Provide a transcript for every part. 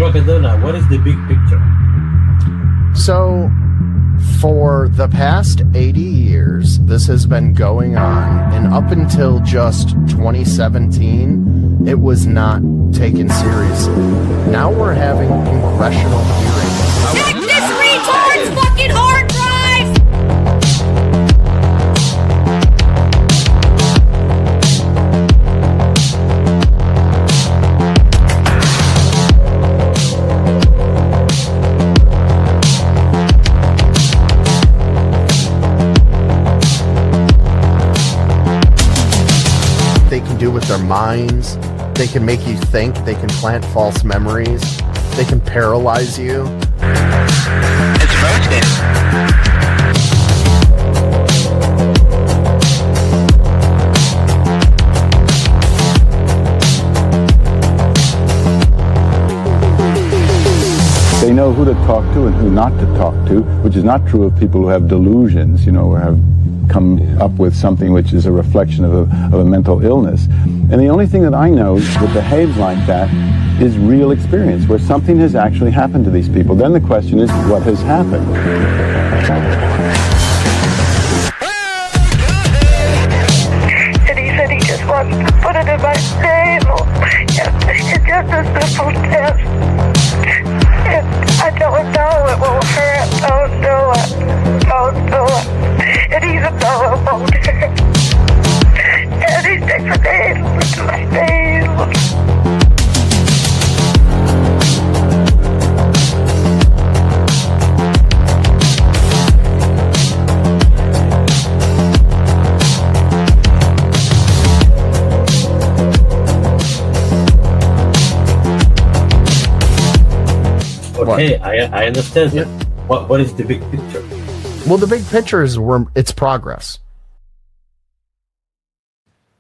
Crackadona, what is the big picture? So, for the past 80 years, this has been going on, and up until just 2017, it was not taken seriously. Now we're having congressional hearings. Check this retard's fucking hard drive! They can do with their minds. They can make you think. They can plant false memories. They can paralyze you. It's roasted. They know who to talk to and who not to talk to, which is not true of people who have delusions, or have come up with something which is a reflection of a mental illness. And the only thing that I know that behaves like that is real experience, where something has actually happened to these people. Then the question is, what has happened? And he said he just wants to put it in my name. It's just a simple test. And I don't know, it won't hurt. Don't do it. Don't do it. And he's a fellow voter. And he takes a name to my name. Okay, I understand. Yeah. What is the big picture? Well, the big picture is it's progress.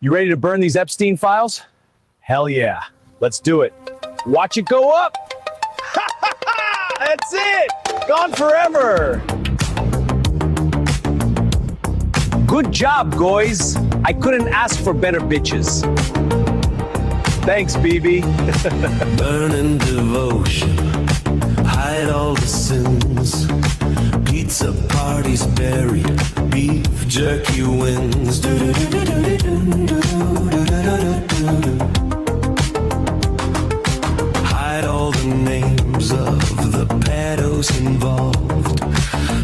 You ready to burn these Epstein files? Hell yeah. Let's do it. Watch it go up. That's it. Gone forever. Good job, guys. I couldn't ask for better bitches. Thanks, BB. Burning devotion, hide all the sins. Pizza parties buried, beef jerky wins. Hide all the names of the pedos involved.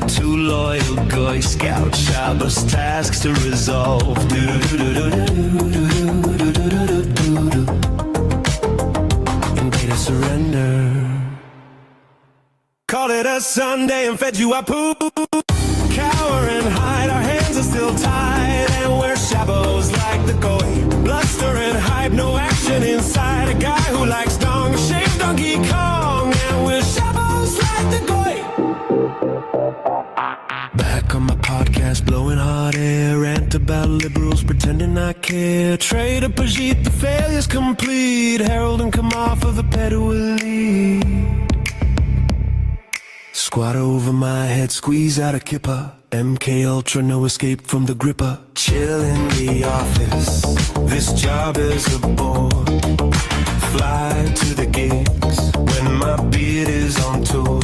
Two loyal Boy Scout Shabbos tasks to resolve. Invade a surrender. Call it a Sunday and fed you our poop. Cower and hide, our hands are still tied, and we're shabos like the goy. Bluster and hype, no action inside. A guy who likes dong, shaved Donkey Kong, and we're shabos like the goy. Back on my podcast, blowing hot air, rant about liberals pretending I care. Trader Pajit, the failure's complete. Herald and come off of the pedal lead. Squat over my head, squeeze out a kipper. MK Ultra, no escape from the gripper. Chill in the office, this job is a bore. Fly to the gigs when my beard is on tour.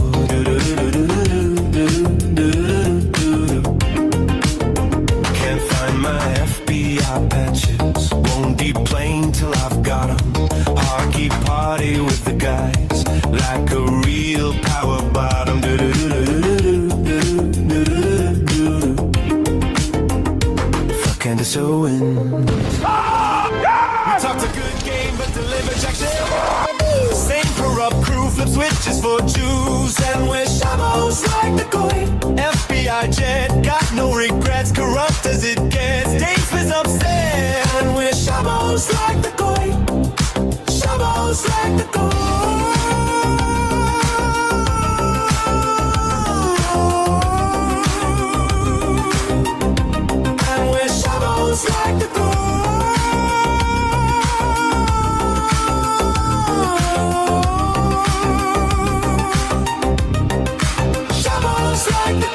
Can't find my FBI patches, won't deplane till I've got 'em. Harky party with the guys, like a real power bottom. Fuck and it's Owen. We talked a good game, but deliver jack shit. Same corrupt crew, flip switches for Jews, and we're shabos like the goy. FBI jet, got no regrets, corrupt as it gets. Dates is upset, and we're shabos like the goy. Shabos like the goy. Like the Shabos like the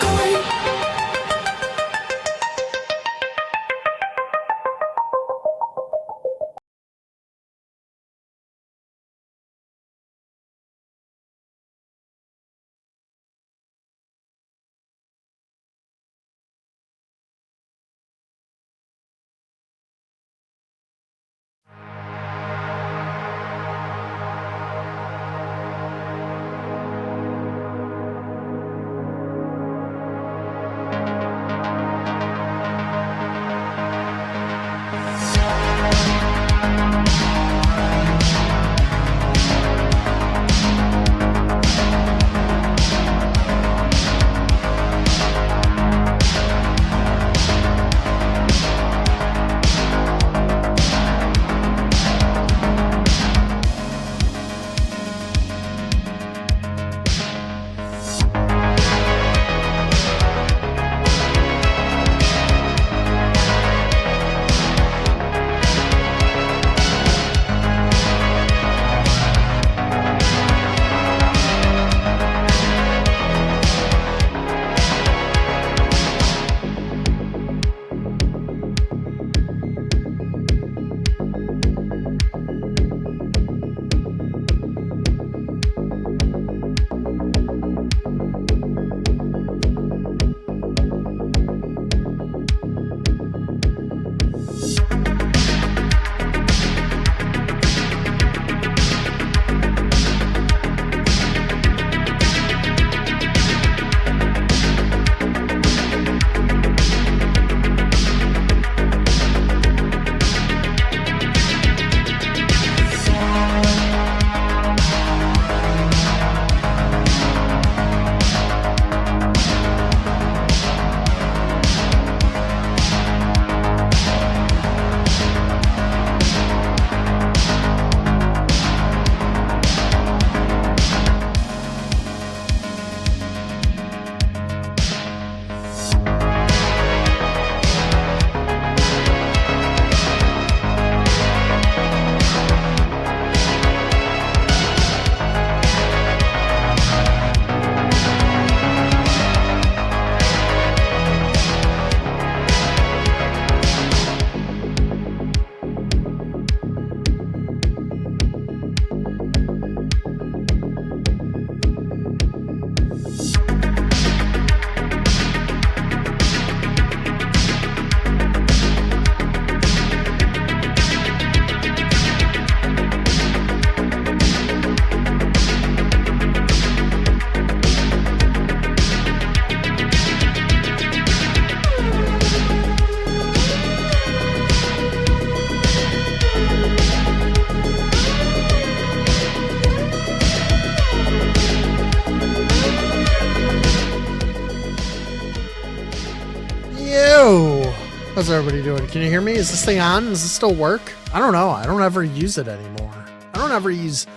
How's everybody doing? Can you hear me? Is this thing on? Does this still work? I don't know. I don't ever use it anymore. I don't ever use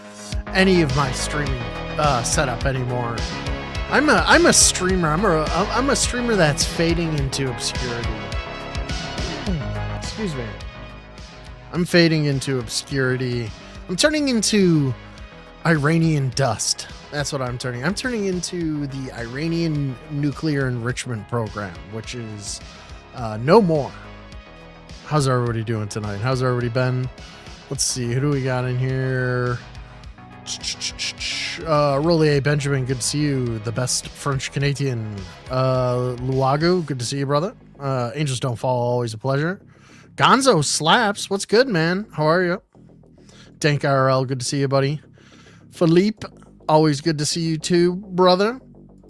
any of my streaming setup anymore. I'm a streamer. I'm a streamer that's fading into obscurity. Excuse me. I'm fading into obscurity. I'm turning into Iranian dust. That's what I'm turning. I'm turning into the Iranian nuclear enrichment program, which is no more. How's everybody doing tonight? How's everybody been? Let's see. Who do we got in here? Rollier Benjamin, good to see you. The best French Canadian. Luago, good to see you, brother. Angels Don't Fall, always a pleasure. Gonzo Slaps, what's good, man? How are you? Dank IRL, good to see you, buddy. Philippe, always good to see you too, brother.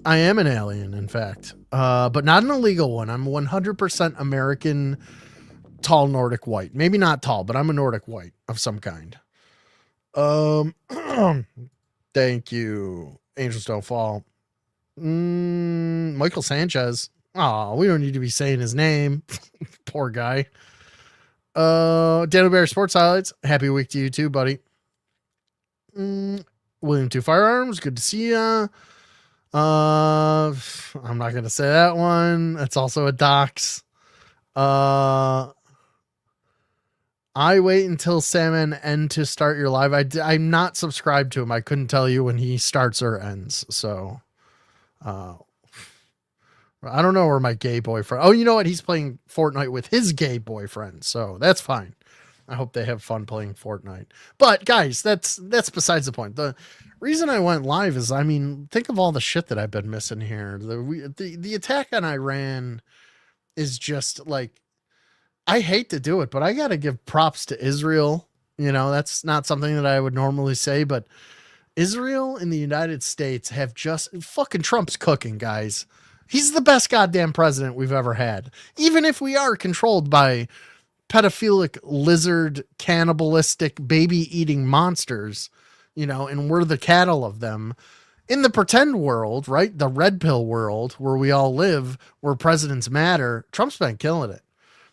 I am an alien, in fact, but not an illegal one. I'm 100% American, tall Nordic white. Maybe not tall, but I'm a Nordic white of some kind. Thank you. Angels Don't Fall. Michael Sanchez. Oh, we don't need to be saying his name. Poor guy. Daniel Bear Sports Highlights. Happy week to you too, buddy. William Two Firearms. Good to see ya. I'm not gonna say that one. That's also a dox. I wait until Salmon end to start your live. I'm not subscribed to him. I couldn't tell you when he starts or ends. So, I don't know where my gay boyfriend. Oh, you know what? He's playing Fortnite with his gay boyfriend. So that's fine. I hope they have fun playing Fortnite. But guys, that's besides the point. The reason I went live is, I mean, think of all the shit that I've been missing here. The attack on Iran is just like, I hate to do it, but I got to give props to Israel. You know, that's not something that I would normally say, but Israel and the United States have just fucking Trump's cooking, guys. He's the best goddamn president we've ever had. Even if we are controlled by pedophilic, lizard, cannibalistic, baby-eating monsters, you know, and we're the cattle of them. In the pretend world, right, the red pill world where we all live, where presidents matter, Trump's been killing it.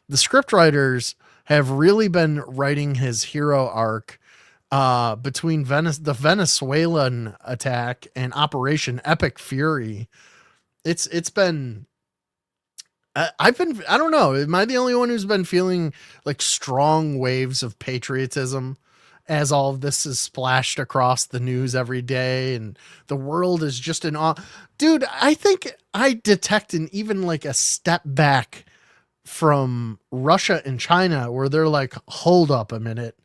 The scriptwriters have really been writing his hero arc between the Venezuelan attack and Operation Epic Fury. It's been, I don't know. Am I the only one who's been feeling like strong waves of patriotism as all of this is splashed across the news every day and the world is just in awe? Dude, I think I detect even like a step back from Russia and China where they're like, hold up a minute.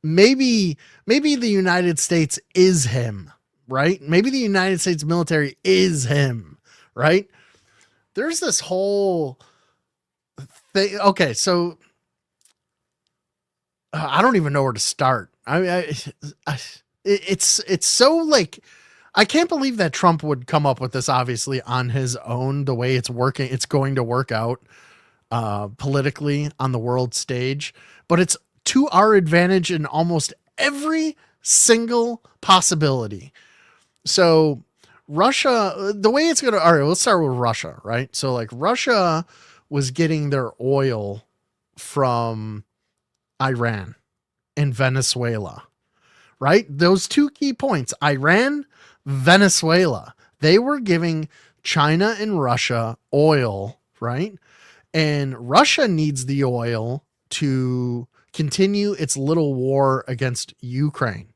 Maybe the United States is him, right? Maybe the United States military is him, right? There's this whole thing. Okay. So I don't even know where to start. It's so like, I can't believe that Trump would come up with this obviously on his own, the way it's working. It's going to work out politically on the world stage, but it's to our advantage in almost every single possibility. So Russia, the way it's going to, all right, let's start with Russia, right? So like Russia was getting their oil from Iran and Venezuela, right? Those two key points, Iran, Venezuela, they were giving China and Russia oil, right? And Russia needs the oil to continue its little war against Ukraine.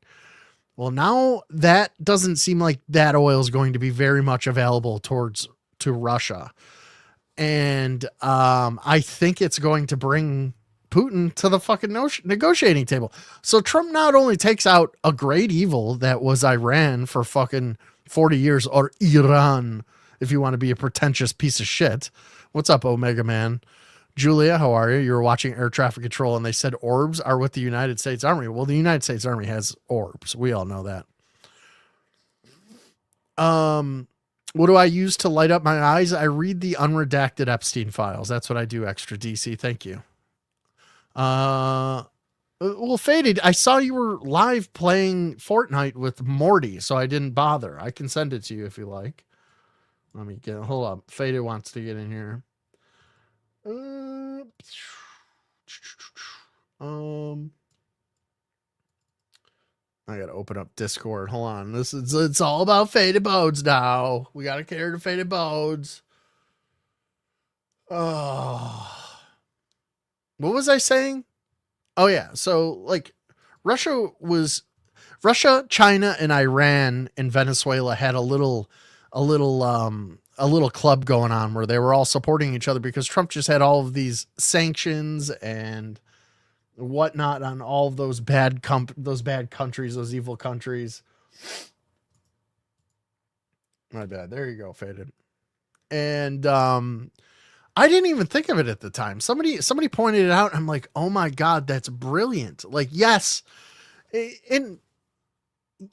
Well, now that doesn't seem like that oil is going to be very much available to Russia. And I think it's going to bring Putin to the fucking negotiating table. So Trump not only takes out a great evil that was Iran for fucking 40 years, or Iran, if you want to be a pretentious piece of shit. What's up, Omega Man? Julia, how are you? You were watching Air Traffic Control and they said orbs are with the United States Army. Well, the United States Army has orbs. We all know that. What do I use to light up my eyes? I read the unredacted Epstein files. That's what I do, Extra DC. Thank you. Well, Faded, I saw you were live playing Fortnite with Morty, so I didn't bother. I can send it to you if you like. Let me hold up. Faded wants to get in here. I gotta open up Discord. Hold on. It's all about faded bones now. We gotta care to faded bones. Oh, what was I saying? Oh yeah. So like Russia, China, and Iran and Venezuela had a little club going on where they were all supporting each other because Trump just had all of these sanctions and whatnot on all of those bad countries, those evil countries. My bad. There you go, faded. And I didn't even think of it at the time. Somebody pointed it out. And I'm like, oh my God, that's brilliant. Like, yes. And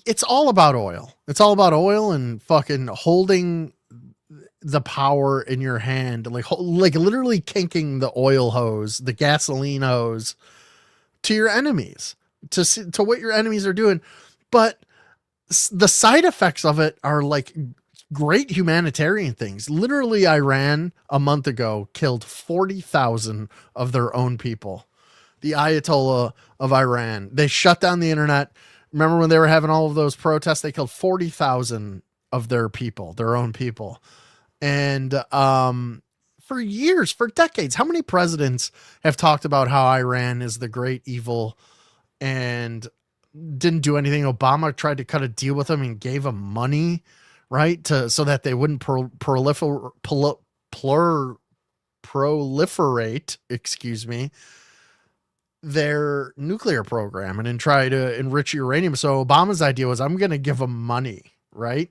it's all about oil. It's all about oil and fucking holding the power in your hand, like literally kinking the oil hose, the gasoline hose to your enemies, to what your enemies are doing. But the side effects of it are like great humanitarian things. Literally, Iran a month ago killed 40,000 of their own people. The Ayatollah of Iran, they shut down the internet. Remember when they were having all of those protests? They killed 40,000 of their people, their own people. And for years, for decades, how many presidents have talked about how Iran is the great evil and didn't do anything? Obama tried to cut a deal with them and gave them money, right? So that they wouldn't proliferate, their nuclear program and then try to enrich uranium. So Obama's idea was, I'm going to give them money, right?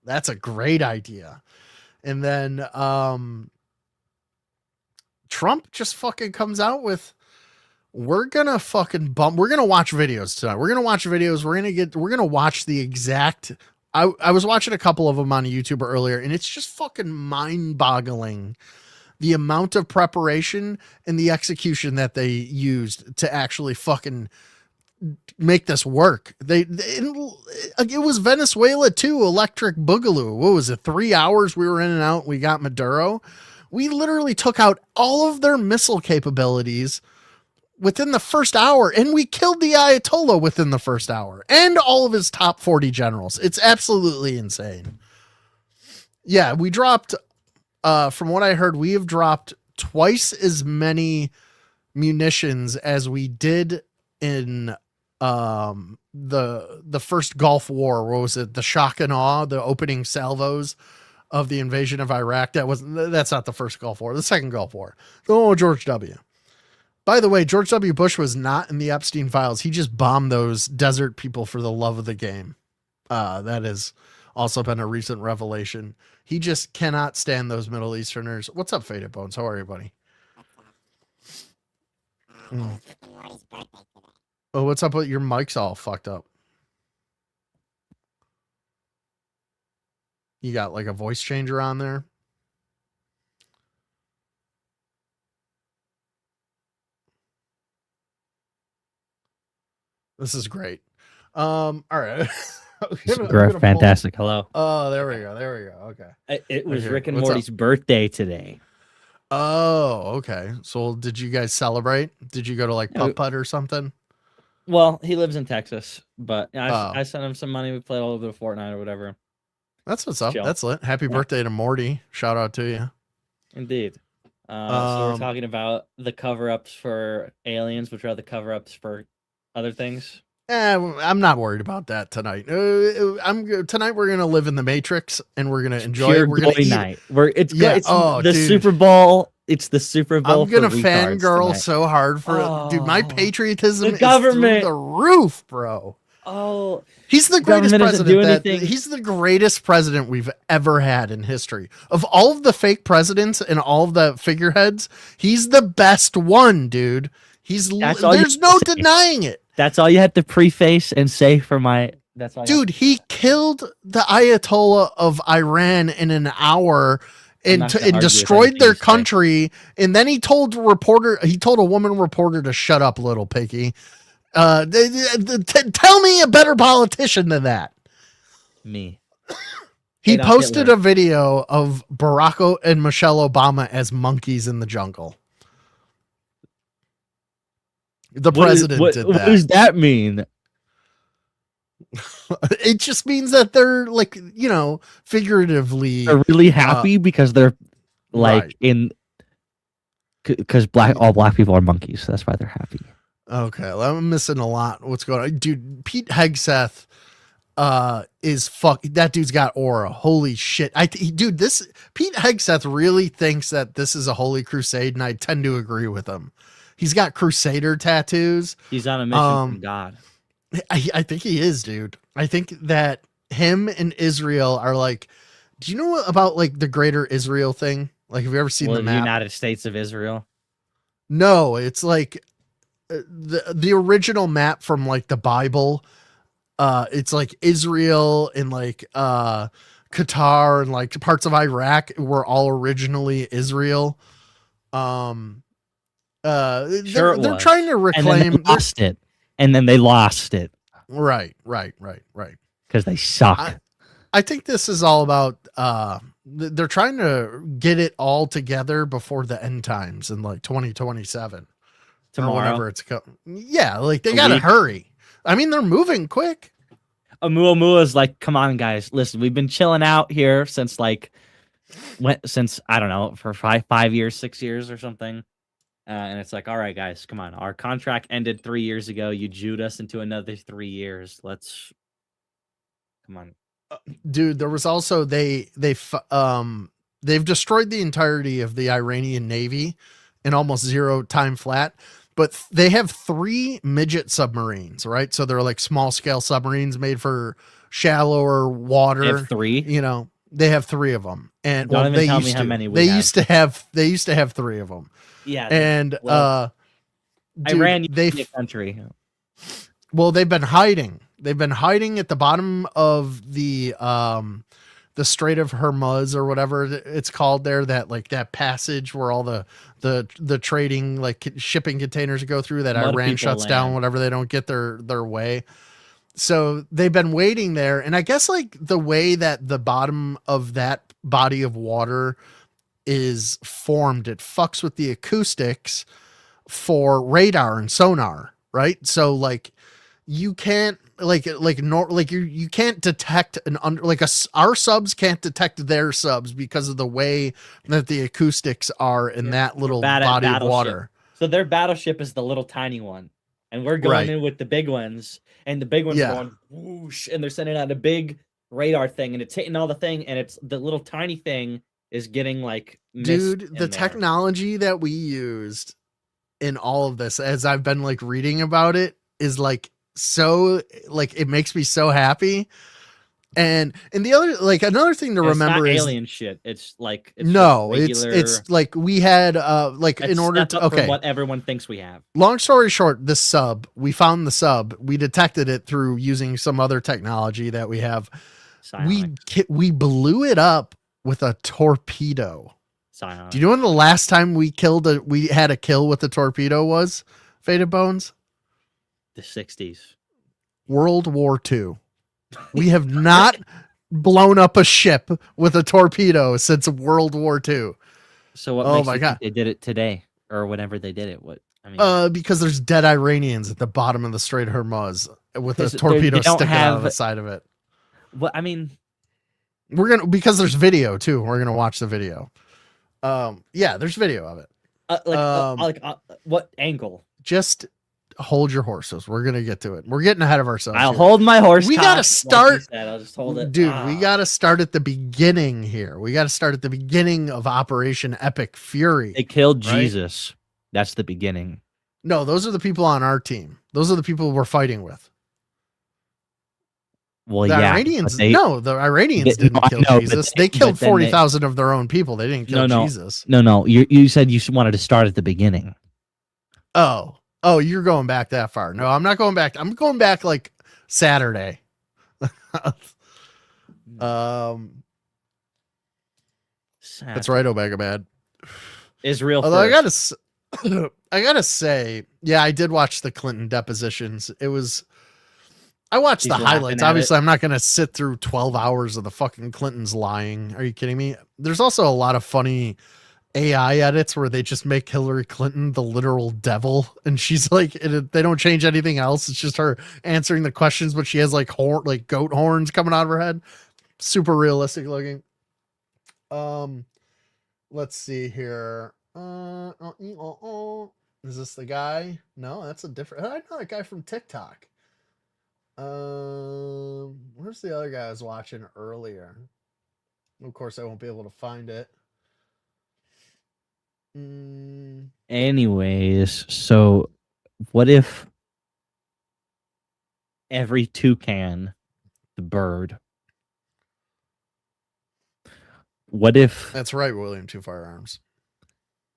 That's a great idea. And then Trump just fucking comes out with, we're going to watch videos tonight. We're going to watch videos. We're going to watch the exact, I was watching a couple of them on YouTube earlier, and it's just fucking mind boggling. The amount of preparation and the execution that they used to actually fucking make this work. It was Venezuela too. Electric Boogaloo. What was it? 3 hours we were in and out. We got Maduro. We literally took out all of their missile capabilities within the first hour, and we killed the Ayatollah within the first hour and all of his top 40 generals. It's absolutely insane. Yeah, we dropped, from what I heard, we have dropped twice as many munitions as we did in the first Gulf War. What was it? The shock and awe, the opening salvos of the invasion of Iraq. That's not the first Gulf War, the second Gulf War. Oh, George W. By the way, George W. Bush was not in the Epstein files. He just bombed those desert people for the love of the game. That has also been a recent revelation. He just cannot stand those Middle Easterners. What's up, Faded Bones? How are you, buddy? Oh, what's up with your mic's all fucked up? You got like a voice changer on there? This is great. All right. Fantastic. Hello. Oh, there we go. Okay. It was Rick and Morty's birthday today. Oh, okay. So did you guys celebrate? Did you go to like Putt-Putt or something? Well, he lives in Texas, but I sent him some money. We played a little bit of Fortnite or whatever. That's what's up. Chill. That's lit. Happy birthday to Morty. Shout out to you. Indeed. So we're talking about the cover-ups for aliens, which are the cover-ups for other things. I'm not worried about that tonight. Tonight we're gonna live in the Matrix and we're gonna enjoy it. We're gonna eat. Night. Super Bowl. It's the Super Bowl. I'm gonna fangirl so hard for dude. My patriotism is through the roof, bro. Oh, he's the greatest president. He's the greatest president we've ever had in history. Of all of the fake presidents and all of the figureheads, he's the best one, dude. There's no denying it. That's all you had to preface and say for my. That's all. Dude, he killed the Ayatollah of Iran in an hour and destroyed their country. And then he told a woman reporter to shut up, little piggy. Tell me a better politician than that. Me. He Adolf posted Hitler. a video of Barack and Michelle Obama as monkeys in the jungle. The president did that. What does that mean? It just means that they're like, figuratively. They're really happy because they're like right. in because all black people are monkeys. So that's why they're happy. Okay, well, I'm missing a lot. What's going on, dude? Pete Hegseth is that dude's got aura. Holy shit. This Pete Hegseth really thinks that this is a holy crusade, and I tend to agree with him. He's got crusader tattoos. He's on a mission from God. I think he is, dude. I think that him and Israel are like, do you know about like the greater Israel thing? Like, have you ever seen the map? United States of Israel? No, it's like the original map from like the Bible. It's like Israel and like Qatar and like parts of Iraq were all originally Israel. They're trying to reclaim. And then they lost it. And then they lost it. Right. Because they suck. I think this is all about they're trying to get it all together before the end times in like 2027. Tomorrow. Or whenever it's yeah, like they gotta hurry. I mean, they're moving quick. Oumuamua's like, come on, guys, listen, we've been chilling out here since I don't know, for 5 years, 6 years or something. And it's like, all right, guys, come on. Our contract ended 3 years ago. You jewed us into another 3 years. Come on. Dude, there was also they've destroyed the entirety of the Iranian Navy in almost zero time flat, but they have 3 midget submarines, right? So they're like small scale submarines made for shallower water. They have 3? They have 3 of them. And Don't even they tell used me to. how many we they have. used to have 3 of them. Yeah. And dude, Iran used to be a country. Well, they've been hiding. They've been hiding at the bottom of the Strait of Hormuz or whatever it's called there. That passage where all the trading like shipping containers go through. That Mud Iran people shuts land. down whenever they don't get their way. So they've been waiting there, and I guess like the way that the bottom of that body of water is formed, it fucks with the acoustics for radar and sonar, right? So like you can't you can't detect our subs can't detect their subs because of the way that the acoustics are in that little body of water. So their battleship is the little tiny one, and we're going in with the big ones, and the big ones are going whoosh, and they're sending out a big radar thing, and it's hitting all the thing, and it's the little tiny thing is getting like dude, the technology that we used in all of this, as I've been like reading about it, is like so like it makes me so happy. And the other like another thing to remember is alien shit. It's like it's like we had like in order to for what everyone thinks we have. Long story short, this sub, we found the sub, we detected it through using some other technology that we have. We blew it up with a torpedo. Do you know when the last time we had a kill with a torpedo was, Faded Bones? The 60s. World War II. We have not blown up a ship with a torpedo since World War II. So what makes you think they did it today or whenever they did it? Because there's dead Iranians at the bottom of the Strait of Hormuz with a torpedo sticking out of the side of it. Well, I mean, because there's video too. We're gonna watch the video. Yeah, there's video of it. What angle? Just hold your horses. We're gonna get to it. We're getting ahead of ourselves. I'll hold my horse. We gotta start. Like I'll just hold it, dude. We gotta start at the beginning here. We gotta start at the beginning of Operation Epic Fury. They killed Jesus. That's the beginning. No, those are the people on our team. Those are the people we're fighting with. Well, the Iranians. The Iranians didn't kill Jesus. They killed 40,000 of their own people. They didn't kill Jesus. No. You said you wanted to start at the beginning. Oh, you're going back that far. No, I'm not going back. I'm going back like Saturday. That's right, Omega Bad. Israel. Although I gotta say, yeah, I did watch the Clinton depositions. It was I watched He's the laughing highlights. at Obviously, it. I'm not going to sit through 12 hours of the fucking Clintons lying. Are you kidding me? There's also a lot of funny AI edits where they just make Hillary Clinton the literal devil, and she's like, they don't change anything else. It's just her answering the questions, but she has like goat horns coming out of her head. Super realistic looking. Let's see here. Is this the guy? No, that's a different. I know that guy from TikTok. Where's the other guy I was watching earlier? Of course, I won't be able to find it. Anyways, so what if every toucan, the bird, what if That's right, William Two Firearms.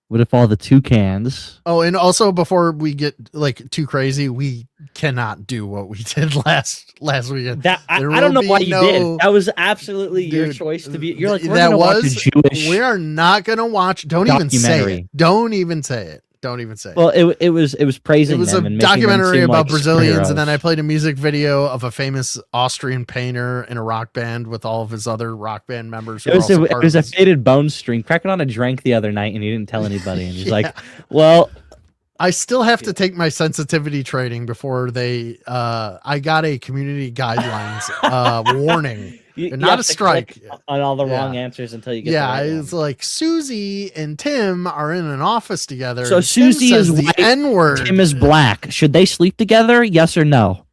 what if all the toucans? Oh, and also before we get like too crazy, we cannot do what we did last weekend. That I There don't know will why be you no- did. That was absolutely your Dude, choice to be. You're like, we're that gonna watch a was. Jewish. We are not gonna watch. Don't even say documentary. it. Don't even say it. Don't even say it. Well, it was praising. It was a them and making them documentary seem about like Brazilians, and then I superheroes. played a music video of a famous Austrian painter in a rock band with all of his other rock band members. Who It were was also a, part it was of a his- faded bone string. Crackadona drank the other night and he didn't tell anybody. And he's Yeah. like, "Well, I still have to take my sensitivity training before they. I got a community guidelines warning. you Not have a to strike. click on all the Yeah. wrong answers until you get." Yeah, the right it's one. like Susie and Tim are in an office together. So and Susie Tim says is the white, N-word. Tim is black. Should they sleep together? Yes or no?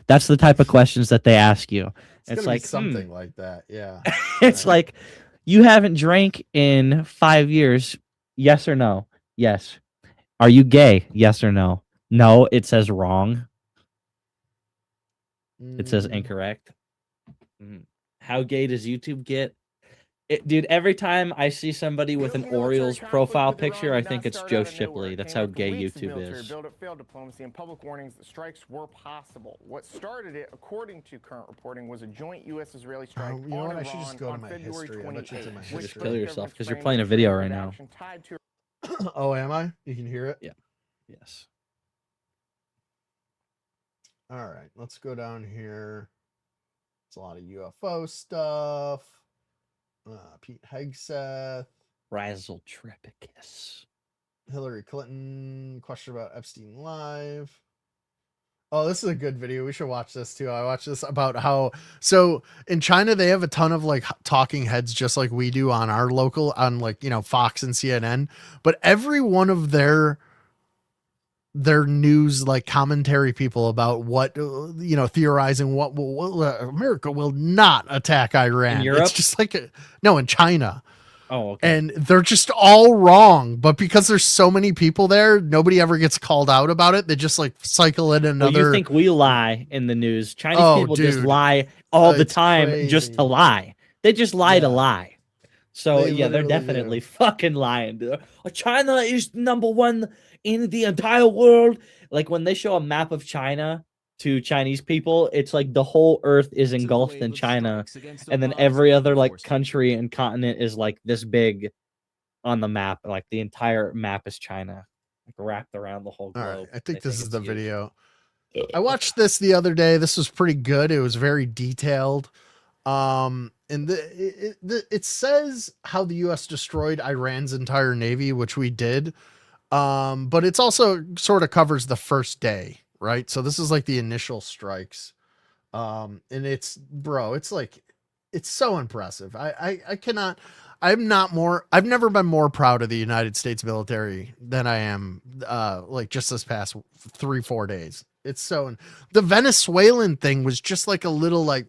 That's the type of questions that they ask you. It's It's gonna like be something like that. Yeah. It's like, you haven't drank in 5 years. Yes or no? Yes. Are you gay? Yes or no? No, it says wrong. It says incorrect. How gay does YouTube get? Dude, every time I see somebody with an Orioles profile picture, I think it's Joe Shipley. That's how gay YouTube is. Failed diplomacy and public warnings that strikes were possible. What started it, according to current reporting, was a joint U.S.-Israeli strike You know on what? I should Iran just go to on my February history. I bet you it's in my 28th, history. which Just kill yourself government's because you're framed playing a as video affirmative right now. action tied to Oh, am I? You can hear it? Yeah. Yes. All right, let's go down here. It's a lot of UFO stuff. Pete Hegseth, Razzle Trepicus. Hillary Clinton, question about Epstein Live. Oh, this is a good video. We should watch this too. I watched this about how, so in China, they have a ton of like talking heads, just like we do on our local, on like, you know, Fox and CNN, but every one of their news, like commentary people about what, you know, theorizing what America will not attack Iran. In Europe? It's just like, no, in China. Oh, okay. And they're just all wrong, but because there's so many people there, nobody ever gets called out about it. They just like cycle in Well, another. you think we lie in the news? Chinese Oh, people just dude. lie all the It's time just to crazy. lie. They just lie to Yeah. lie. So They yeah, they're literally definitely do. fucking lying. Dude. China is #1 in the entire world. Like when they show a map of China to Chinese people, it's like the whole earth is engulfed in China, and then every other like country and continent is like this big on the map. Like the entire map is China, like wrapped around the whole All globe. right, I think They this is it's the huge. video. I watched this the other day. This was pretty good. It was very detailed. And it says how the U.S. destroyed Iran's entire navy, which we did. But it's also sort of covers the first day, right? So this is like the initial strikes. And it's like, it's so impressive. I've never been more proud of the United States military than I am, like just this past 3-4 days. It's so, the Venezuelan thing was just like a little like,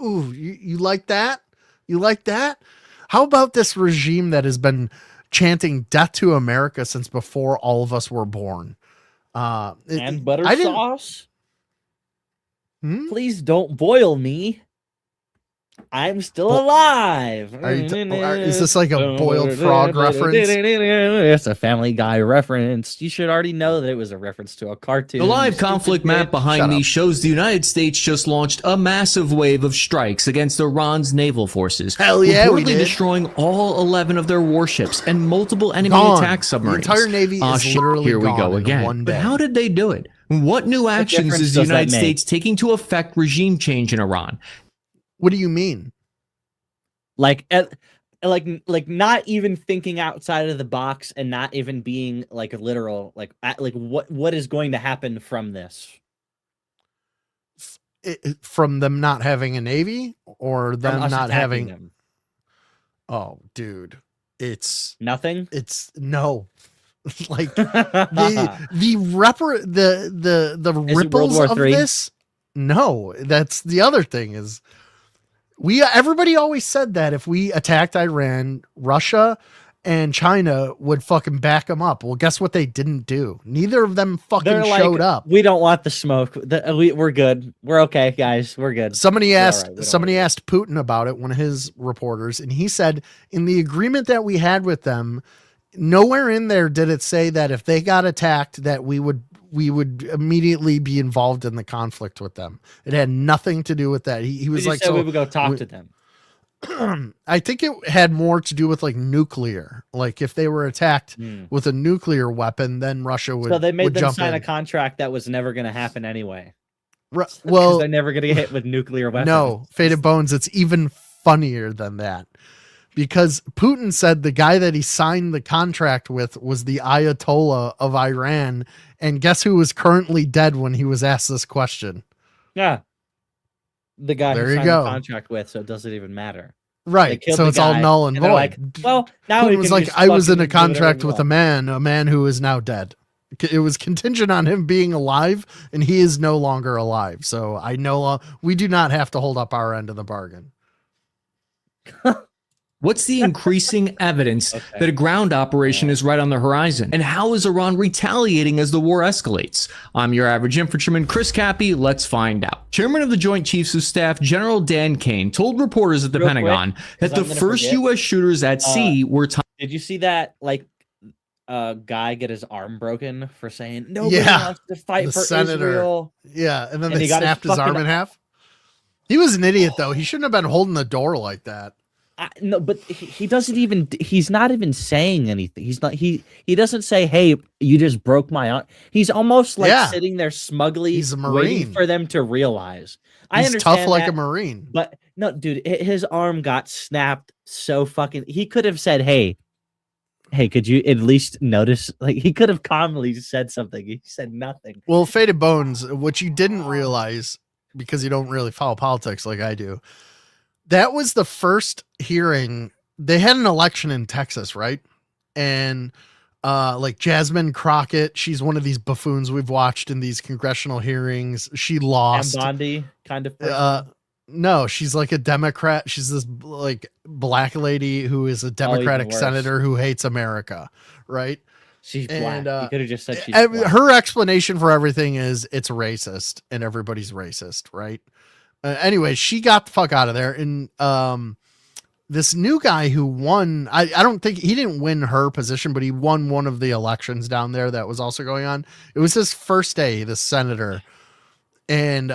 ooh, you like that? You like that? How about this regime that has been chanting death to America since before all of us were born? And butter I didn't- sauce. Hmm? Please don't boil me. I'm still alive. Is this like a boiled frog reference? It's a Family Guy reference. You should already know that it was a reference to a cartoon. The live you stupid conflict bitch. map behind Shut me up. shows the United States just launched a massive wave of strikes against Iran's naval forces, Hell yeah, we reportedly did. destroying all 11 of their warships and multiple enemy Gone. attack The submarines. entire Navy is Shit, literally here we gone go in again. one But day. how did they do it? What new actions difference is the does that United make? States taking to affect regime change in Iran? What do you mean? Like not even thinking outside of the box and not even being like a literal like what is going to happen from this? From them not having a navy or From them us not attacking having them? Oh, dude. It's Nothing. It's no. Like the ripples World of War III? this. No, that's the other thing is everybody always said that if we attacked Iran, Russia and China would fucking back them up. Well, guess what they didn't do? Neither of them fucking showed up. We don't want the smoke. We're good. We're okay, guys. We're good. Somebody We're asked all right. We don't somebody worry. asked Putin about it, one of his reporters, and he said in the agreement that we had with them, nowhere in there did it say that if they got attacked that we would immediately be involved in the conflict with them. It had nothing to do with that. He was like, said we would go talk to them. I think it had more to do with like nuclear. Like if they were attacked with a nuclear weapon, then Russia would. So they made would them jump sign in. a contract that was never going to happen anyway. Well, they're never going to get hit with nuclear weapons. No, Faded Bones. It's even funnier than that. Because Putin said the guy that he signed the contract with was the Ayatollah of Iran. And guess who was currently dead when he was asked this question? Yeah. The guy There who you signed go. the contract with, so it doesn't even matter. Right. They killed So the it's all guy, null and they're void. like, well, now Putin we was can like, just I was in fucking a do whatever contract we with a want." man who is now dead. It was contingent on him being alive, and he is no longer alive. So I know we do not have to hold up our end of the bargain. What's the increasing evidence that a ground operation is right on the horizon? And how is Iran retaliating as the war escalates? I'm your average infantryman, Chris Cappy. Let's find out. Chairman of the Joint Chiefs of Staff, General Dan Kane, told reporters at the Real Pentagon quick, that 'cause the I'm gonna first forget. U.S. shooters at sea were Did you see that guy get his arm broken for saying nobody Yeah, wants to fight the for senator. Israel? Yeah, and then And they he got his snapped his arm fucking- in half. He was an idiot, though. He shouldn't have been holding the door like that. No, but he doesn't even. He's not even saying anything. He's not. He doesn't say, "Hey, you just broke my arm." He's almost like Yeah. sitting there smugly, He's a waiting Marine. for them to realize. I He's understand tough like that, a Marine. but no, dude, his arm got snapped so fucking. He could have said, "Hey, could you at least notice?" Like he could have calmly said something. He said nothing. Well, Faded Bones, what you didn't realize because you don't really follow politics like I do, that was the first hearing. They had an election in Texas, right? And like Jasmine Crockett, she's one of these buffoons we've watched in these congressional hearings. She lost. And Bondi kind of. Person. No, she's like a Democrat. She's this like black lady who is a Democratic worse. senator who hates America, right? She's black. And, You could have just said she's and black. her explanation for everything is it's racist and everybody's racist, right? Anyway, she got the fuck out of there. And this new guy who won, I don't think he didn't win her position, but he won one of the elections down there that was also going on. It was his first day, the senator. And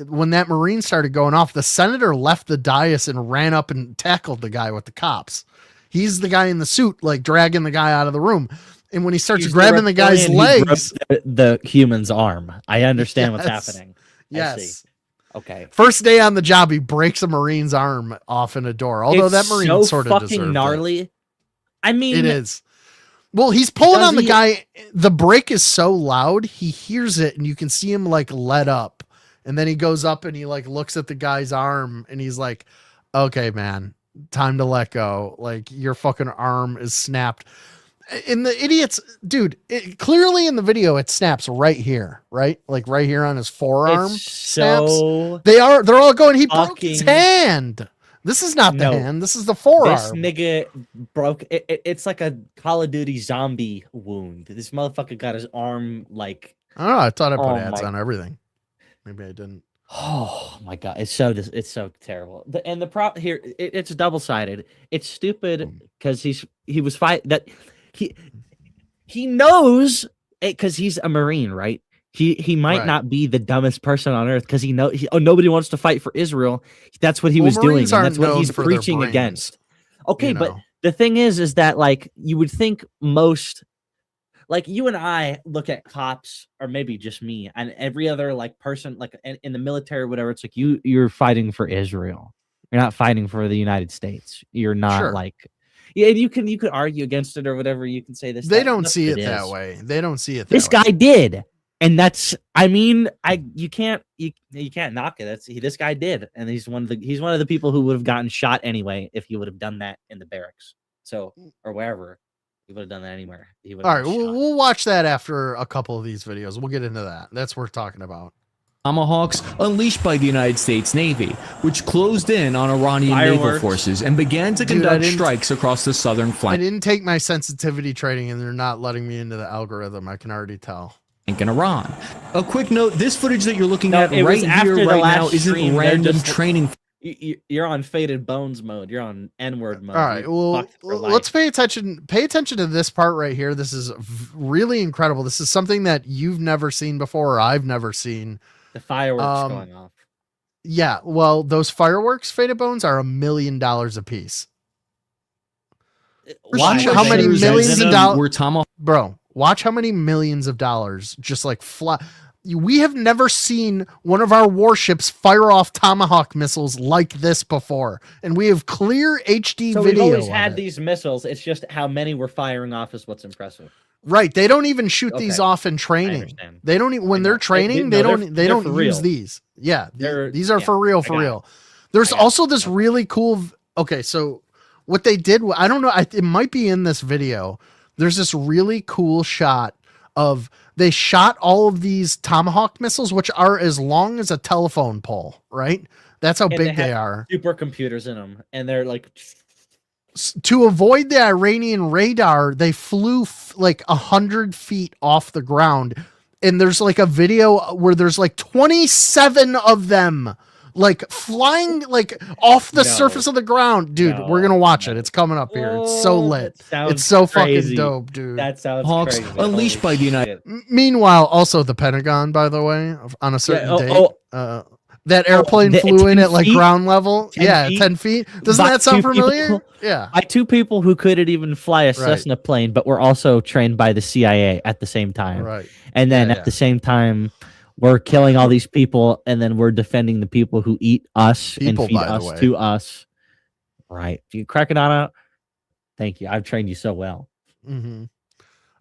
when that Marine started going off, the senator left the dais and ran up and tackled the guy with the cops. He's the guy in the suit, like dragging the guy out of the room. And when he starts He's grabbing the guy's reptilian who legs, broke the human's arm. I understand what's Yes. happening. I yes. see. Okay. First day on the job, he breaks a Marine's arm off in a door. Although It's that Marine so sort of fucking deserved gnarly. it. I mean, It is. Well, he's pulling Does on the he- guy. The brake is so loud, he hears it, and you can see him like let up. And then he goes up and he like looks at the guy's arm, and he's like, "Okay, man, time to let go. Like your fucking arm is snapped." And the idiots, dude, clearly in the video it snaps right here, right? Like right here on his forearm. It's snaps. so They're all going, he broke his fucking- hand. This is not the No. hand. This is the forearm. this nigga broke. It's like a Call of Duty zombie wound. This motherfucker got his arm like. I don't know. I thought I put Oh ads my- on everything. Maybe I didn't. Oh my god, it's so terrible. And the prop here, it's double sided. It's stupid because he was fight that he knows it because he's a Marine, right? He might Right. not be the dumbest person on earth because he nobody wants to fight for Israel. That's what he was doing, Marines and aren't that's what known he's for their preaching brains, against. Okay, you but know. the thing is that like you would think most like you and I look at cops, or maybe just me, and every other like person, like in the military or whatever. It's like you're fighting for Israel. You're not fighting for the United States. You're not Sure. like, yeah. You could argue against it or whatever. You can say this. They that, don't that's see what it that is. way. They don't see it. This that way. guy did, and that's. I mean, you can't knock it. This guy did, and he's one of the people who would have gotten shot anyway if he would have done that in the barracks. So or wherever. He would have done that anywhere. He would. All right, we'll watch that after a couple of these videos. We'll get into that. That's worth talking about. Tomahawks unleashed by the United States Navy, which closed in on Iranian naval forces and began to conduct strikes across the southern I flank didn't take my sensitivity training, and they're not letting me into the algorithm. I can already tell. in Iran. A quick note, this footage that you're looking at it was right after here, the right last now, isn't stream. They're random just- training. You're on Faded Bones mode. You're on N-word mode. All right, You're well, fucked for life. let's pay attention. Pay attention to this part right here. This is really incredible. This is something that you've never seen before, or I've never seen. The fireworks going off. Yeah, well, those fireworks, Faded Bones, are $1 million a piece. Watch how many millions of dollars, bro. Watch how many millions of dollars just like fly. We have never seen one of our warships fire off Tomahawk missiles like this before, and we have clear HD So video. we've always of had it. these missiles. It's just how many we're firing off is what's impressive. Right? They don't even shoot these Okay. off in I training. understand. They don't when they're training. they're They don't for use real. these. Yeah, They're- these are yeah, for real. I For got real. There's also this really cool. Okay, so what they did, I don't know. It might be in this video. There's this really cool shot of they shot all of these Tomahawk missiles, which are as long as a telephone pole. Right? That's how And big they have are. Supercomputers in them, and they're like. To avoid the Iranian radar, they flew like 100 feet off the ground. And there's like a video where there's like 27 of them like flying like off the surface of the ground. Dude, we're going to watch it. It's coming up here. It's so lit. It's so fucking dope, dude. That sounds Hawks crazy. unleashed by the United. Meanwhile, also the Pentagon, by the way, on a certain oh, date, that airplane the- flew in 10 at like feet? ground level. 10 Yeah, feet? 10 feet. Doesn't By that sound two familiar? people? Yeah. By two people who couldn't even fly a Cessna plane, but were also trained by the CIA at the same time. Right. And then Yeah, at the same time, we're killing all these people, and then we're defending the people who eat us People, and feed by the us way. to us. Right. You Crackadona, thank you. I've trained you so well. Mm-hmm.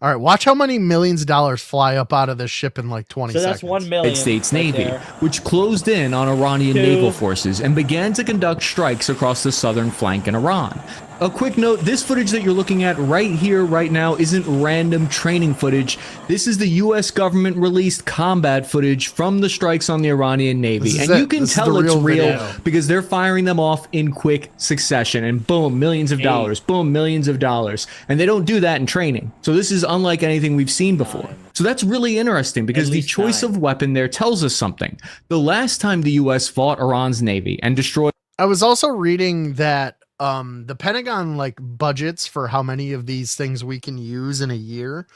All right, watch how many millions of dollars fly up out of this ship in like 20 So seconds. that's 1 million. United States right Navy, there. which closed in on Iranian Two. naval forces and began to conduct strikes across the southern flank in Iran. A quick note, this footage that you're looking at right here, right now, isn't random training footage. This is the U.S. government released combat footage from the strikes on the Iranian Navy. This is And it. you can This is tell the it's real real video. because they're firing them off in quick succession. And boom, millions of dollars. Boom, millions of dollars. And they don't do that in training. So this is unlike anything we've seen before. So that's really interesting because At the least choice 9. of weapon there tells us something. The last time the U.S. fought Iran's Navy and destroyed I was also reading that the Pentagon like budgets for how many of these things we can use in a year,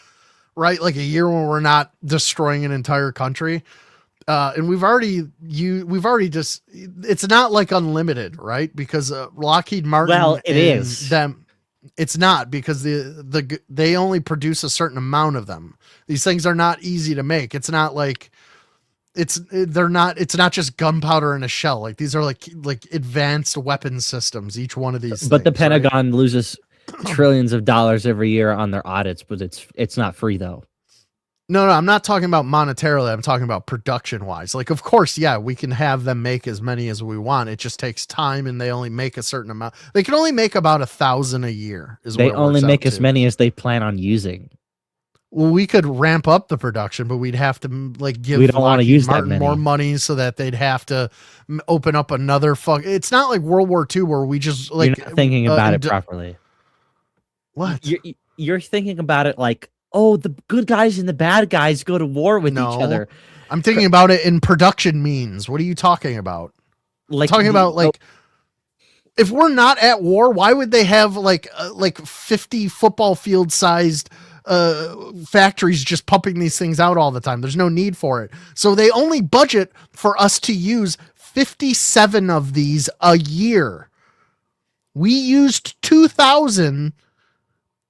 right? Like a year when we're not destroying an entire country. And we've already just, it's not like unlimited, right? Because Lockheed Martin, Well, it and is. them. It's not because they only produce a certain amount of them. These things are not easy to make. It's not like it's not just gunpowder in a shell. Like these are like advanced weapon systems. Each one of these. But the things, right? Pentagon loses trillions of dollars every year on their audits, but it's not free though. No, I'm not talking about monetarily. I'm talking about production wise. Like, of course, yeah, we can have them make as many as we want. It just takes time, and they only make a certain amount. They can only make about 1,000 a year. They only make as many as they plan on using. Well, we could ramp up the production, but we'd have to like give We don't wanna Lockheed use that Martin many. more money so that they'd have to open up another It's not like World War II where we just like You're not thinking about it properly. What? You're thinking about it like, oh, the good guys and the bad guys go to war with each other. I'm thinking about it in production means. What are you talking about? Like talking about like if we're not at war, why would they have like 50 football field sized factories just pumping these things out all the time? There's no need for it. So they only budget for us to use 57 of these a year. We used 2,000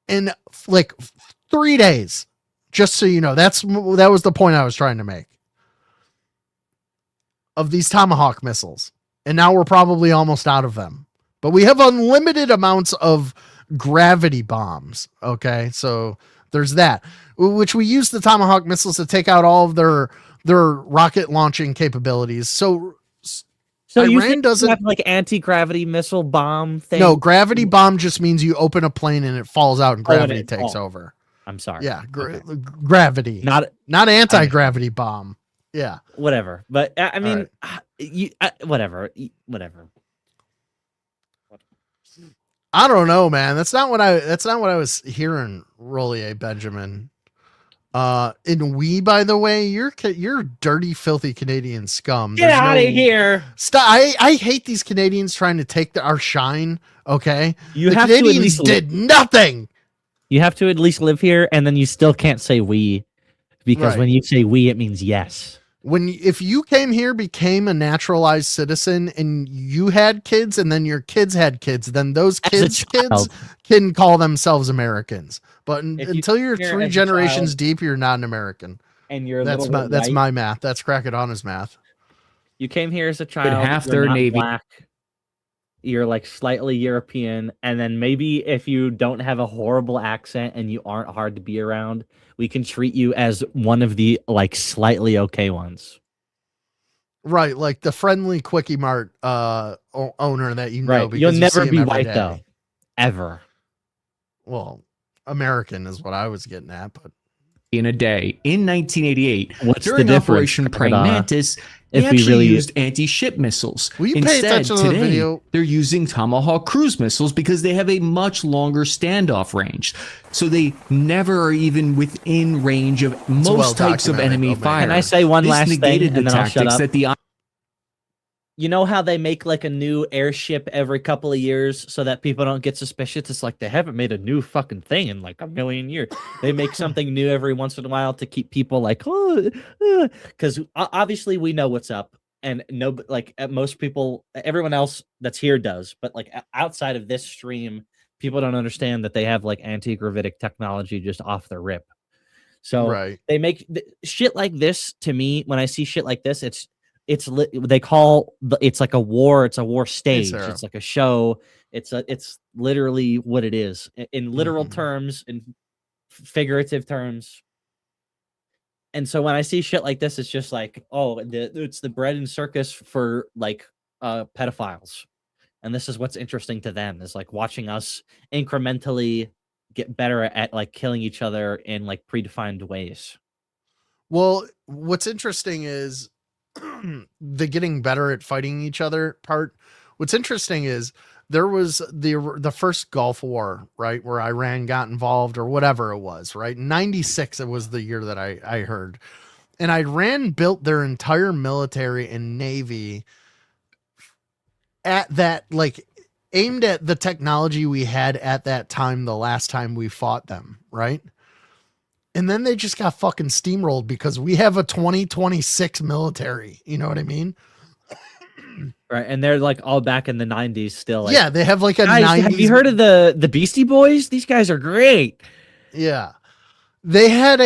in like 3 days. Just so you know, that was the point I was trying to make. Of these Tomahawk missiles. And now we're probably almost out of them. But we have unlimited amounts of gravity bombs. Okay, so there's that. Which we use the Tomahawk missiles to take out all of their rocket launching capabilities. So Iran doesn't have like anti-gravity missile bomb thing. No, gravity bomb just means you open a plane and it falls out and gravity takes over. I'm sorry. Yeah, gravity. Not anti-gravity bomb. Yeah. Whatever. But I mean, whatever. I don't know, man. That's not what I was hearing, Rollier Benjamin. In by the way, you're dirty, filthy Canadian scum. Get out of here. Stop. I hate these Canadians trying to take our shine. Okay. The Canadians did nothing. You have to at least live here, and then you still can't say we, because when you say we, it means yes. If you came here, became a naturalized citizen, and you had kids, and then your kids had kids, then those kids can call themselves Americans. But until you're 3 generations deep, you're not an American. And you're that's my math. That's Crackadona's math. You came here as a child. Half their Navy. Black. You're like slightly European, and then maybe if you don't have a horrible accent and you aren't hard to be around, we can treat you as one of the like slightly okay ones. Right, like the friendly Quickie Mart owner that you know. Right, because you'll never see be him every white day. though, ever. Well, American is what I was getting at, but in a day in 1988, what's during the difference, Operation Praying Mantis, they actually used anti-ship missiles. Will you pay attention to the video? They're using Tomahawk cruise missiles because they have a much longer standoff range. So they never are even within range of most types of enemy fire. Can I say one last thing negated and the then I'll shut tactics up? that the You know how they make like a new airship every couple of years so that people don't get suspicious? It's like they haven't made a new fucking thing in like a million years. They make something new every once in a while to keep people like, because obviously we know what's up, and no, like most people, everyone else that's here does, but like outside of this stream, people don't understand that they have like anti-gravitic technology just off the rip. So they make shit like this. To me, when I see shit like this, it's like a war. It's a war stage. It's like a show. It's literally what it is in literal terms, in figurative terms. And so when I see shit like this, it's just like, oh, it's the bread and circus for like pedophiles. And this is what's interesting to them, is like watching us incrementally get better at like killing each other in like predefined ways. Well, what's interesting is the getting better at fighting each other part. What's interesting is there was the first Gulf War, right, where Iran got involved or whatever it was, right? 96, it was the year that I heard. And Iran built their entire military and navy at that, like aimed at the technology we had at that time, the last time we fought them, right? And then they just got fucking steamrolled because we have a 2026 military. You know what I mean? Right. And they're like all back in the 90s still. Like, yeah, they have like a guys, 90s. Have you heard of the Beastie Boys? These guys are great. Yeah. They had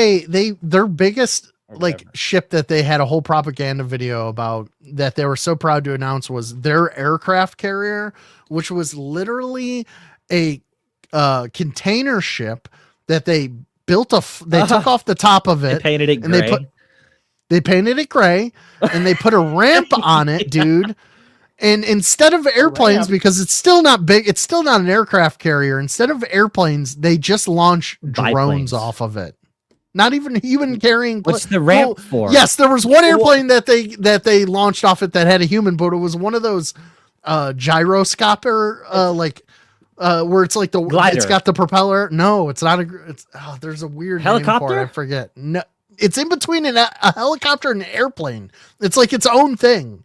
their biggest like ship that they had a whole propaganda video about that they were so proud to announce was their aircraft carrier, which was literally a container ship that they built they took off the top of it. They painted it gray. And they painted it gray and they put a ramp on it, dude. And instead of airplanes, because it's still not big, it's still not an aircraft carrier. Instead of airplanes, they just launch drones off of it. Not even carrying. What's the ramp for? Yes, there was one airplane that they launched off it that had a human, but it was one of those gyroscoper where it's like the glider. It's got the propeller. No, it's not there's a weird helicopter. Name for it. I forget. No, it's in between a helicopter and an airplane. It's like its own thing.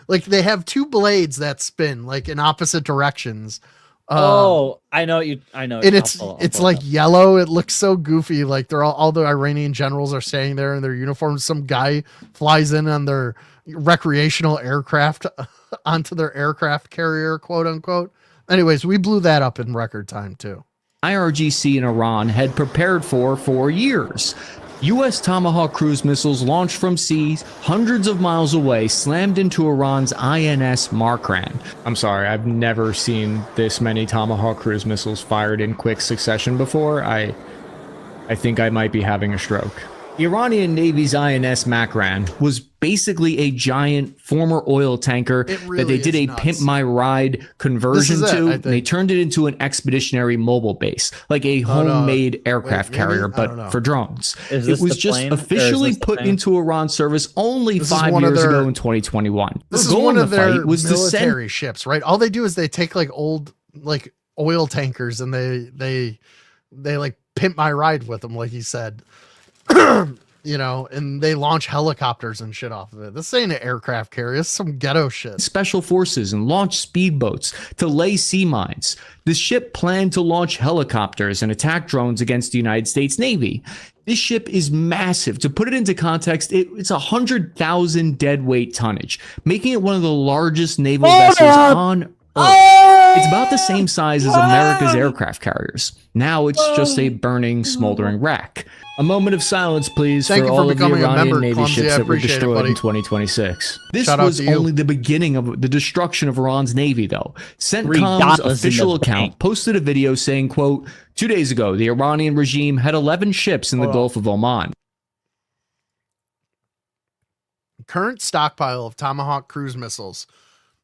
Like they have two blades that spin like in opposite directions. I know. And it's like yellow. It looks so goofy. Like they're all the Iranian generals are staying there in their uniforms. Some guy flies in on their recreational aircraft onto their aircraft carrier, quote unquote. Anyways, we blew that up in record time too. IRGC in Iran had prepared for years. U.S. Tomahawk cruise missiles launched from seas hundreds of miles away slammed into Iran's INS Markran. I'm sorry, I've never seen this many Tomahawk cruise missiles fired in quick succession before. I think I might be having a stroke. The Iranian Navy's INS Makran was basically a giant former oil tanker that they did a pimp my ride conversion to. They turned it into an expeditionary mobile base, like a homemade aircraft carrier, but for drones. It was just officially put into Iran service only 5 years ago in 2021. This is one of their military ships, right? All they do is they take like old like oil tankers and they like pimp my ride with them, like he said. You know, and they launch helicopters and shit off of it. This ain't an aircraft carrier. It's some ghetto shit. Special forces and launch speedboats to lay sea mines. The ship planned to launch helicopters and attack drones against the United States Navy. This ship is massive. To put it into context, it's 100,000 deadweight tonnage, making it one of the largest naval vessels on Earth. It's about the same size as America's aircraft carriers. Now it's just a burning, smoldering wreck. A moment of silence, please, for all of the Iranian Navy ships that were destroyed in 2026. This was only the beginning of the destruction of Iran's Navy, though. CENTCOM's official account posted a video saying, quote, 2 days ago, the Iranian regime had 11 ships in the Gulf of Oman. Current stockpile of Tomahawk cruise missiles.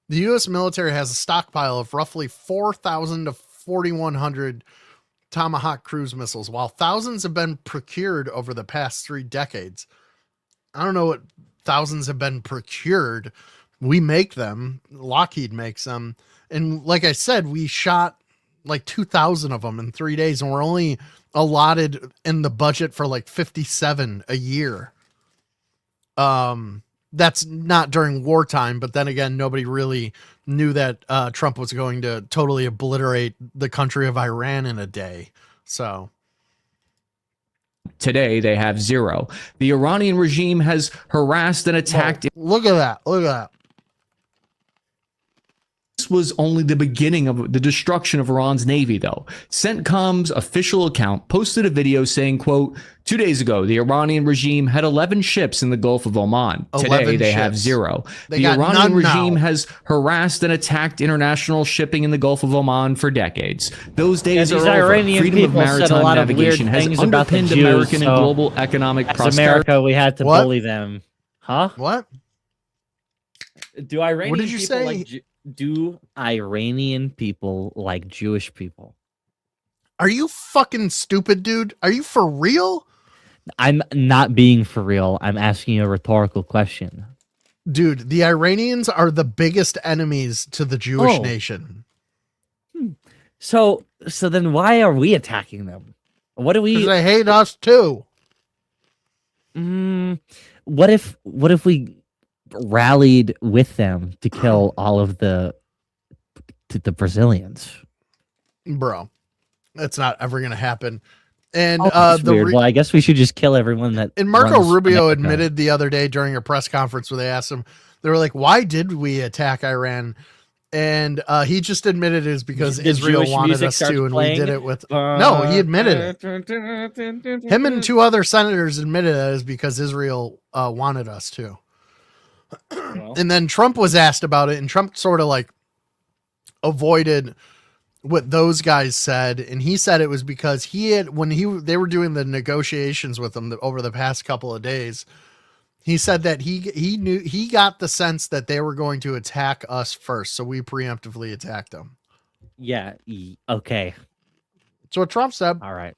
The U.S. military has a stockpile of roughly 4,000 to 4,100 Tomahawk cruise missiles, while thousands have been procured over the past 3 decades. I don't know what thousands have been procured. We make them. Lockheed makes them. And like I said, we shot like 2,000 of them in 3 days, and we're only allotted in the budget for like 57 a year. That's not during wartime, but then again, nobody really knew that Trump was going to totally obliterate the country of Iran in a day. So today they have 0. The Iranian regime has harassed and attacked. Look at that. Look at that. This was only the beginning of the destruction of Iran's Navy, though. CENTCOM's official account posted a video saying, quote, 2 days ago, the Iranian regime had 11 ships in the Gulf of Oman. Today, they have 0. The Iranian regime has harassed and attacked international shipping in the Gulf of Oman for decades. Those days are over. Iranian Freedom of maritime navigation has underpinned American and global economic prosperity. America, we had to bully them. Huh? What? Do Iranian What did you people say? like do Iranian people like Jewish people? Are you fucking stupid, dude? Are you for real? I'm not being for real. I'm asking you a rhetorical question. Dude, the Iranians are the biggest enemies to the Jewish nation. So then why are we attacking them? What do we? Because they hate us too. What if we rallied with them to kill all of the Brazilians? Bro, that's not ever going to happen. And that's weird. Well, I guess we should just kill everyone that. And Marco Rubio admitted the other day during a press conference where they asked him, they were like, "Why did we attack Iran?" And he just admitted it is because Israel wanted us to, and we did it with. No, he admitted it. Him and 2 other senators admitted that is because Israel wanted us to. Well. And then Trump was asked about it, and Trump sort of like avoided what those guys said, and he said it was because he had they were doing the negotiations with them over the past couple of days. He said that he got the sense that they were going to attack us first, so we preemptively attacked them. Yeah. Okay. That's what Trump said. All right.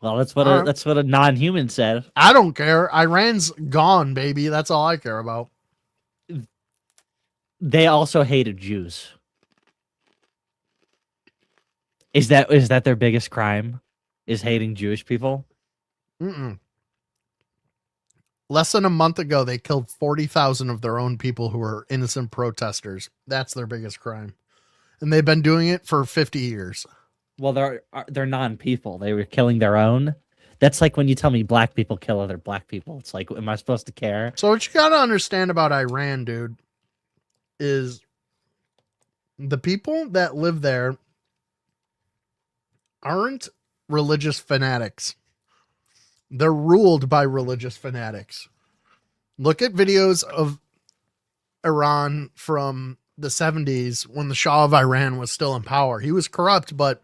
Well, that's what a non-human said. I don't care. Iran's gone, baby. That's all I care about. They also hated Jews. Is that their biggest crime? Is hating Jewish people? Less than a month ago, they killed 40,000 of their own people who were innocent protesters. That's their biggest crime. And they've been doing it for 50 years. Well, they're non-people. They were killing their own. That's like when you tell me black people kill other black people. It's like, am I supposed to care? So what you got to understand about Iran, dude, is the people that live there aren't religious fanatics. They're ruled by religious fanatics. Look at videos of Iran from the 70s when the Shah of Iran was still in power. He was corrupt, but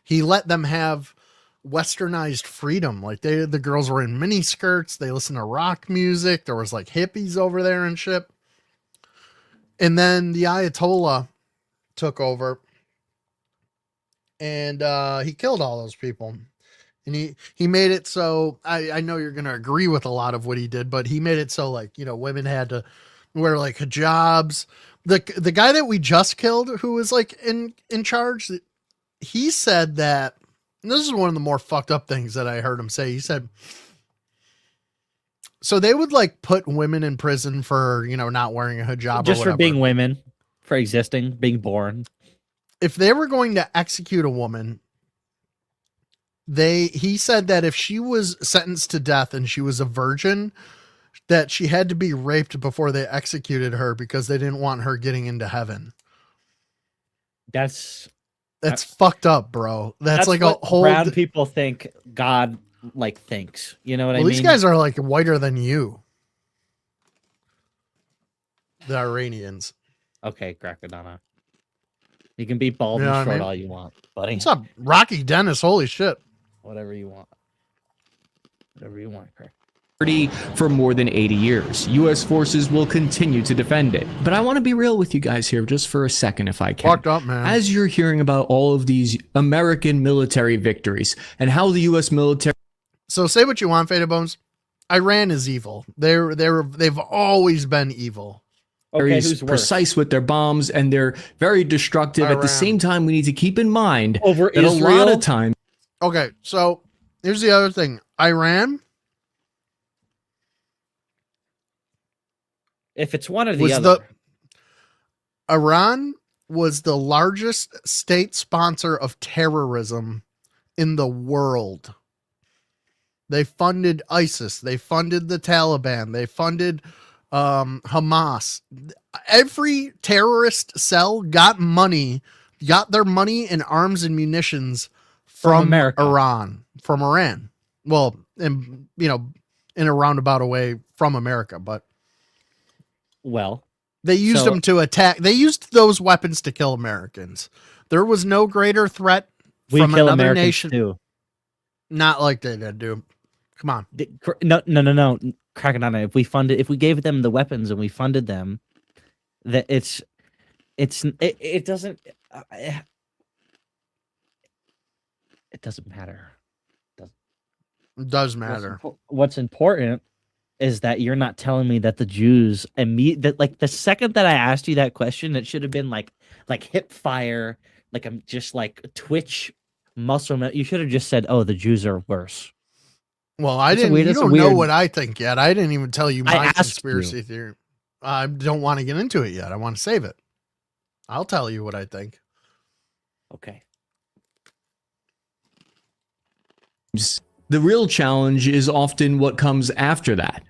he let them have westernized freedom. Like the girls were in mini skirts. They listened to rock music. There was like hippies over there and shit. And then the Ayatollah took over and he killed all those people. And he made it so I know you're going to agree with a lot of what he did, but he made it so like, you know, women had to wear like hijabs. The guy that we just killed, who was like in charge, he said that, and this is one of the more fucked up things that I heard him say. He said, so they would like put women in prison for, you know, not wearing a hijab just or whatever. for being women, for existing, being born. If they were going to execute a woman, he said that if she was sentenced to death and she was a virgin, that she had to be raped before they executed her because they didn't want her getting into heaven. That's fucked up, bro. That's like what a whole brown people think God like thinks. You know what I mean? These guys are like whiter than you. The Iranians. Okay, Crackadona. You can be bald You know and what I short mean? all you want, buddy. What's up, Rocky Dennis? Holy shit. Whatever you want. Whatever you want, Crack. For more than 80 years. U.S. forces will continue to defend it. But I want to be real with you guys here just for a second, if I can. Fucked up, man. As you're hearing about all of these American military victories and how the U.S. military... So say what you want, Fada Bones. Iran is evil. They've always been evil. Okay, who's worse? Precise with their bombs, and they're very destructive. At the Iran. same time, we need to keep in mind Over that a lot Israel? of times... Okay, so here's the other thing. Iran If it's one or the was other. Iran was the largest state sponsor of terrorism in the world. They funded ISIS. They funded the Taliban. They funded Hamas. Every terrorist cell got their money and arms and munitions from America. from Iran. Well, in a roundabout way from America, but Well, they used them to attack. They used those weapons to kill Americans. There was no greater threat we from kill another Americans nation. too. Not like they did, dude. Come on. No. Crackadona. If we gave them the weapons and we funded them, that it doesn't. It doesn't matter. It does matter. What's important is that you're not telling me that the Jews that like the second that I asked you that question, it should have been like hip fire, like I'm just like Twitch muscle. You should have just said, "Oh, the Jews are worse." Well, I That's a didn't. weird- You that's a don't know weird- what I think yet. I didn't even tell you I my asked conspiracy theory. I don't want to get into it yet. I want to save it. I'll tell you what I think. Okay. The real challenge is often what comes after that.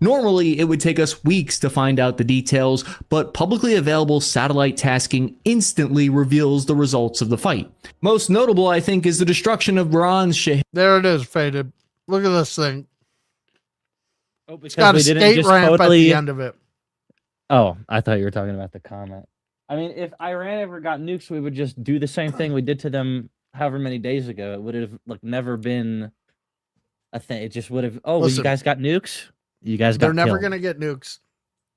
Normally, it would take us weeks to find out the details, but publicly available satellite tasking instantly reveals the results of the fight. Most notable, I think, is the destruction of Iran's Shah. There it is, Faded. Look at this thing. Oh, It's got a skate ramp at the end of it. Oh, I thought you were talking about the comment. I mean, if Iran ever got nukes, we would just do the same thing we did to them however many days ago. It would have never been a thing. It just would have. Oh, Listen, you guys got nukes. You guys got. They're never killed. gonna get nukes,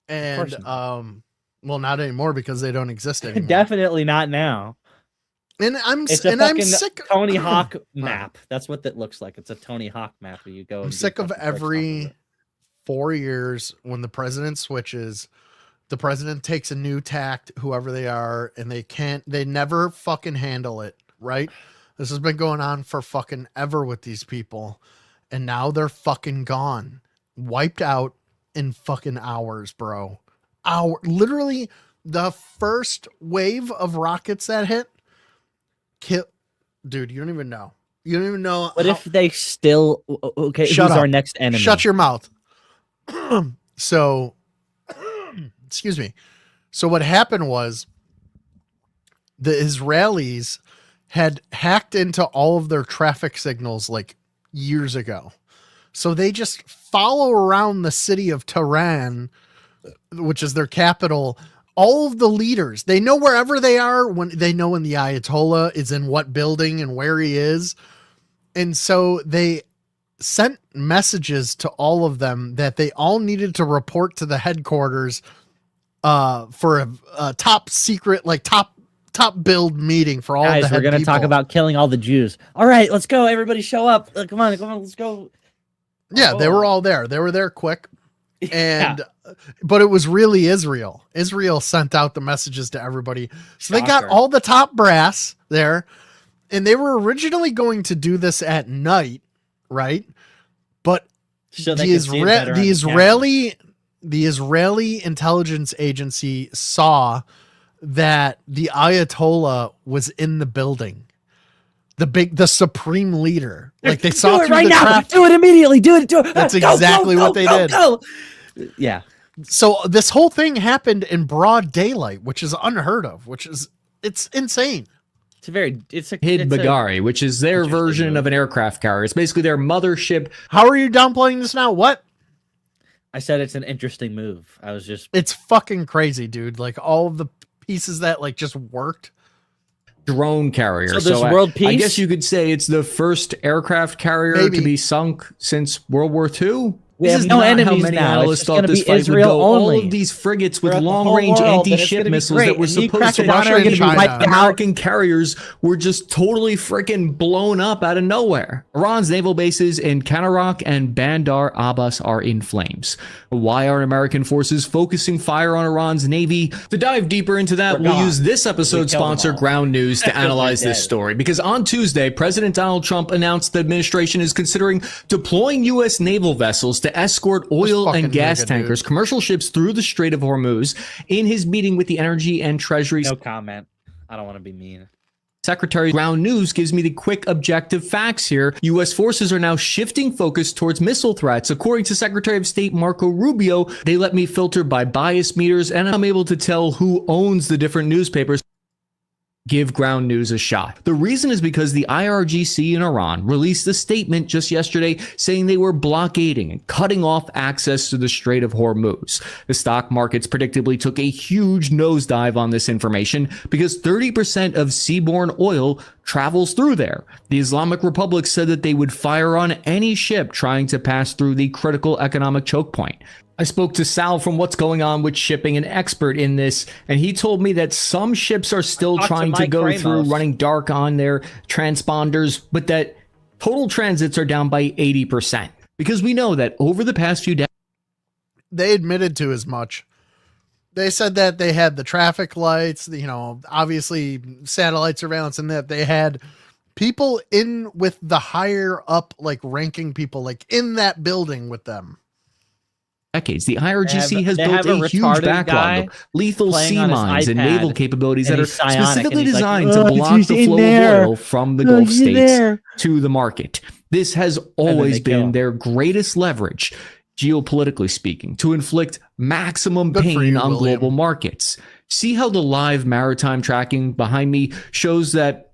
and course not. well, not anymore because they don't exist anymore. Definitely not now. And I'm It's a and I'm fucking sick. Tony Hawk map. That's what that looks like. It's a Tony Hawk map where you go. I'm and do sick of fucking tricks off every it. 4 years when the president switches, the president takes a new tact, whoever they are, and they never fucking handle it, right? This has been going on for fucking ever with these people. And now they're fucking gone. Wiped out in fucking hours, bro. Literally the first wave of rockets that hit, dude, you don't even know. You don't even know. What if they still okay? Shut who's up. our next enemy? Shut your mouth. So, excuse me. So what happened was the Israelis had hacked into all of their traffic signals like years ago. So they just follow around the city of Tehran, which is their capital. All of the leaders, they know wherever they are, when they know when the Ayatollah is in what building and where he is. And so they sent messages to all of them that they all needed to report to the headquarters for a top secret, like top build meeting for all Guys, of the we're head going to talk people. about killing all the Jews. All right, let's go. Everybody show up. Come on, let's go. Yeah, they were all there. They were there quick. And but it was really Israel. Israel sent out the messages to everybody. So they got all the top brass there, and they were originally going to do this at night, right? But So the Israeli intelligence agency saw that the Ayatollah was in the building. The supreme leader. Like they saw do it through right the now. traffic. Do it immediately. Do it. That's exactly what they did. Go. Yeah. So this whole thing happened in broad daylight, which is unheard of, it's insane. It's a Hid Bagari, which is their version of an aircraft carrier. It's basically their mothership. How are you downplaying this now? What? I said it's an interesting move. It's fucking crazy, dude. Like all of the pieces that like just worked. Drone carrier. So there's world peace? I guess you could say it's the first aircraft carrier to be sunk since World War II. We This have is no not enemies how many now. analysts It's thought gonna this be fight Israel would go. only. All of these frigates with Throughout the whole long-range world, and it's anti-ship gonna be missiles great. that were And you supposed to Crackadona are gonna be wiped out. American carriers were just totally freaking blown up out of nowhere. Iran's naval bases in Kanarak and Bandar Abbas are in flames. Why are American forces focusing fire on Iran's navy? To dive deeper into that, we'll use this episode sponsor Ground News to analyze this story. Because on Tuesday, President Donald Trump announced the administration is considering deploying U.S. naval vessels to escort oil and gas tankers, commercial ships through the Strait of Hormuz. In his meeting with the Energy and Treasury No comment. I don't want to be mean. Secretary, Ground News gives me the quick objective facts here. U.S. forces are now shifting focus towards missile threats. According to Secretary of State Marco Rubio, they let me filter by bias meters, and I'm able to tell who owns the different newspapers. Give Ground News a shot. The reason is because the IRGC in Iran released a statement just yesterday saying they were blockading and cutting off access to the Strait of Hormuz. The stock markets predictably took a huge nosedive on this information because 30% of seaborne oil travels through there. The Islamic Republic said that they would fire on any ship trying to pass through the critical economic choke point. I spoke to Sal from What's Going On with Shipping, an expert in this, and he told me that some ships are still trying to go through, running dark on their transponders, but that total transits are down by 80%. Because we know that over the past few days, they admitted to as much. They said that they had the traffic lights, obviously satellite surveillance, and that they had people in with the higher up, like ranking people, like in that building with them. Decades. The IRGC has built a huge backlog of lethal sea mines and naval capabilities that are specifically designed to block the flow of oil from the Gulf states to the market. This has always been their greatest leverage, geopolitically speaking, to inflict maximum pain on global markets. See how the live maritime tracking behind me shows that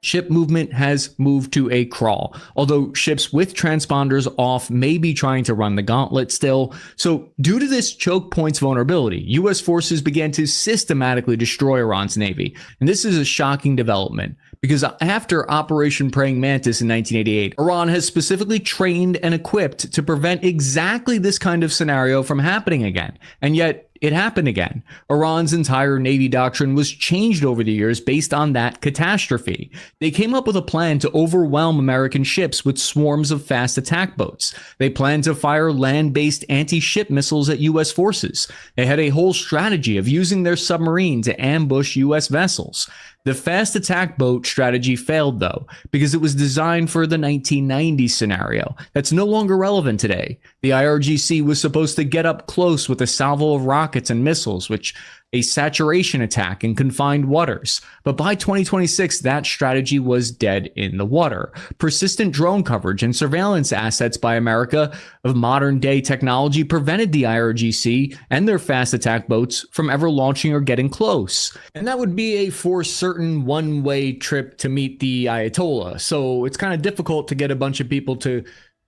ship movement has moved to a crawl, although ships with transponders off may be trying to run the gauntlet still. So due to this choke points vulnerability, U.S. forces began to systematically destroy Iran's navy. And this is a shocking development because after Operation Praying Mantis in 1988, Iran has specifically trained and equipped to prevent exactly this kind of scenario from happening again. And yet it happened again. Iran's entire Navy doctrine was changed over the years based on that catastrophe. They came up with a plan to overwhelm American ships with swarms of fast attack boats. They planned to fire land-based anti-ship missiles at U.S. forces. They had a whole strategy of using their submarine to ambush U.S. vessels. The fast attack boat strategy failed, though, because it was designed for the 1990s scenario. That's no longer relevant today. The IRGC was supposed to get up close with a salvo of rockets and missiles, which a saturation attack in confined waters. But by 2026, that strategy was dead in the water. Persistent drone coverage and surveillance assets by America of modern day technology prevented the IRGC and their fast attack boats from ever launching or getting close. And that would be a for certain one-way trip to meet the Ayatollah. So it's kind of difficult to get a bunch of people to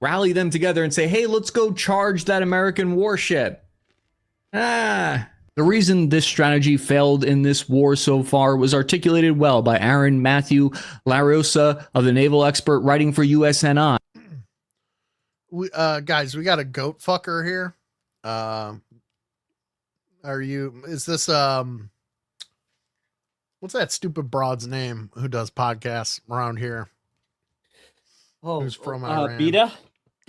rally them together and say, hey, let's go charge that American warship. The reason this strategy failed in this war so far was articulated well by Aaron Matthew Lariosa of the Naval Expert writing for USNI. Guys, we got a goat fucker here. Is this, what's that stupid broad's name who does podcasts around here? Who's from Iran? Beta?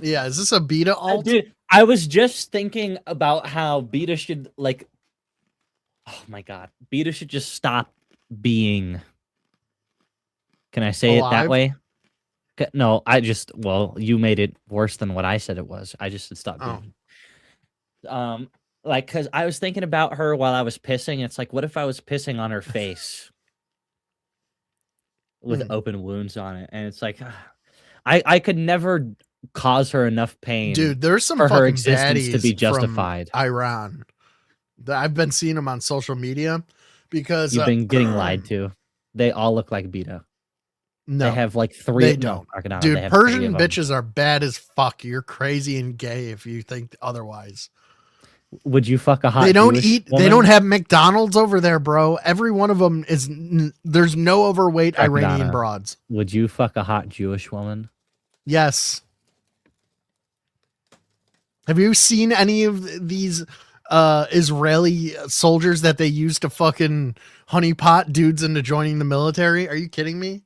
Yeah, is this a beta alt? Dude, I was just thinking about how beta should, like, oh my god, beta should just stop being. Can I say alive? it that way? No, you made it worse than what I said it was. I just said stop being. Like, because I was thinking about her while I was pissing. It's like, what if I was pissing on her face with open wounds on it? And it's like, I could never cause her enough pain. Dude, there's some for fucking her existence to be baddies justified. from Iran. I've been seeing them on social media because You've been getting lied to. They all look like beta. No, they have like three. They don't. Crackadona, Dude, they have 3 Persian of them. bitches are bad as fuck. You're crazy and gay if you think otherwise. Would you fuck a hot? They don't Jewish eat. woman? They don't have McDonald's over there, bro. Every one of them is. There's no overweight Crackadona. Iranian broads. Would you fuck a hot Jewish woman? Yes. Have you seen any of these Israeli soldiers that they use to fucking honeypot dudes into joining the military? Are you kidding me?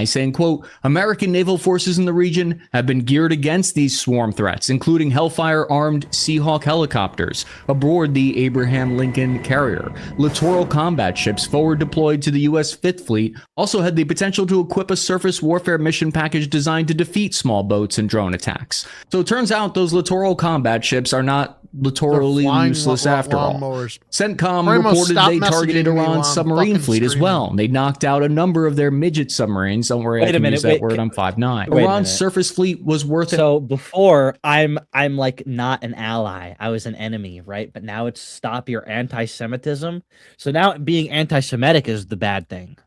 Saying, quote, American naval forces in the region have been geared against these swarm threats, including Hellfire armed Seahawk helicopters aboard the Abraham Lincoln carrier. Littoral combat ships forward deployed to the U.S. Fifth Fleet also had the potential to equip a surface warfare mission package designed to defeat small boats and drone attacks. So it turns out those littoral combat ships are not littorally useless after all. CENTCOM reported they targeted Iran's submarine fleet as well. They knocked out a number of their midget submarines. Don't worry, I can use that word. I'm 5'9". Iran's surface fleet was worth it. So before, I'm like not an ally. I was an enemy, right? But now it's stop your anti-Semitism. So now being anti-Semitic is the bad thing.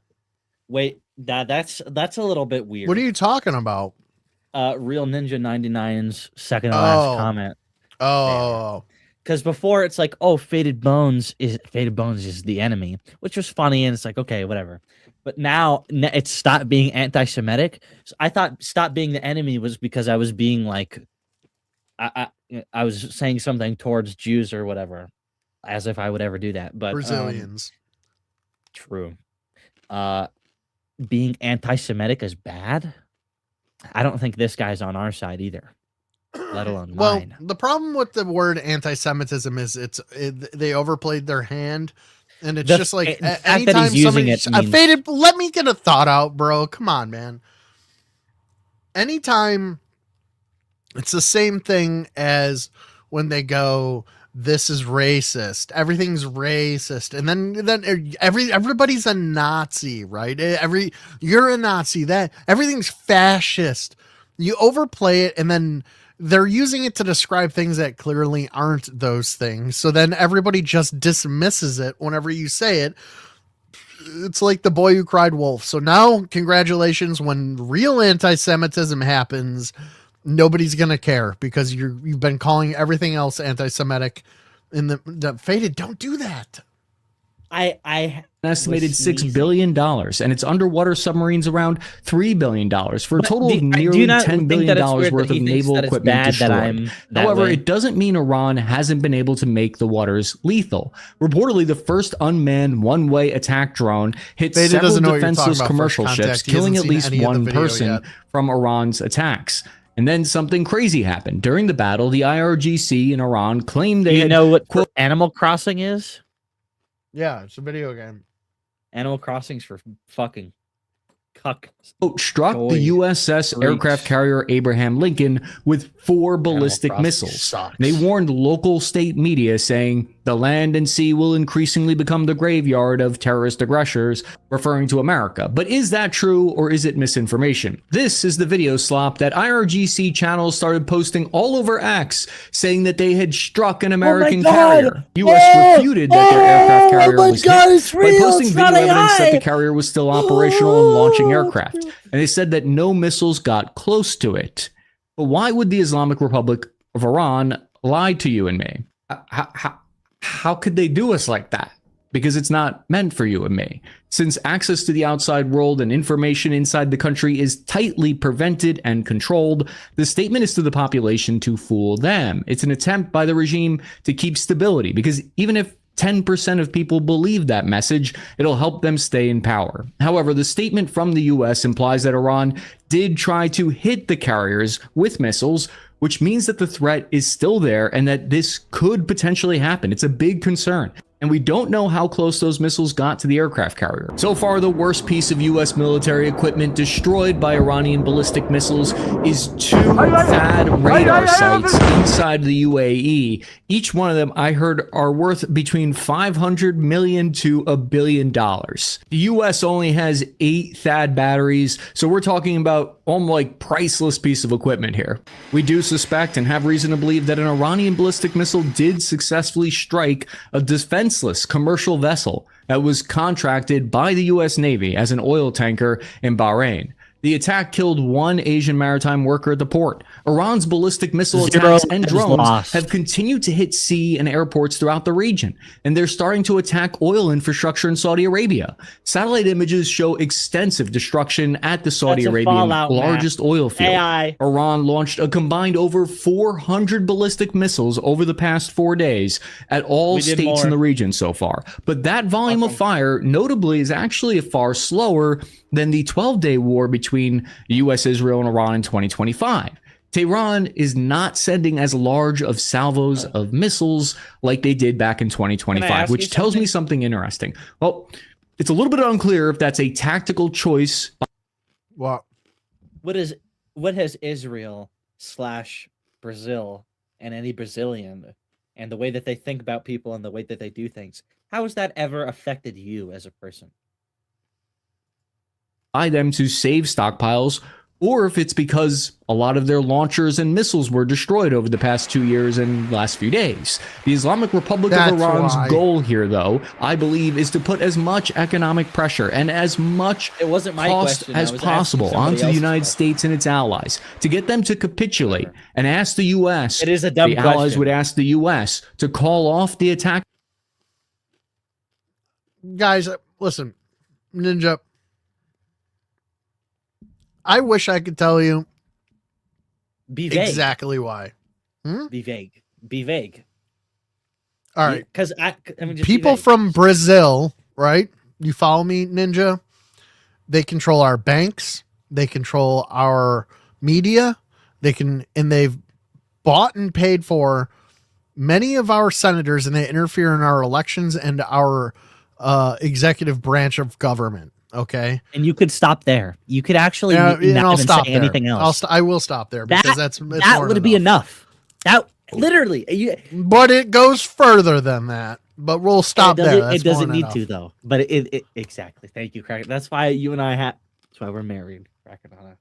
Wait, that's a little bit weird. What are you talking about? Real Ninja 99's second to last comment. Oh, because before it's like, oh, Faded Bones is the enemy, which was funny, and it's like, okay, whatever. But now it's stopped being anti-Semitic. So I thought stop being the enemy was because I was being like, I was saying something towards Jews or whatever, as if I would ever do that. But Brazilians, true. Being anti-Semitic is bad. I don't think this guy's on our side either. Let alone mine. The problem with the word anti-Semitism is they overplayed their hand, and it's just like anytime somebody Faded. Let me get a thought out, bro. Come on, man. Anytime, it's the same thing as when they go, "This is racist. Everything's racist," and then everybody's a Nazi, right? You're a Nazi. That everything's fascist. You overplay it, and then they're using it to describe things that clearly aren't those things. So then everybody just dismisses it whenever you say it. It's like the boy who cried wolf. So now, congratulations, when real anti-Semitism happens, nobody's going to care because you've been calling everything else anti-Semitic. Faded, don't do that. I an estimated $6 billion, and its underwater submarines around $3 billion for a total of nearly $10 billion worth of naval equipment destroyed. However, it doesn't mean Iran hasn't been able to make the waters lethal. Reportedly, the first unmanned one-way attack drone hit several defenseless commercial ships, killing at least one person from Iran's attacks. And then something crazy happened. During the battle, the IRGC in Iran claimed they had... know what Animal Crossing is? Yeah, it's a video game. Animal Crossing's for fucking cuck. Struck the USS aircraft carrier Abraham Lincoln with 4 ballistic missiles. They warned local state media saying, The land and sea will increasingly become the graveyard of terrorist aggressors, referring to America. But is that true, or is it misinformation? This is the video slop that IRGC channels started posting all over X, saying that they had struck an American carrier. U.S. refuted that their aircraft carrier was hit by posting video evidence that the carrier was still operational and launching aircraft. And they said that no missiles got close to it. But why would the Islamic Republic of Iran lie to you and me? How could they do us like that? Because it's not meant for you and me. Since access to the outside world and information inside the country is tightly prevented and controlled, the statement is to the population to fool them. It's an attempt by the regime to keep stability, because even if 10% of people believe that message, it'll help them stay in power. However, the statement from the US implies that Iran did try to hit the carriers with missiles, which means that the threat is still there and that this could potentially happen. It's a big concern. And we don't know how close those missiles got to the aircraft carrier. So far, the worst piece of US military equipment destroyed by Iranian ballistic missiles is 2 THAAD radar sites inside the UAE. Each one of them, I heard, are worth between $500 million to $1 billion. The US only has 8 THAAD batteries, so we're talking about almost like priceless piece of equipment here. We do suspect and have reason to believe that an Iranian ballistic missile did successfully strike a defenseless commercial vessel that was contracted by the US Navy as an oil tanker in Bahrain. The attack killed 1 Asian maritime worker at the port. Iran's ballistic missile attacks and drones have continued to hit sea and airports throughout the region, and they're starting to attack oil infrastructure in Saudi Arabia. Satellite images show extensive destruction at the Saudi Arabian largest oil field. Iran launched a combined over 400 ballistic missiles over the past 4 days at all states in the region so far. But that volume of fire, notably, is actually far slower than the 12-day war between the US, Israel, and Iran in 2025. Tehran is not sending as large of salvos of missiles like they did back in 2025, which tells me something interesting. Well, it's a little bit unclear if that's a tactical choice. What has Israel / Brazil and any Brazilian and the way that they think about people and the way that they do things, how has that ever affected you as a person? By them to save stockpiles, or if it's because a lot of their launchers and missiles were destroyed over the past 2 years and last few days. The Islamic Republic of Iran's goal here, though, I believe, is to put as much economic pressure and as much cost as possible onto the United States and its allies to get them to capitulate and ask the U.S. It is a dumb question. The allies would ask the U.S. to call off the attack. Guys, listen, Ninja, I wish I could tell you exactly why. Be vague. Be vague. All right. Because people from Brazil, right? You follow me, Ninja? They control our banks. They control our media. They've bought and paid for many of our senators, and they interfere in our elections and our executive branch of government. Okay, and you could stop there. You could actually not even say anything else. I will stop there because that would be enough. That literally, but it goes further than that. But we'll stop there. It doesn't need to though. But it exactly. Thank you, Crack. That's why you and I that's why we're married, Crackadona.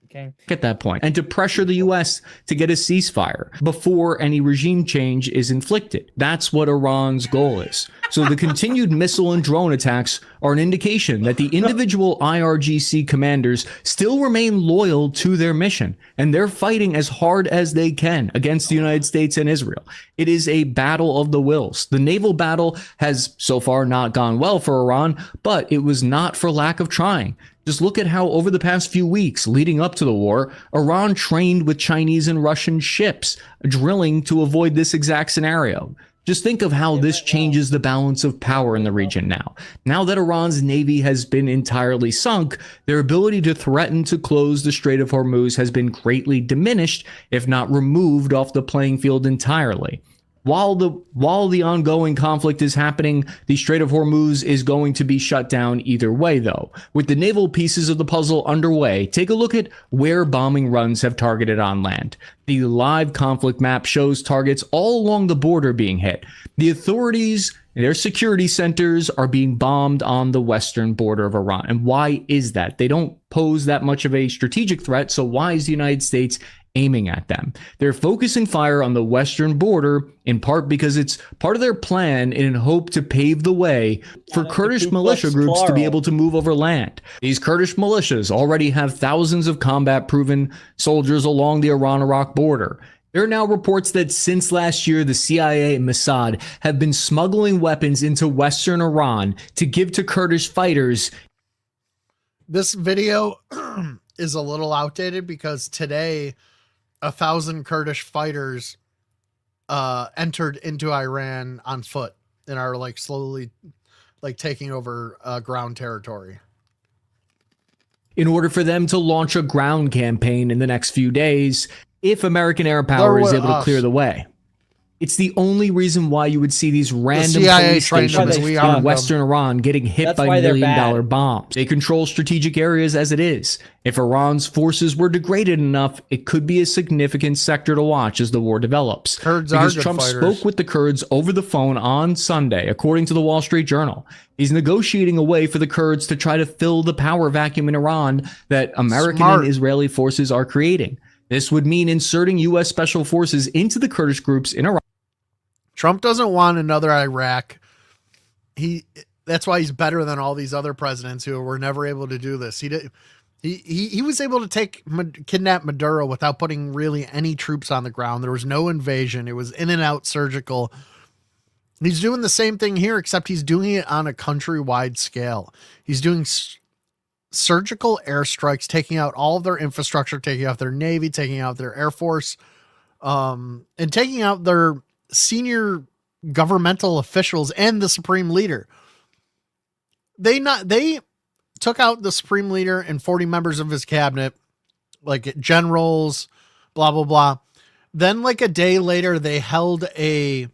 Okay. At that point, and to pressure the U.S. to get a ceasefire before any regime change is inflicted. That's what Iran's goal is. So the continued missile and drone attacks are an indication that the individual IRGC commanders still remain loyal to their mission, and they're fighting as hard as they can against the United States and Israel. It is a battle of the wills. The naval battle has so far not gone well for Iran, but it was not for lack of trying. Just look at how over the past few weeks leading up to the war, Iran trained with Chinese and Russian ships, drilling to avoid this exact scenario. Just think of how this changes the balance of power in the region now. Now that Iran's navy has been entirely sunk, their ability to threaten to close the Strait of Hormuz has been greatly diminished, if not removed off the playing field entirely. While the ongoing conflict is happening, the Strait of Hormuz is going to be shut down either way, though. With the naval pieces of the puzzle underway, take a look at where bombing runs have targeted on land. The live conflict map shows targets all along the border being hit. The authorities, their security centers are being bombed on the western border of Iran. And why is that? They don't pose that much of a strategic threat, so why is the United States aiming at them? They're focusing fire on the western border, in part because it's part of their plan in hope to pave the way for Kurdish militia groups to be able to move over land. These Kurdish militias already have thousands of combat-proven soldiers along the Iran-Iraq border. There are now reports that since last year, the CIA and Mossad have been smuggling weapons into western Iran to give to Kurdish fighters. This video is a little outdated because today 1,000 Kurdish fighters entered into Iran on foot and are like slowly like taking over ground territory. In order for them to launch a ground campaign in the next few days, if American air power is able to clear the way. It's the only reason why you would see these random police stations in Western Iran getting hit by million-dollar bombs. They control strategic areas as it is. If Iran's forces were degraded enough, it could be a significant sector to watch as the war develops. Because Trump spoke with the Kurds over the phone on Sunday, according to the Wall Street Journal. He's negotiating a way for the Kurds to try to fill the power vacuum in Iran that American and Israeli forces are creating. This would mean inserting U.S. special forces into the Kurdish groups in Iraq. Trump doesn't want another Iraq. That's why he's better than all these other presidents who were never able to do this. He was able to kidnap Maduro without putting really any troops on the ground. There was no invasion. It was in and out surgical. He's doing the same thing here, except he's doing it on a countrywide scale. He's doing surgical airstrikes, taking out all of their infrastructure, taking out their Navy, taking out their Air Force, and taking out their senior governmental officials and the Supreme Leader. They took out the Supreme Leader and 40 members of his cabinet, like generals, blah, blah, blah. Then like a day later, they held a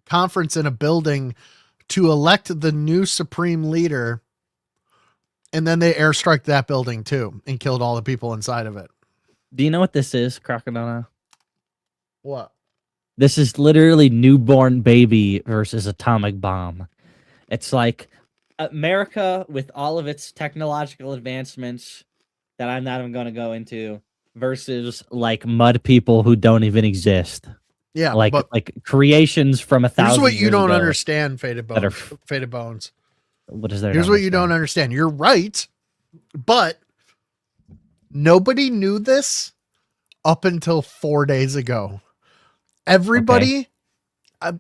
conference in a building to elect the new Supreme Leader. And then they airstrike that building too and killed all the people inside of it. Do you know what this is, Crackadona? What? This is literally newborn baby versus atomic bomb. It's like America with all of its technological advancements that I'm not even going to go into versus like mud people who don't even exist. Yeah. Like creations from 1,000 years ago. Here's what you don't understand, Faded Bones. What is there? Here's what you don't understand. You're right, but nobody knew this up until 4 days ago. Everybody,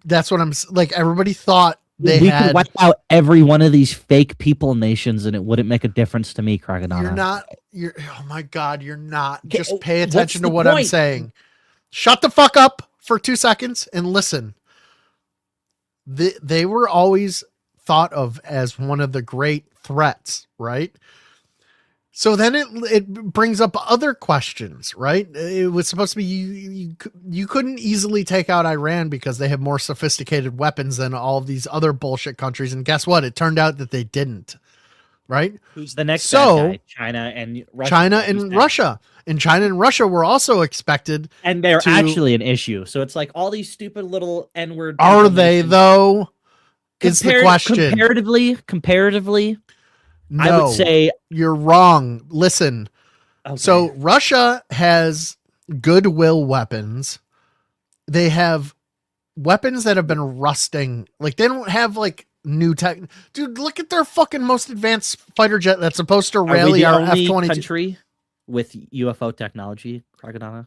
that's what I'm like. Everybody thought we could wipe out every one of these fake people nations, and it wouldn't make a difference to me, Crackadona. Oh my God, you're not. Just pay attention to what I'm saying. Shut the fuck up for 2 seconds and listen. They were always thought of as one of the great threats, right? So then it brings up other questions, right? It was supposed to be you couldn't easily take out Iran because they have more sophisticated weapons than all of these other bullshit countries. And guess what? It turned out that they didn't, right? Who's the next bad guy? China and Russia. And China and Russia were also expected. And they're actually an issue. So it's like all these stupid little N-word. Are they though? Is the question. Comparatively, no, I would say you're wrong. Listen. Okay. So Russia has goodwill weapons. They have weapons that have been rusting. Like they don't have like new tech. Dude, look at their fucking most advanced fighter jet that's supposed to rally our F-22 country with UFO technology, Crackadona.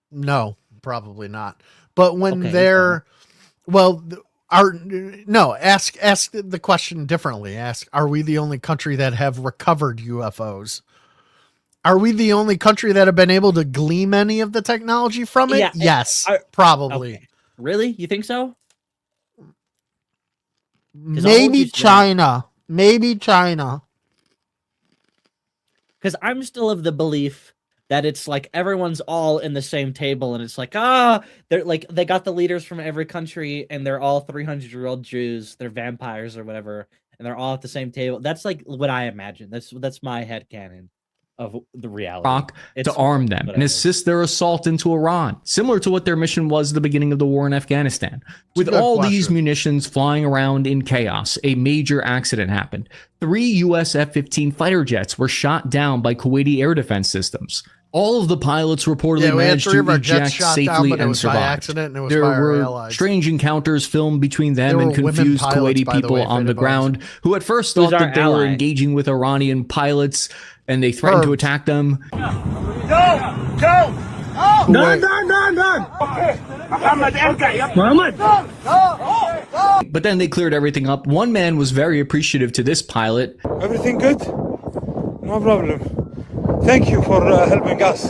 No, probably not. But when they're ask the question differently. Ask, are we the only country that have recovered UFOs? Are we the only country that have been able to glean any of the technology from it? Yeah, yes, probably. Okay. Really? You think so? Maybe China. Maybe China. Because I'm still of the belief that it's like everyone's all in the same table, and it's like they're like they got the leaders from every country, and they're all 300-year-old Jews, they're vampires or whatever, and they're all at the same table. That's like what I imagine. That's my headcanon of the reality. Iraq to arm them and assist their assault into Iran, similar to what their mission was at the beginning of the war in Afghanistan. With all these munitions flying around in chaos, a major accident happened. 3 US F-15 fighter jets were shot down by Kuwaiti air defense systems. All of the pilots reportedly managed to eject safely and survived. There were strange encounters filmed between them and confused Kuwaiti people on the ground who at first thought that they were engaging with Iranian pilots and they threatened to attack them. But then they cleared everything up. One man was very appreciative to this pilot. Everything good? No problem. Thank you for helping us.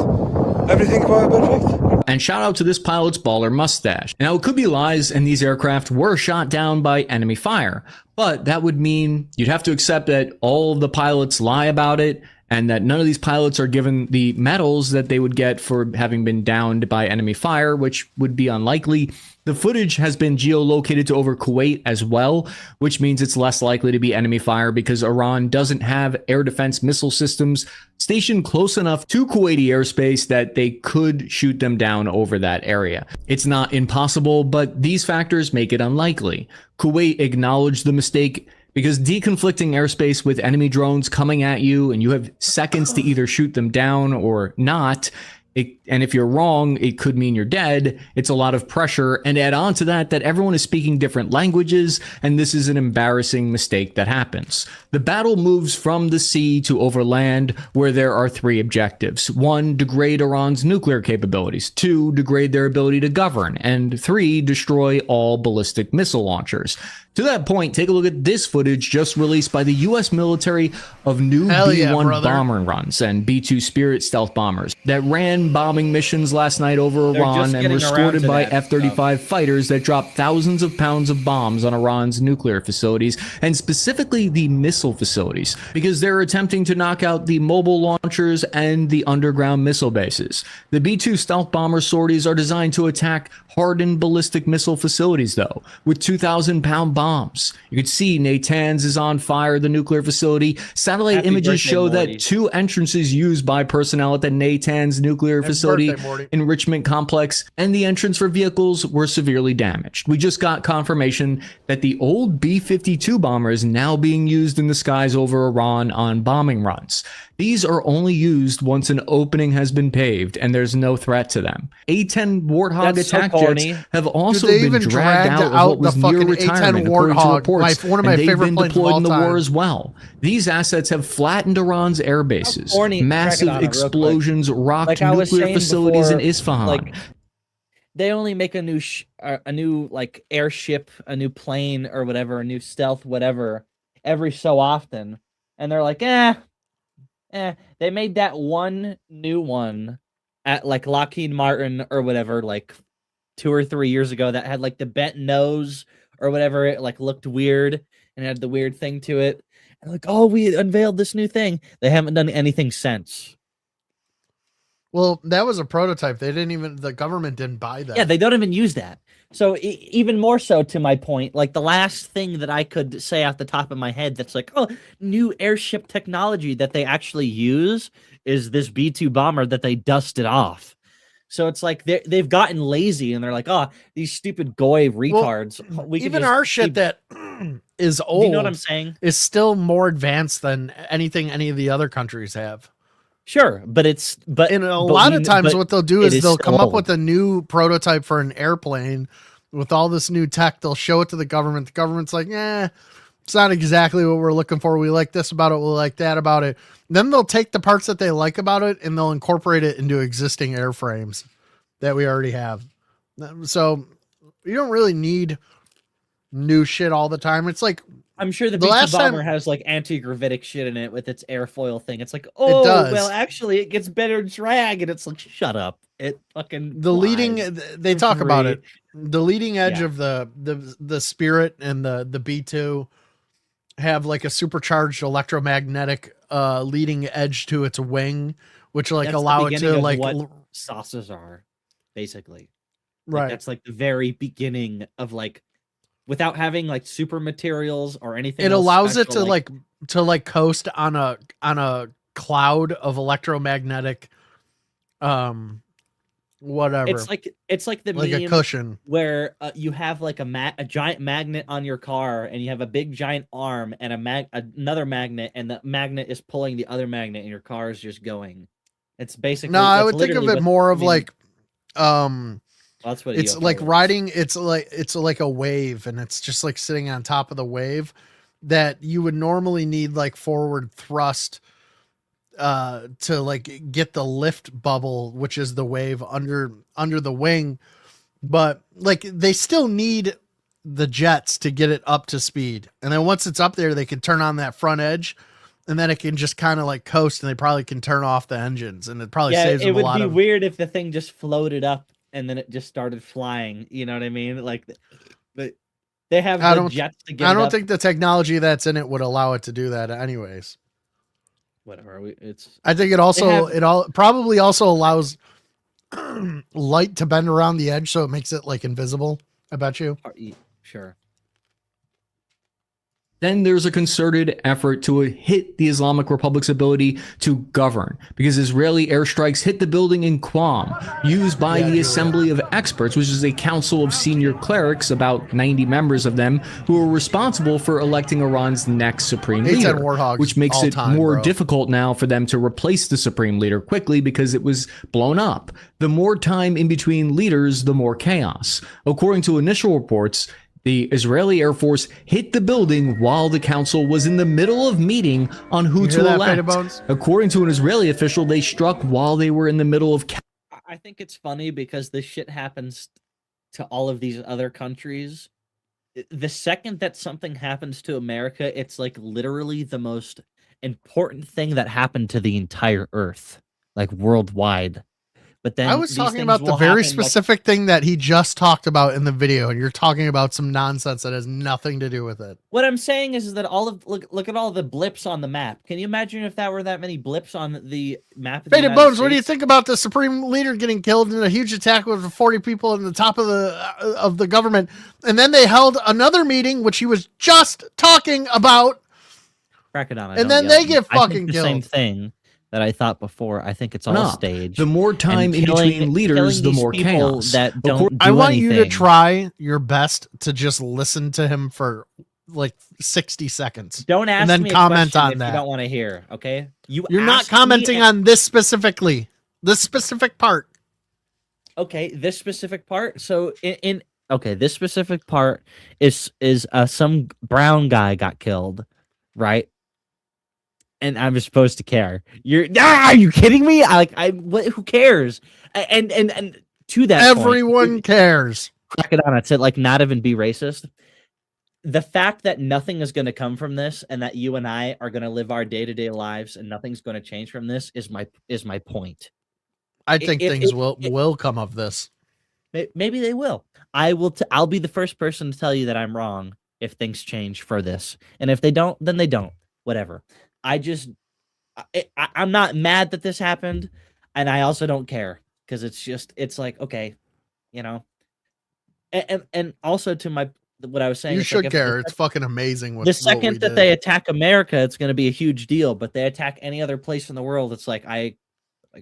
Everything perfect? And shout out to this pilot's baller mustache. Now, it could be lies, and these aircraft were shot down by enemy fire. But that would mean you'd have to accept that all of the pilots lie about it, and that none of these pilots are given the medals that they would get for having been downed by enemy fire, which would be unlikely. The footage has been geolocated to over Kuwait as well, which means it's less likely to be enemy fire because Iran doesn't have air defense missile systems stationed close enough to Kuwaiti airspace that they could shoot them down over that area. It's not impossible, but these factors make it unlikely. Kuwait acknowledged the mistake because deconflicting airspace with enemy drones coming at you and you have seconds to either shoot them down or not. And if you're wrong, it could mean you're dead. It's a lot of pressure. And add on to that everyone is speaking different languages, and this is an embarrassing mistake that happens. The battle moves from the sea to over land, where there are 3 objectives. 1, degrade Iran's nuclear capabilities. 2, degrade their ability to govern. And 3, destroy all ballistic missile launchers. To that point, take a look at this footage just released by the U.S. military of new B-1 bomber runs and B-2 Spirit stealth bombers that ran bombing missions last night over Iran and were escorted by F-35 fighters that dropped thousands of pounds of bombs on Iran's nuclear facilities, and specifically the missile facilities, because they're attempting to knock out the mobile launchers and the underground missile bases. The B-2 stealth bomber sorties are designed to attack hardened ballistic missile facilities, though, with 2,000-pound bombs. You can see Natanz is on fire, the nuclear facility. Satellite images show that 2 entrances used by personnel at the Natanz nuclear facility enrichment complex and the entrance for vehicles were severely damaged. We just got confirmation that the old B-52 bomber is now being used in the skies over Iran on bombing runs. These are only used once an opening has been paved and there's no threat to them. A-10 Warthog attack jets have also been dragged out of what was near retirement, according to reports, one of my and they've favorite been planes deployed of in the all war time. as well. These assets have flattened Iran's air bases, massive Crackadona, explosions rocked Like I was nuclear saying facilities before, in Isfahan. like, they only make a new like airship, a new plane or whatever, a new stealth whatever every so often, and they're like, they made that one new one at like Lockheed Martin or whatever, like 2 or 3 years ago, that had like the bent nose or whatever. It like looked weird and had the weird thing to it. And like, oh, we unveiled this new thing. They haven't done anything since. Well, that was a prototype. The government didn't buy that. Yeah, they don't even use that. So even more so, to my point, like the last thing that I could say off the top of my head that's like, oh, new airship technology that they actually use is this B-2 bomber that they dusted off. So it's like they've gotten lazy and they're like, oh, these stupid goy retards. Well, even our shit that is old, you know what I'm saying, is still more advanced than anything any of the other countries have. Sure, but in a lot of times what they'll do is they'll come up with a new prototype for an airplane with all this new tech. They'll show it to the government. The government's like, it's not exactly what we're looking for. We like this about it. We like that about it. Then they'll take the parts that they like about it and they'll incorporate it into existing airframes that we already have. So you don't really need new shit all the time. It's like, I'm sure the B-2 bomber has like anti-gravitic shit in it with its airfoil thing. It's like, oh, well, actually, it gets better drag, and it's like, shut up. It fucking they talk about it. The leading edge of the Spirit and the B-2 have like a supercharged electromagnetic leading edge to its wing, which like That's the allow it beginning to of like what sauces are, basically. Like, right. that's like the very beginning of like, without having like super materials or anything. It else allows it special, to like coast on a cloud of electromagnetic whatever. It's like the like a meme cushion. where you have like a giant magnet on your car, and you have a big giant arm and another magnet, and the magnet is pulling the other magnet, and your car is just going. It's basically No, I that's would think of literally it more of I mean, like that's what it's UFO like is. riding it's like a wave, and it's just like sitting on top of the wave that you would normally need like forward thrust to like get the lift bubble, which is the wave under the wing, but like they still need the jets to get it up to speed, and then once it's up there they can turn on that front edge, and then it can just kind of like coast, and they probably can turn off the engines, and it probably saves them a lot of. It would be weird if the thing just floated up and then it just started flying, you know what I mean? Like, but they have the jets to get I it don't up. think the technology that's in it would allow it to do that anyways. Whatever, I think it probably also allows light to bend around the edge, so it makes it like invisible. I bet you. Sure. Then there's a concerted effort to hit the Islamic Republic's ability to govern, because Israeli airstrikes hit the building in Qom, used by the Assembly of Experts, which is a council of senior clerics, about 90 members of them, who are responsible for electing Iran's next supreme leader, which makes it more difficult now for them to replace the supreme leader quickly because it was blown up. The more time in between leaders, the more chaos. According to initial reports, the Israeli Air Force hit the building while the council was in the middle of meeting on who to elect. According to an Israeli official, they struck while they were in the middle of. I think it's funny because this shit happens to all of these other countries. The second that something happens to America, it's like literally the most important thing that happened to the entire earth, like worldwide. But then I was talking about the very specific thing that he just talked about in the video, and you're talking about some nonsense that has nothing to do with it. What I'm saying is that look at all the blips on the map. Can you imagine if that were that many blips on the map? Faded Bones, what do you think about the supreme leader getting killed in a huge attack with 40 people in the top of the government? And then they held another meeting, which he was just talking about. Crackadona, and then they get fucking the killed. Same thing that I thought before. I think it's all staged. The more time in between leaders, the more chaos. That don't I want you to try your best to just listen to him for like 60 seconds. Don't ask and then me a comment question on if that. you don't want to hear, okay? You're not commenting on this specifically. This specific part. Okay, this specific part. So this specific part is some brown guy got killed, right? And I'm supposed to care. Are you kidding me? Who cares? And to that everyone point, cares. Crackadona said, like, not even be racist. The fact that nothing is going to come from this, and that you and I are going to live our day-to-day lives, and nothing's going to change from this, is my point. I think things will come of this. Maybe they will. I'll be the first person to tell you that I'm wrong if things change for this, and if they don't, then they don't. Whatever. I'm not mad that this happened, and I also don't care, because it's like, okay, you know, and also to what I was saying, you should care. It's fucking amazing. The second that they attack America, it's going to be a huge deal. But they attack any other place in the world, it's like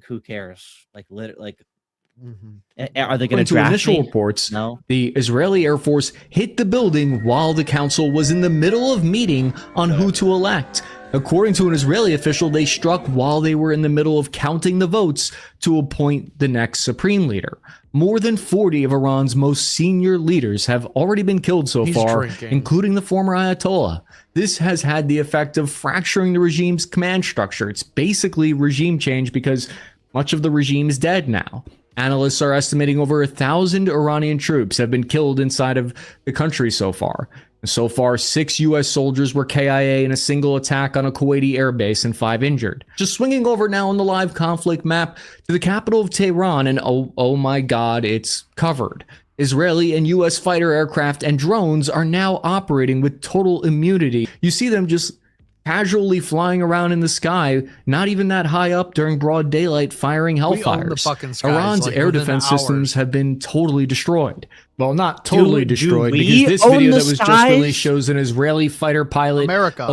who cares? Like are they going to draft initial me? reports? No. The Israeli Air Force hit the building while the council was in the middle of meeting on who to elect. According to an Israeli official, they struck while they were in the middle of counting the votes to appoint the next supreme leader. More than 40 of Iran's most senior leaders have already been killed so far, including the former Ayatollah. This has had the effect of fracturing the regime's command structure. It's basically regime change because much of the regime is dead now. Analysts are estimating over 1,000 Iranian troops have been killed inside of the country so far. So far, 6 U.S. soldiers were KIA in a single attack on a Kuwaiti airbase and 5 injured. Just swinging over now on the live conflict map to the capital of Tehran, and oh my god, it's covered. Israeli and U.S. fighter aircraft and drones are now operating with total immunity. You see them just casually flying around in the sky, not even that high up during broad daylight, firing We own the hellfires. fucking skies, Iran's like, air within defense hours. systems have been totally destroyed. Well, not totally Do destroyed, we because this own video the that was just skies? released shows an Israeli fighter pilot America.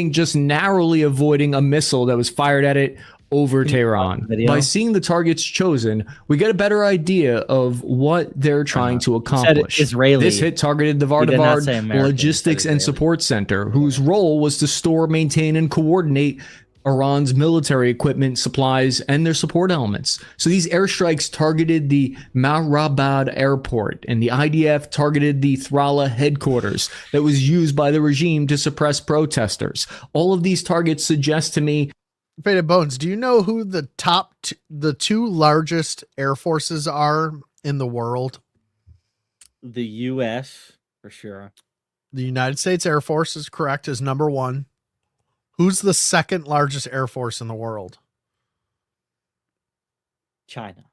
just narrowly avoiding a missile that was fired at it over Tehran. video? By seeing the targets chosen, we get a better idea of what they're trying to accomplish. Israeli. This hit targeted the He did not say Vardavard American, he Logistics said and Israeli. Support Center, whose role was to store, maintain, and coordinate Iran's military equipment, supplies, and their support elements. So these airstrikes targeted the Mahrabad airport, and the IDF targeted the Thrala headquarters that was used by the regime to suppress protesters. All of these targets suggest to me. Faded Bones, do you know who the the two largest air forces are in the world? The U.S. for sure. The United States Air Force is correct, is number one. Who's the second largest air force in the world? China.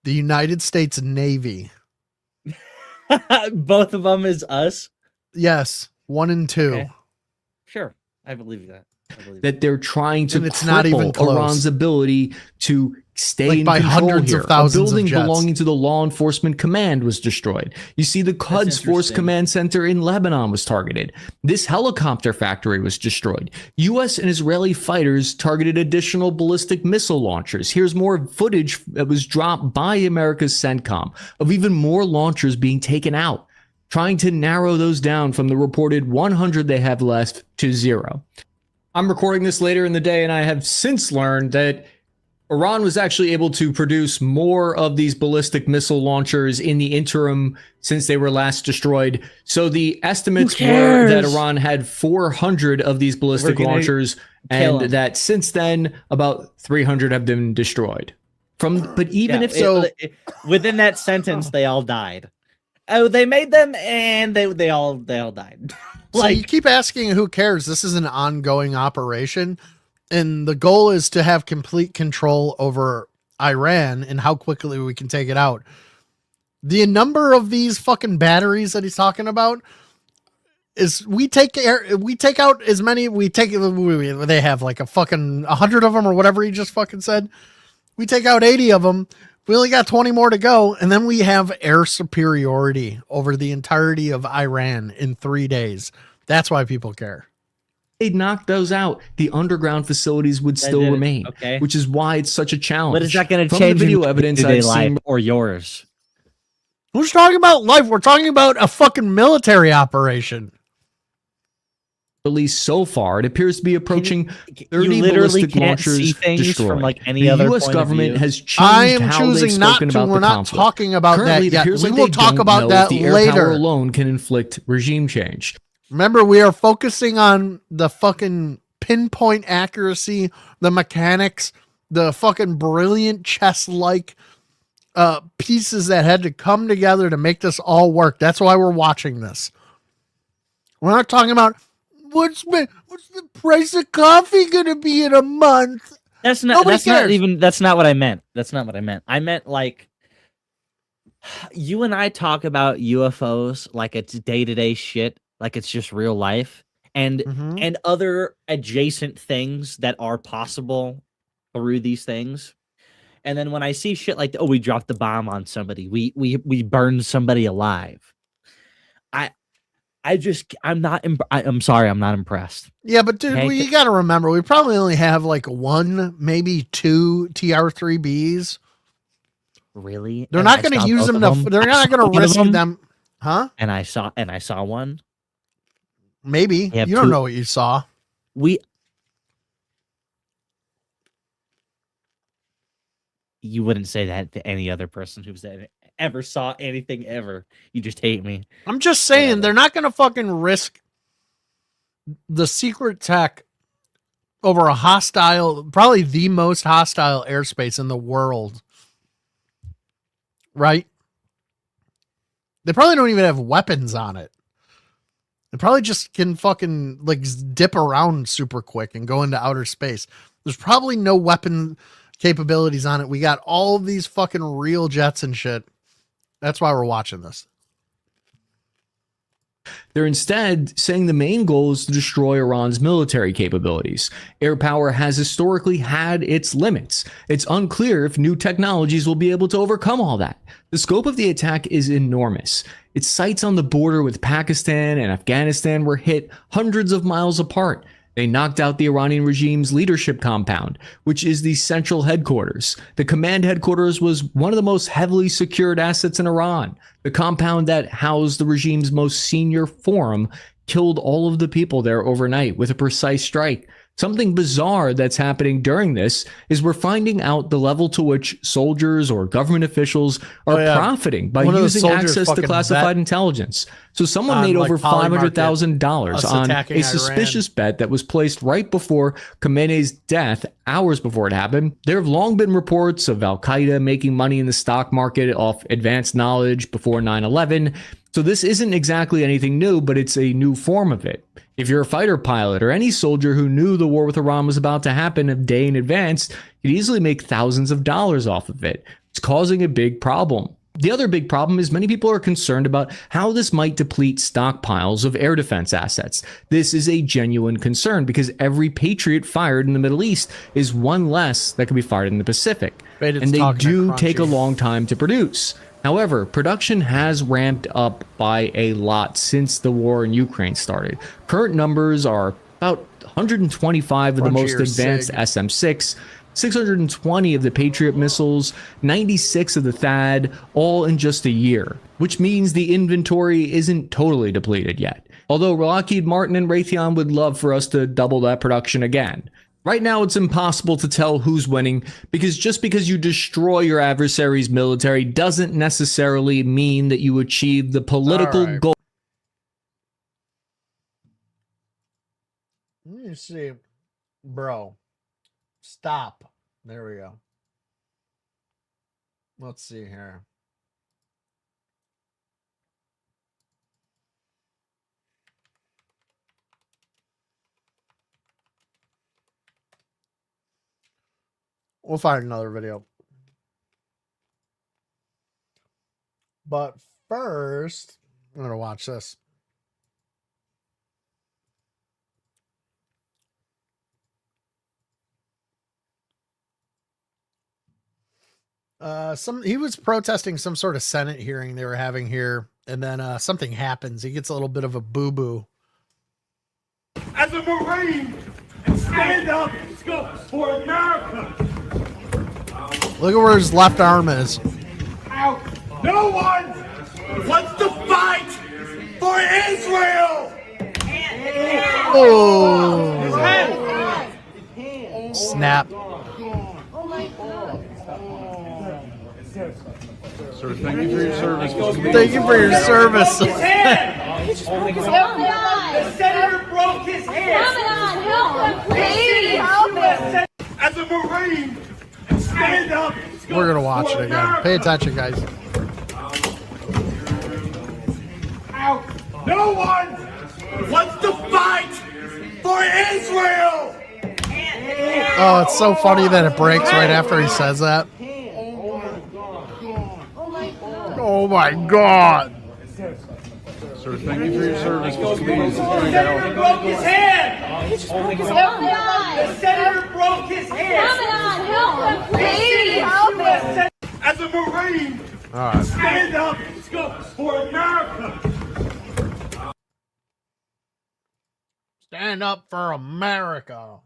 The United States Navy. Both of them is us. Yes, 1 and 2. Okay. Sure, I believe that. That they're trying to And it's not even cripple close. Iran's ability to stay Like in by control hundreds here. of thousands A of building jets. belonging to the Law Enforcement Command was destroyed. You see, the Quds Force interesting. Command Center in Lebanon was targeted. This helicopter factory was destroyed. U.S. and Israeli fighters targeted additional ballistic missile launchers. Here's more footage that was dropped by America's CENTCOM of even more launchers being taken out, trying to narrow those down from the reported 100 they have left to 0. I'm recording this later in the day, and I have since learned that Iran was actually able to produce more of these ballistic missile launchers in the interim since they were last destroyed. So the estimates were that Iran had 400 of these ballistic launchers, and that since then about 300 have been destroyed. But even if so, within that sentence, they all died. Oh, they made them, and they all died. So you keep asking who cares. This is an ongoing operation, and the goal is to have complete control over Iran and how quickly we can take it out. The number of these fucking batteries that he's talking about is we take out as many. They have like a fucking 100 of them or whatever he just fucking said. We take out 80 of them. We only got 20 more to go, and then we have air superiority over the entirety of Iran in 3 days. That's why people care. they'd knock those out, the underground facilities would still remain, which is why it's such a challenge. But is that going to From change the video in evidence day-to-day I've seen life or yours? We're just talking about life. We're talking about a fucking military operation. Released so far, it appears to be approaching 30 you literally ballistic can't launchers see things destroyed. from like any the other U.S. point of government view. has changed I am how they've choosing not spoken to. about We're the not conflict. talking about Currently, that it yet. appears We like will they talk don't about know that if the air power later. alone can inflict regime change. Remember, we are focusing on the fucking pinpoint accuracy, the mechanics, the fucking brilliant chess-like pieces that had to come together to make this all work. That's why we're watching this. We're not talking about what's the price of coffee gonna be in a month. That's not. Nobody That's not cares. even. That's not what I meant. That's not what I meant. I meant like you and I talk about UFOs like it's day-to-day shit, like it's just real life, and other adjacent things that are possible through these things. And then when I see shit like, oh, we dropped the bomb on somebody, we burned somebody alive. I'm sorry, I'm not impressed. Yeah, but dude, Okay? you got to remember, we probably only have like one, maybe two TR-3Bs. Really? They're And not I going saw to use both them. of They're I not saw going one to of risk them. Huh? And I saw one. Maybe. You have You don't two- know what you saw. You wouldn't say that to any other person who's ever saw anything ever. You just hate me. I'm just saying, they're not going to fucking risk the secret tech over a hostile, probably the most hostile airspace in the world. Right? They probably don't even have weapons on it. They probably just can fucking like dip around super quick and go into outer space. There's probably no weapon capabilities on it. We got all of these fucking real jets and shit. That's why we're watching this. They're instead saying the main goal is to destroy Iran's military capabilities. Air power has historically had its limits. It's unclear if new technologies will be able to overcome all that. The scope of the attack is enormous. Its sites on the border with Pakistan and Afghanistan were hit hundreds of miles apart. They knocked out the Iranian regime's leadership compound, which is the central headquarters. The command headquarters was one of the most heavily secured assets in Iran. The compound that housed the regime's most senior forum killed all of the people there overnight with a precise strike. Something bizarre that's happening during this is we're finding out the level to which soldiers or government officials are profiting by using access to classified intelligence. So someone made over $500,000 on a suspicious bet that was placed right before Khamenei's death, hours before it happened. There have long been reports of Al-Qaeda making money in the stock market off advanced knowledge before 9/11. So this isn't exactly anything new, but it's a new form of it. If you're a fighter pilot or any soldier who knew the war with Iran was about to happen a day in advance, you'd easily make thousands of dollars off of it. It's causing a big problem. The other big problem is many people are concerned about how this might deplete stockpiles of air defense assets. This is a genuine concern because every Patriot fired in the Middle East is one less that can be fired in the Pacific. And they do take a long time to produce. However, production has ramped up by a lot since the war in Ukraine started. Current numbers are about 125 of the most advanced SM-6, 620 of the Patriot missiles, 96 of the THAAD, all in just a year, which means the inventory isn't totally depleted yet. Although Lockheed Martin and Raytheon would love for us to double that production again. Right now, it's impossible to tell who's winning because just because you destroy your adversary's military doesn't necessarily mean that you achieve the political goal. Let me see. Bro. Stop. There we go. Let's see here. We'll find another video. But first, I'm going to watch this. He was protesting some sort of Senate hearing they were having here, and then something happens. He gets a little bit of a boo-boo. As a Marine, stand up for America. Look at where his left arm is. No one wants to fight for Israel. Oh! Snap. Sir, thank you for your service. Thank you for your service. The senator broke his hand. As a Marine, stand up. We're going to watch it again. Pay attention, guys. No one wants to fight for Israel. Oh, it's so funny that it breaks right after he says that. Oh my God. Sir, thank you for your service. The senator broke his hand. The senator broke his hand. As a Marine, stand up for America. Stand up for America.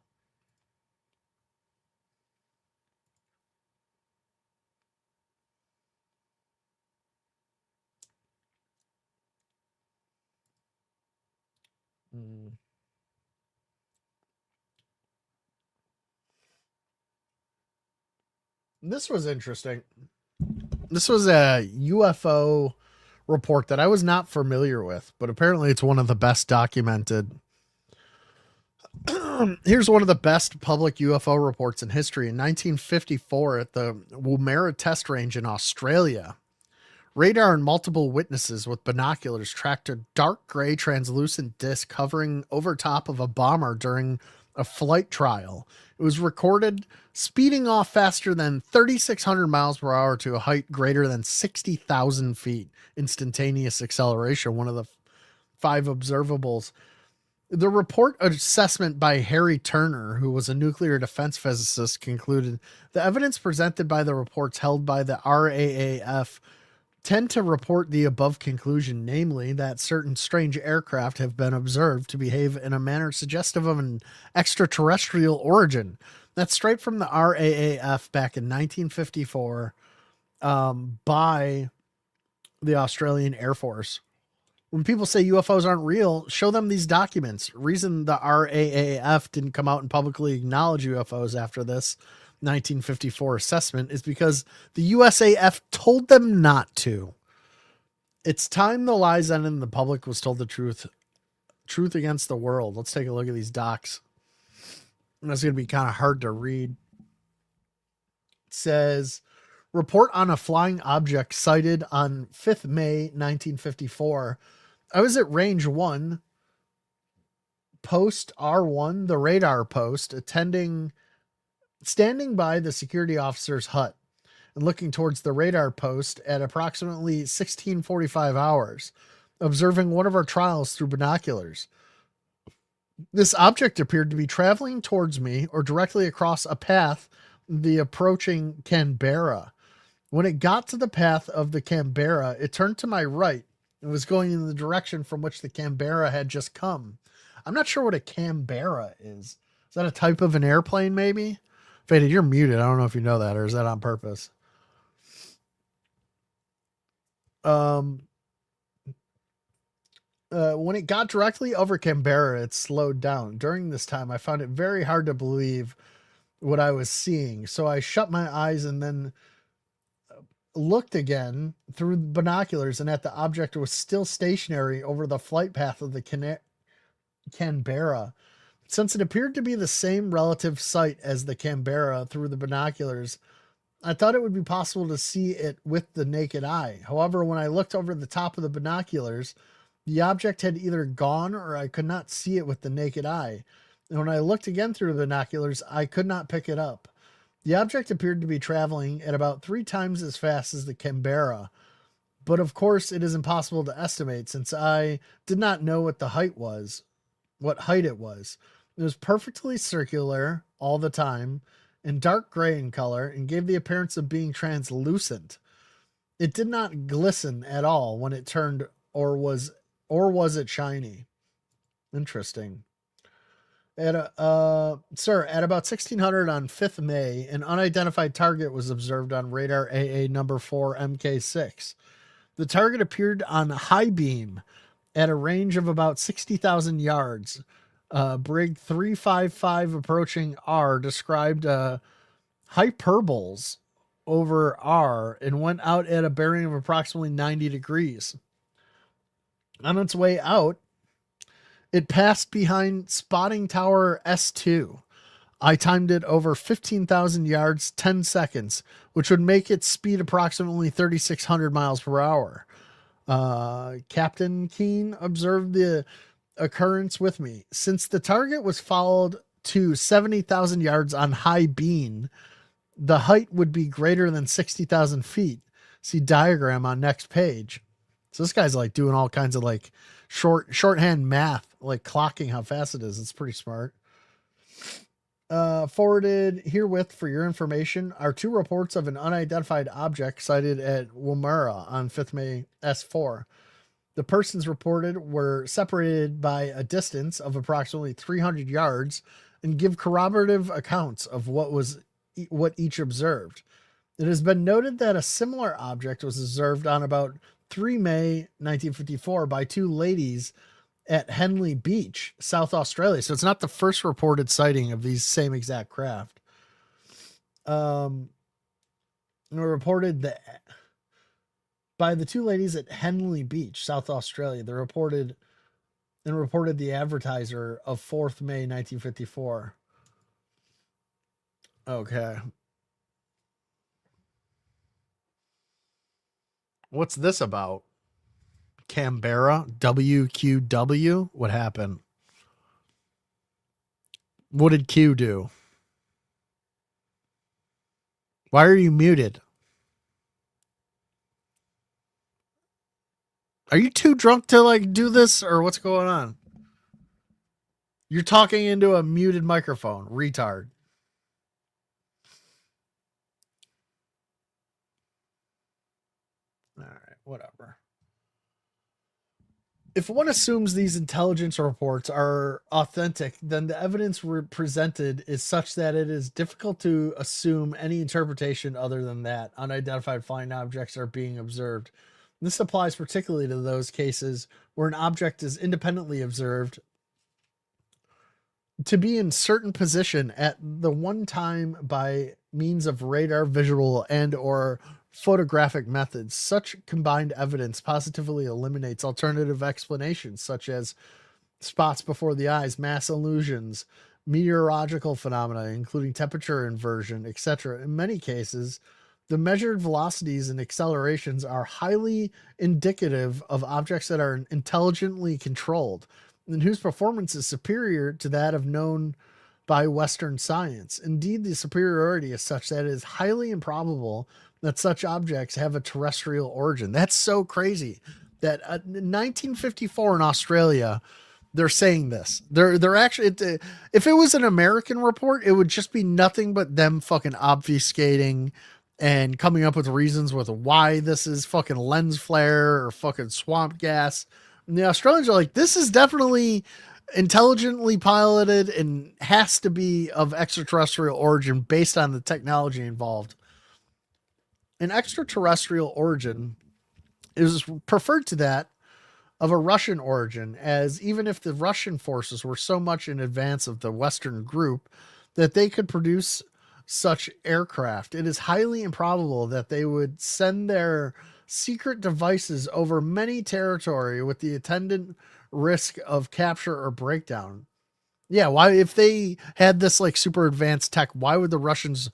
This was interesting. This was a UFO report that I was not familiar with, but apparently it's one of the best documented. Here's one of the best public UFO reports in history. In 1954, at the Woomera test range in Australia, radar and multiple witnesses with binoculars tracked a dark gray translucent disc hovering over top of a bomber during a flight trial. It was recorded speeding off faster than 3,600 miles per hour to a height greater than 60,000 feet. Instantaneous acceleration, one of the observables. The report assessment by Harry Turner, who was a nuclear defense physicist, concluded the evidence presented by the reports held by the RAAF tend to report the above conclusion, namely that certain strange aircraft have been observed to behave in a manner suggestive of an extraterrestrial origin. That's straight from the RAAF back in 1954 by the Australian Air Force. When people say UFOs aren't real, show them these documents. Reason the RAAF didn't come out and publicly acknowledge UFOs after this 1954 assessment is because the USAF told them not to. It's time the lies ended and the public was told the truth. Truth against the world. Let's take a look at these docs. That's going to be kind of hard to read. It says, report on a flying object sighted on 5th May 1954. I was at range 1, post R1, the radar post, standing by the security officer's hut and looking towards the radar post at approximately 1645 hours, observing one of our trials through binoculars. This object appeared to be traveling towards me or directly across a path, the approaching Canberra. When it got to the path of the Canberra, it turned to my right and was going in the direction from which the Canberra had just come. I'm not sure what a Canberra is. Is that a type of an airplane, maybe? Faded, you're muted. I don't know if you know that, or is that on purpose? When it got directly over Canberra, it slowed down. During this time, I found it very hard to believe what I was seeing. So I shut my eyes and then looked again through binoculars, and the object was still stationary over the flight path of the Canberra. Since it appeared to be the same relative site as the Canberra through the binoculars, I thought it would be possible to see it with the naked eye. However, when I looked over the top of the binoculars, the object had either gone or I could not see it with the naked eye. And when I looked again through the binoculars, I could not pick it up. The object appeared to be traveling at about 3 times as fast as the Canberra, but of course it is impossible to estimate since I did not know what height it was. It was perfectly circular all the time and dark gray in color and gave the appearance of being translucent. It did not glisten at all when it turned, or was it shiny? Interesting. At about 1600 on 5th May, an unidentified target was observed on radar AA number 4 MK6. The target appeared on high beam at a range of about 60,000 yards. Brig 355 approaching R described hyperboles over R and went out at a bearing of approximately 90 degrees. On its way out, it passed behind spotting tower S2. I timed it over 15,000 yards, 10 seconds, which would make its speed approximately 3,600 miles per hour. Captain Keene observed the occurrence with me. Since the target was followed to 70,000 yards on high beam, the height would be greater than 60,000 feet. See diagram on next page. So this guy's like doing all kinds of like shorthand math, like clocking how fast it is. It's pretty smart. Forwarded herewith for your information are 2 reports of an unidentified object sighted at Woomera on 5th May S4. The persons reported were separated by a distance of approximately 300 yards and give corroborative accounts of what each observed. It has been noted that a similar object was observed on about 3 May 1954 by 2 ladies at Henley Beach, South Australia. So it's not the first reported sighting of these same exact craft. Reported that by the 2 ladies at Henley Beach, South Australia. They reported the advertiser of 4th May 1954. Okay. What's this about? Canberra? WQW? What happened? What did Q do? Why are you muted? Are you too drunk to like do this, or what's going on? You're talking into a muted microphone, retard. All right, whatever. If one assumes these intelligence reports are authentic, then the evidence presented is such that it is difficult to assume any interpretation other than that unidentified flying objects are being observed. This applies particularly to those cases where an object is independently observed to be in certain position at the one time by means of radar, visual, and or photographic methods. Such combined evidence positively eliminates alternative explanations such as spots before the eyes, mass illusions, meteorological phenomena, including temperature inversion, etc. In many cases, the measured velocities and accelerations are highly indicative of objects that are intelligently controlled and whose performance is superior to that of known by Western science. Indeed, the superiority is such that it is highly improbable that such objects have a terrestrial origin. That's so crazy that in 1954 in Australia, they're saying this. They're actually, if it was an American report, it would just be nothing but them fucking obfuscating and coming up with reasons with why this is fucking lens flare or fucking swamp gas. And the Australians are like, this is definitely intelligently piloted and has to be of extraterrestrial origin based on the technology involved. An extraterrestrial origin is preferred to that of a Russian origin, as even if the Russian forces were so much in advance of the Western group that they could produce such aircraft, it is highly improbable that they would send their secret devices over many territory with the attendant risk of capture or breakdown. Yeah, why, if they had this like super advanced tech, why would the Russians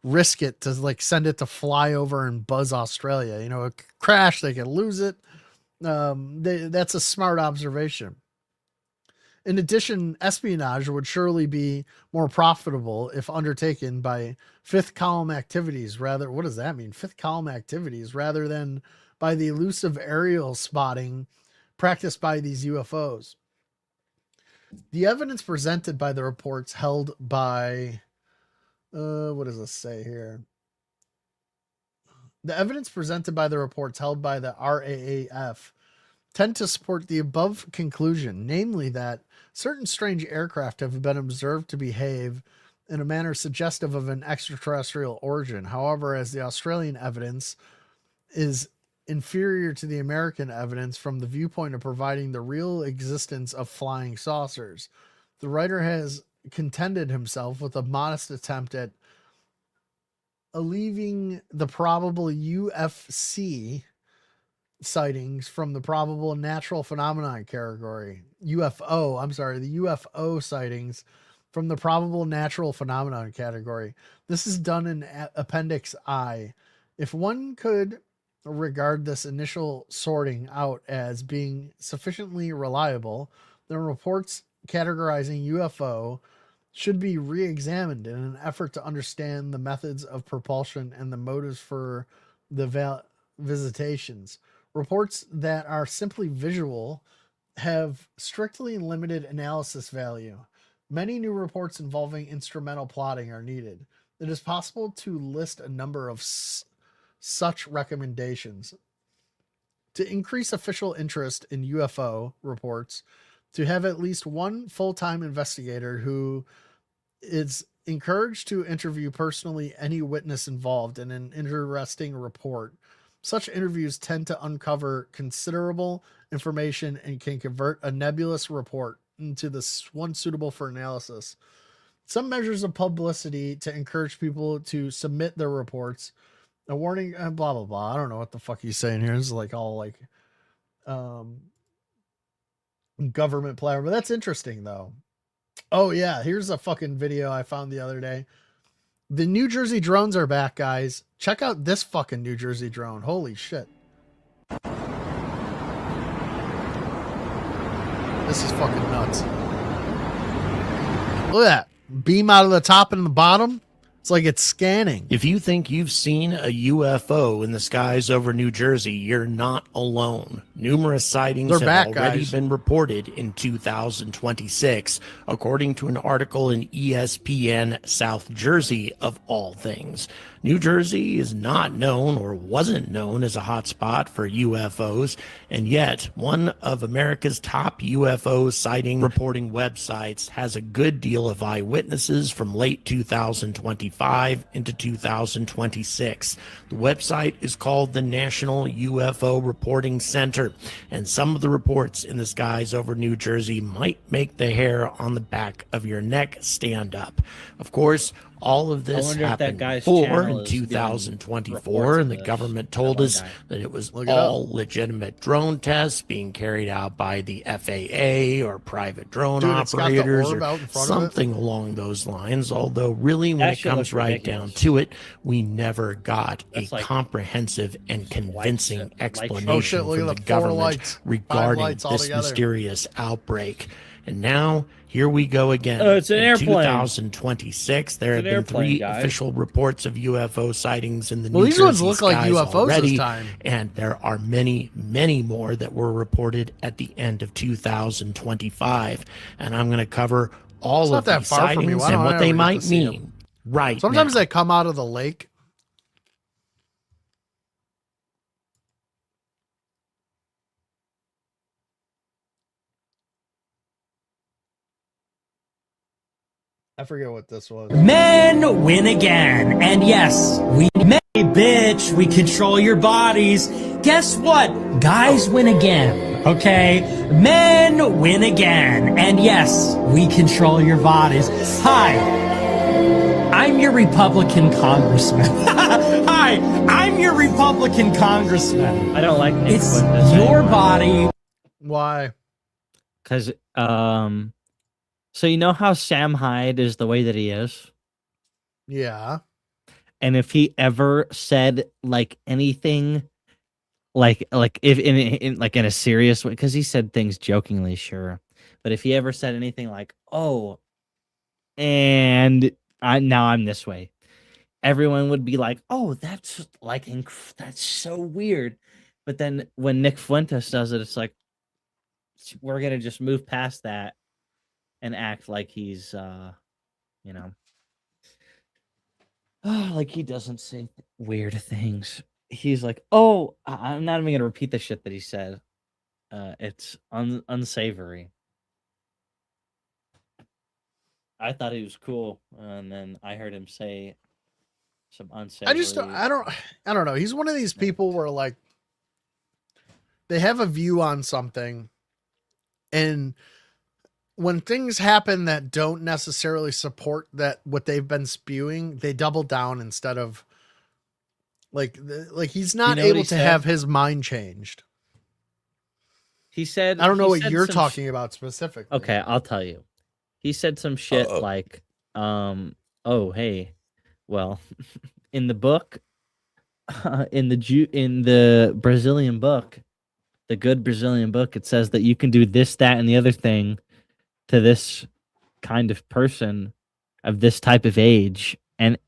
risk it to like send it to fly over and buzz Australia? You know, a crash, they can lose it. That's a smart observation. In addition, espionage would surely be more profitable if undertaken by fifth column activities rather. What does that mean? Fifth column activities rather than by the elusive aerial spotting practiced by these UFOs. The evidence presented by the reports held by what does this say here? The evidence presented by the reports held by the RAAF tend to support the above conclusion, namely that certain strange aircraft have been observed to behave in a manner suggestive of an extraterrestrial origin. However, as the Australian evidence is inferior to the American evidence from the viewpoint of providing the real existence of flying saucers, the writer has contended himself with a modest attempt at alleviating the probable UFC sightings from the probable natural phenomenon category. The UFO sightings from the probable natural phenomenon category. This is done in Appendix I. If one could regard this initial sorting out as being sufficiently reliable, the reports categorizing UFO should be re-examined in an effort to understand the methods of propulsion and the motives for the visitations. Reports that are simply visual have strictly limited analysis value. Many new reports involving instrumental plotting are needed. It is possible to list a number of such recommendations. To increase official interest in UFO reports, to have at least one full-time investigator who is encouraged to interview personally any witness involved in an interesting report. Such interviews tend to uncover considerable information and can convert a nebulous report into one suitable for analysis. Some measures of publicity to encourage people to submit their reports. A warning, blah, blah, blah. I don't know what the fuck he's saying here. This is like all like government player, but that's interesting though. Oh yeah, here's a fucking video I found the other day. The New Jersey drones are back, guys. Check out this fucking New Jersey drone. Holy shit. This is fucking nuts. Look at that. Beam out of the top and the bottom. It's like it's scanning. If you think you've seen a UFO in the skies over New Jersey, you're not alone. Numerous sightings They're have back, already guys. been reported in 2026, according to an article in ESPN South Jersey, of all things. New Jersey is not known or wasn't known as a hotspot for UFOs, and yet one of America's top UFO sighting reporting websites has a good deal of eyewitnesses from late 2025 into 2026. The website is called the National UFO Reporting Center, and some of the reports in the skies over New Jersey might make the hair on the back of your neck stand up. Of course, all of this wonder if that happened guy's before channel in is doing 2024, reports and the of this. government told us that it was all legitimate drone tests being carried out by the FAA or private drone Dude, it's got the operators orb or out in front of it. something along those lines. Although really, when That it shit comes looks right down ridiculous. to it, we never got That's a like comprehensive and convincing light explanation Oh shit, look from at the the 4 government lights. 5 regarding lights all this together. mysterious outbreak. And now, here we go again. It's an In airplane. 2026, there It's have an been airplane, 3 guys. official reports of UFO sightings in the Well, New these ones Jersey look like skies UFOs already, this time. and there are many, many more that were reported at the end of 2025. And I'm going to cover all It's not of that these far from me. sightings Why and don't I what they ever get to might see 'em? mean right Sometimes now. they come out of the lake. I forget what this was. Men win again. And yes, we men, bitch, we control your bodies. Guess what? Guys win again. Okay? Men win again. And yes, we control your bodies. Hi. I'm your Republican congressman. Hi, I'm your Republican congressman. I don't like Nick It's Fuentes your anymore. body. Why? Because so you know how Sam Hyde is the way that he is, Yeah. and if he ever said like anything, like if in like in a serious way, because he said things jokingly, sure, but if he ever said anything like, "Oh, and now I'm this way," everyone would be like, "Oh, that's like that's so weird," but then when Nick Fuentes does it, it's like we're gonna just move past that and act like he's you know, like he doesn't say weird things. He's like, "Oh, I'm not even gonna repeat the shit that he said. It's unsavory." I thought he was cool, and then I heard him say some unsavory. I don't know. He's one of these people where like they have a view on something, and when things happen that don't necessarily support that what they've been spewing, they double down instead of like he's not You know what able he to said? have his mind changed. He said, I don't know he what said you're some talking about specifically. Okay, I'll tell you. He said some shit like, "Oh, hey, well, in the book, in the Brazilian book, the good Brazilian book, it says that you can do this, that, and the other thing to this kind of person of this type of age, and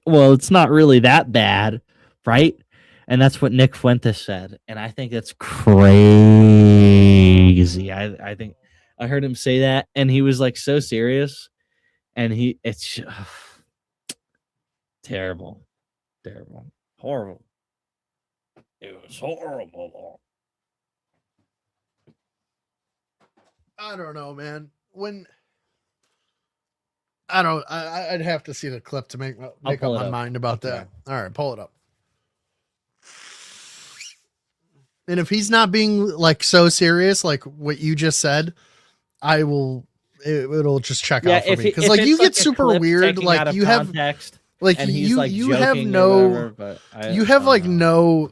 well, it's not really that bad, right?" And that's what Nick Fuentes said, and I think that's crazy. I think I heard him say that, and he was like so serious, and it's terrible, horrible. It was horrible. I don't know, man. I'd have to see the clip to make up pull it my up. mind about Okay. that. All right, pull it up. And if he's not being like so serious, like what you just said, it'll just check out for me. Because like you get super weird, like you have context, like and he's, you like, you have joking or no whatever, but you have like no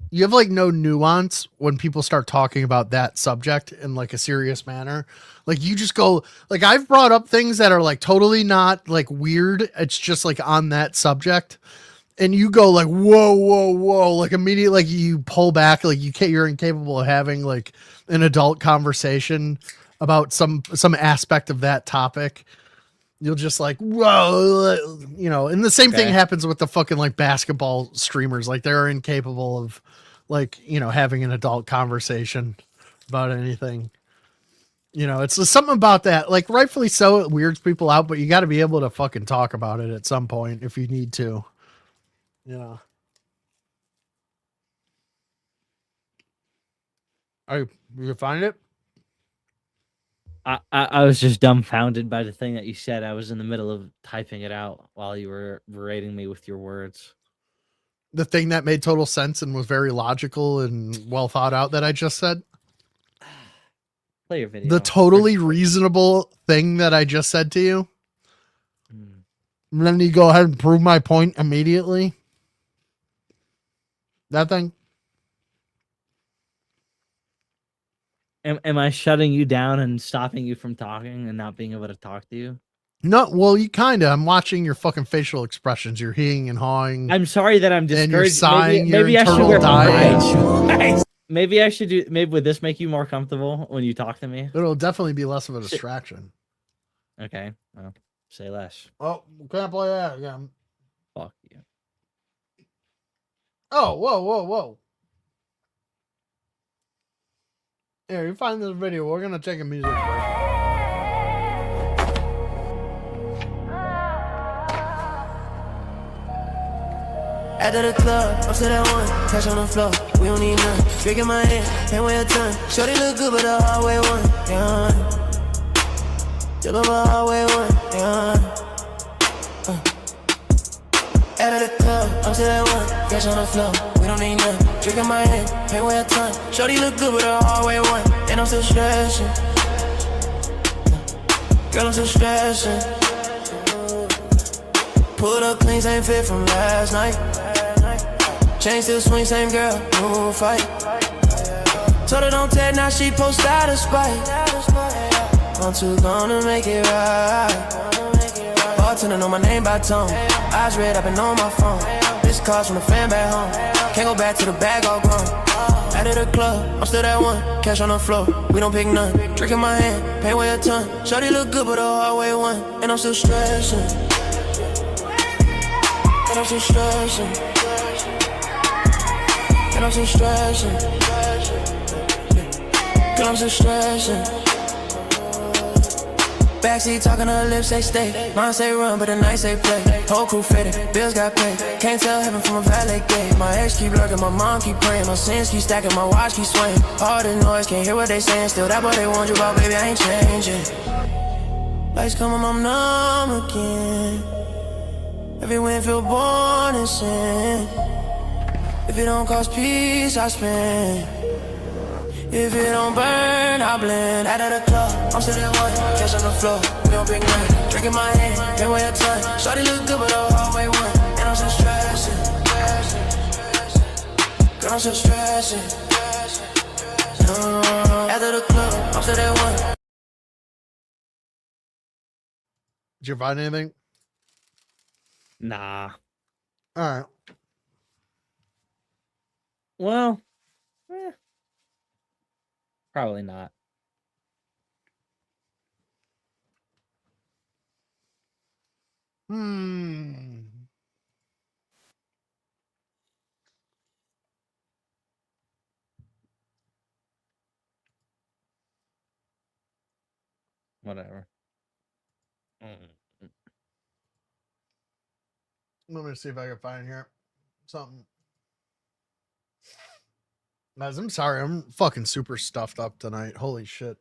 you have like no nuance when people start talking about that subject in like a serious manner. Like you just go like I've brought up things that are like totally not like weird. It's just like on that subject. And you go like, whoa, like immediately, like you pull back, like you're incapable of having like an adult conversation about some aspect of that topic. you'll just like, whoa, you know, and the same thing Okay. happens with the fucking like basketball streamers. Like they're incapable of like, you know, having an adult conversation about anything. You know, it's just something about that. Like rightfully so, it weirds people out, but you got to be able to fucking talk about it at some point if you need to. Yeah. You find it? I was just dumbfounded by the thing that you said. I was in the middle of typing it out while you were berating me with your words. The thing that made total sense and was very logical and well thought out that I just said. Play your video. The totally reasonable thing that I just said to you. And then you go ahead and prove my point immediately. That thing. Am I shutting you down and stopping you from talking and not being able to talk to you? No, well, you kind of. I'm watching your fucking facial expressions. You're heeing and hawing. I'm sorry that I'm And discouraged. you're sighing. Maybe your I should internal wear dialogue. Maybe I should do. Maybe would this make you more comfortable when you talk to me? It'll definitely be less of a distraction. Okay, well, say less. Oh, can't play that again. Fuck you. Oh, whoa. Here, you find this video. We're gonna take a music break. After the club, up to that one, cash on the floor, we don't need none. Drink in my hand, can't weigh a ton. Shorty look good, but the hallway one, yeah. Still on my hallway one, yeah. After the club, up to that one, cash on the floor, we don't need none. Drink in my hand, can't weigh a ton. Shorty look good, but the hallway one, and I'm still stressing. Girl, I'm still stressing. Pulled up clean, same fit from last night. Chain still swing, same girl, no fight. Told her don't tell, now she post out of spite. I'm too gonna make it right. Bartender know my name by tone. Eyes red, I've been on my phone. This calls from the fan back home. Can't go back to the bag all grown. Out of the club, I'm still that one. Cash on the floor, we don't pick none. Drink in my hand, pay way a ton. Shorty look good, but the hallway one. And I'm still stressing. And I'm still stressing. And I'm still stressing. And I'm still stressing. Backseat talking to her lips, they stay. Mine say run, but the night say play. Whole crew fitted, bills got paid. Can't tell heaven from a valet gate. My ex keep lurking, my mom keep praying. My sins keep stacking, my watch keep swaying. All the noise, can't hear what they saying. Still that boy they want you about, baby, I ain't changing. Lights come on, I'm numb again. Every wind feel born in sin. If it don't cost peace, I spend. If it don't burn, I blend. Out of the club, I'm still that one. Cash on the floor, we don't pick none. Drink in my hand, can't weigh a ton. Shorty look good, but the hallway one. And I'm still stressing. Girl, I'm still stressing. After the club, I'm still that one. Did you find anything? Nah. All right. Well, probably not. Whatever. Let me see if I can find here something. Guys, I'm sorry. I'm fucking super stuffed up tonight. Holy shit.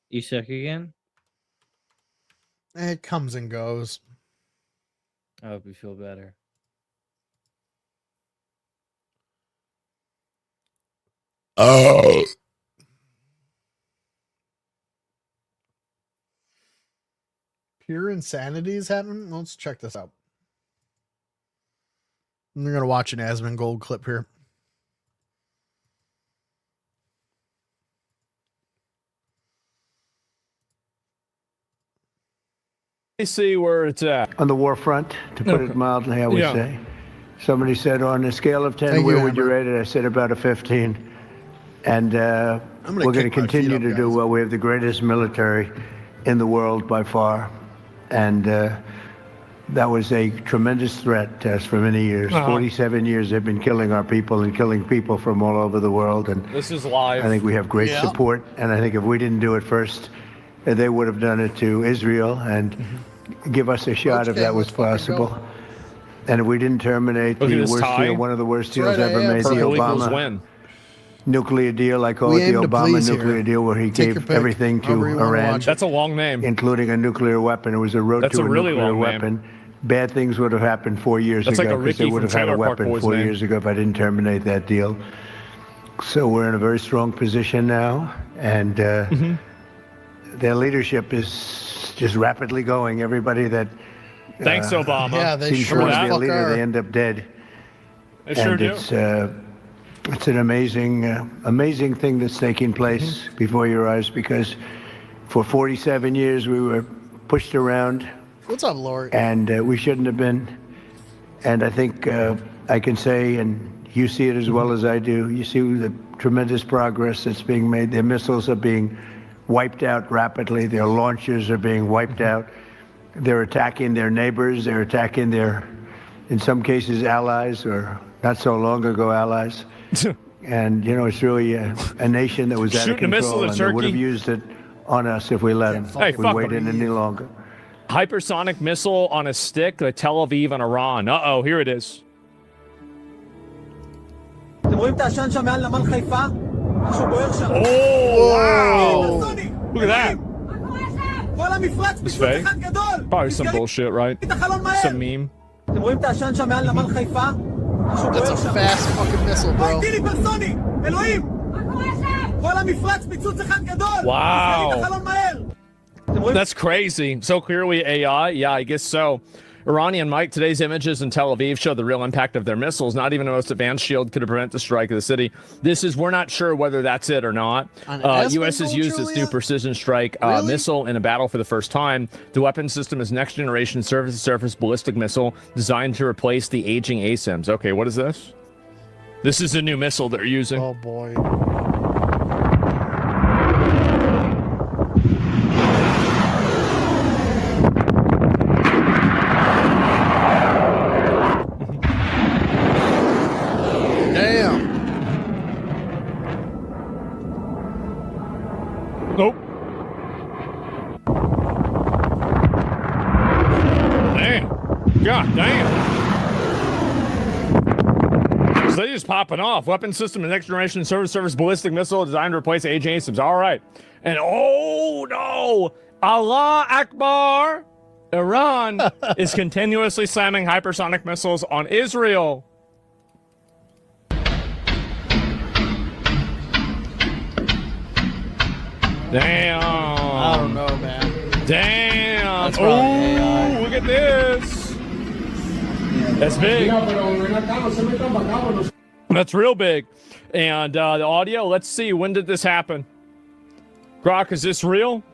You sick again? It comes and goes. I hope you feel better. Oh. Pure insanity is happening. Let's check this out. I'm gonna watch an Asmongold clip here. See where it's at. On the war front, to put it mildly, I would Yeah. say. Somebody said on a scale of 10, Thank where you, would you Amber. rate it? I said about a 15. And gonna we're going to kick my feet continue up, to do guys. well. We have the greatest military in the world by far. And that was a tremendous threat to us for many years. 47 years they've been killing our people and killing people from all over the world. And This is live. I think we have great support. And I think if we didn't do it first, they would have done it to Israel and give us a shot if that was possible. And if we didn't terminate Look at the this worst tie. deal, one of the worst deals right, ever I am. made, the Purple equals Obama win. nuclear deal. I call We it the aim to Obama please nuclear here. deal, where he Take your gave pick. everything to However you wanna Iran, watch it. That's a long name. including a nuclear weapon. It was a road That's to a a really nuclear long name. weapon. Bad things would have happened 4 years That's like ago a because they Ricky would from have had a Trailer Park weapon Boys 4 name. years ago if I didn't terminate that deal. So we're in a very strong position now, and their leadership is just rapidly going. Everybody that Thanks, Obama. Yeah, they seems sure to want as to be a fuck leader, are. they end up dead. They sure And do. it's an amazing thing that's taking place before your eyes, because for 47 years we were pushed around What's up, Lori? and we shouldn't have been. And I think I can say, and you see it as well as I do, you see the tremendous progress that's being made. Their missiles are being wiped out rapidly. Their launchers are being wiped out. They're attacking their neighbors. They're attacking their, in some cases, allies, or not so long ago allies. And, you know, it's really a nation that was out of Shooting a missile control, at and they would have Turkey. used it on us if we let them. Hey, if we fuck waited 'em. any longer. Hypersonic missile on a stick to Tel Aviv and Iran. Uh-oh, here it is. Oh, wow. Look at that. It's fake. Probably some bullshit, right? Some meme. That's a fast fucking missile, bro. Wow. That's crazy. So clearly AI? Yeah, I guess so. Iranian Mike, today's images in Tel Aviv show the real impact of their missiles. Not even the most advanced shield could prevent the strike of the city. We're not sure whether that's it or not. U.S. has used its new precision strike missile in a battle for the first time. The weapon system is next generation surface-to-surface ballistic missile designed to replace the aging ASIMs. Okay, what is this? This is a new missile they're using. Oh boy. Damn. Nope. Damn. God damn. So they just popping off. Weapon system and next generation surface ballistic missile designed to replace aging ASIMs. All right. And oh no. Allah Akbar. Iran is continuously slamming hypersonic missiles on Israel. Damn. I don't know, man. Damn. That's probably AI. Oh, look at this. That's big. That's real big. And the audio, let's see. When did this happen? Grok, is this real?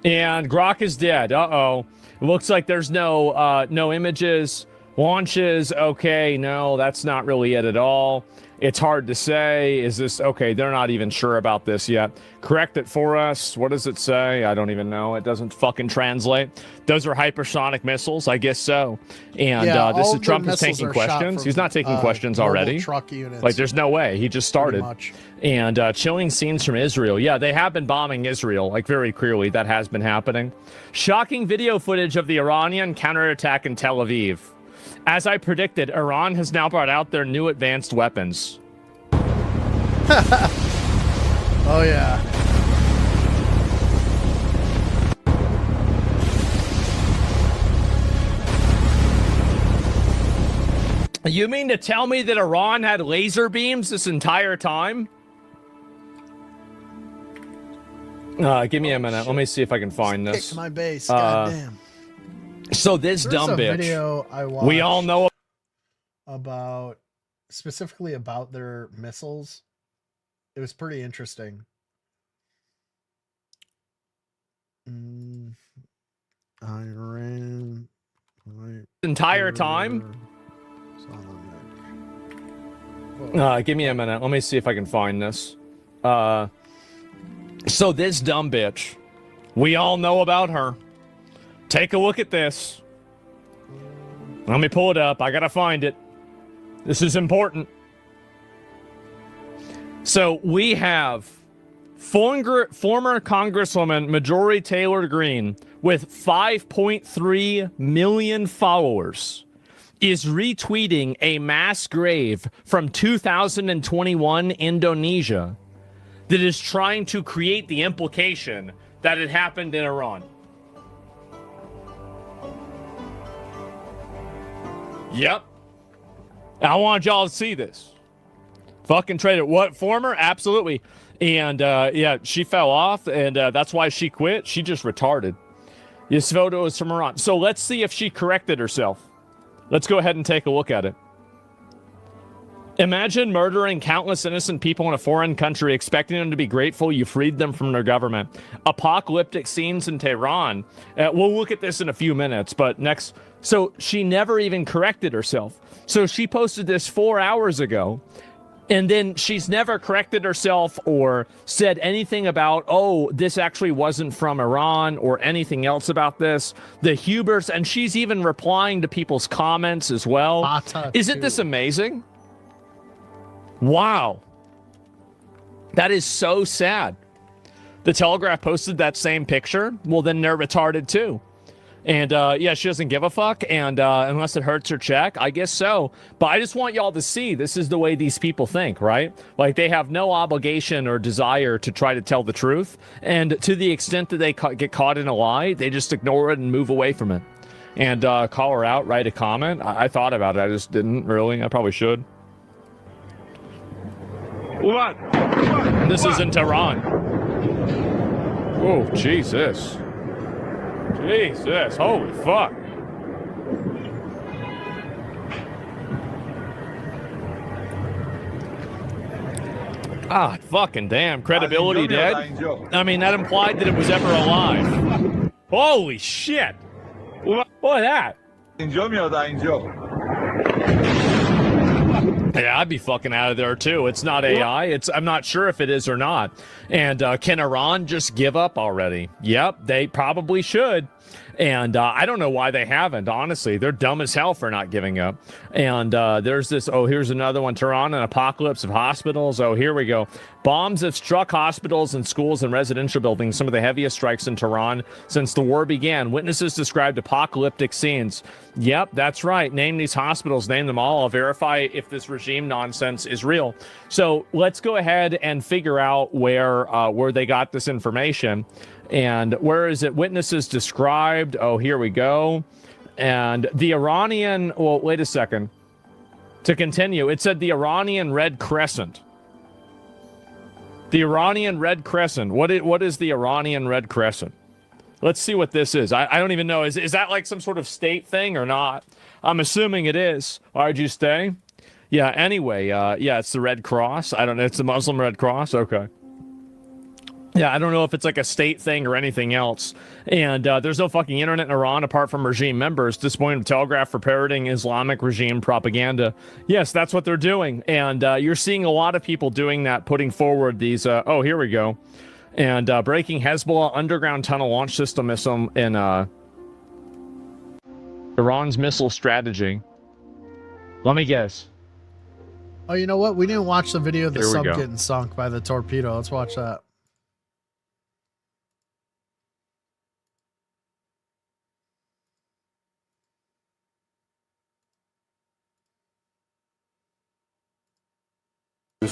And Grok is dead. Uh-oh. It looks like there's no images. Launches. Okay, no, that's not really it at all. It's hard to say. Is this okay? They're not even sure about this yet. Correct it for us. What does it say? I don't even know. It doesn't fucking translate. Those are hypersonic missiles. I guess so. And Yeah, this all is of Trump their is taking missiles are shot questions. from, He's not taking questions normal already. truck units. Like, there's no way. He just started. much. And chilling scenes from Israel. Yeah, they have been bombing Israel, like very clearly. That has been happening. Shocking video footage of the Iranian counterattack in Tel Aviv. As I predicted, Iran has now brought out their new advanced weapons. Oh yeah. You mean to tell me that Iran had laser beams this entire time? Give me a minute. Let me see if I can find this. Kick my base. Goddamn. So this There's dumb a bitch. video I watched We all know about specifically about their missiles. It was pretty interesting. Iran. entire time. Give me a minute. Let me see if I can find this. So this dumb bitch, we all know about her. Take a look at this. Let me pull it up. I gotta find it. This is important. So we have former Congresswoman Marjorie Taylor Greene with 5.3 million followers is retweeting a mass grave from 2021 Indonesia that is trying to create the implication that it happened in Iran. Yep. I want y'all to see this. Fucking traitor. What? Former? Absolutely. And, yeah, she fell off, and that's why she quit. She just retarded. This photo is from Iran. So let's see if she corrected herself. Let's go ahead and take a look at it. Imagine murdering countless innocent people in a foreign country, expecting them to be grateful you freed them from their government. Apocalyptic scenes in Tehran. We'll look at this in a few minutes, but next. So she never even corrected herself. So she posted this 4 hours ago, and then she's never corrected herself or said anything about, oh, this actually wasn't from Iran or anything else about this. The hubris, and she's even replying to people's comments as well. Isn't this amazing? Wow. That is so sad. The Telegraph posted that same picture. Well, then they're retarded too. And yeah, she doesn't give a fuck. And unless it hurts her check, I guess so. But I just want y'all to see this is the way these people think, right? Like they have no obligation or desire to try to tell the truth. And to the extent that they get caught in a lie, they just ignore it and move away from it. And call her out, write a comment. I thought about it. I just didn't really. I probably should. What? This is in Tehran. Oh, Jesus. Jesus, holy fuck. Ah, fucking damn. Credibility dead? I mean, that implied that it was ever alive. Holy shit. What that? Yeah, I'd be fucking out of there too. It's not AI. I'm not sure if it is or not. And can Iran just give up already? Yep, they probably should. And I don't know why they haven't, honestly. They're dumb as hell for not giving up. And there's this, oh, here's another one. Tehran, an apocalypse of hospitals. Oh, here we go. Bombs have struck hospitals and schools and residential buildings, some of the heaviest strikes in Tehran since the war began. Witnesses described apocalyptic scenes. Yep, that's right. Name these hospitals, name them all. I'll verify if this regime nonsense is real. So let's go ahead and figure out where they got this information. And where is it? Witnesses described. Oh, here we go. And the Iranian, well, wait a second. To continue, it said the Iranian Red Crescent. The Iranian Red Crescent. What is the Iranian Red Crescent? Let's see what this is. I don't even know. Is that like some sort of state thing or not? I'm assuming it is. Why'd you stay? Yeah, anyway, yeah, it's the Red Cross. I don't know. It's the Muslim Red Cross. Okay. Yeah, I don't know if it's like a state thing or anything else. And there's no fucking internet in Iran apart from regime members. Disappointed with Telegraph for parroting Islamic regime propaganda. Yes, that's what they're doing. And you're seeing a lot of people doing that, putting forward these... oh, here we go. And breaking Hezbollah underground tunnel launch system missile in Iran's missile strategy. Let me guess. Oh, you know what? We didn't watch the video of the sub getting sunk by the torpedo. Let's watch that.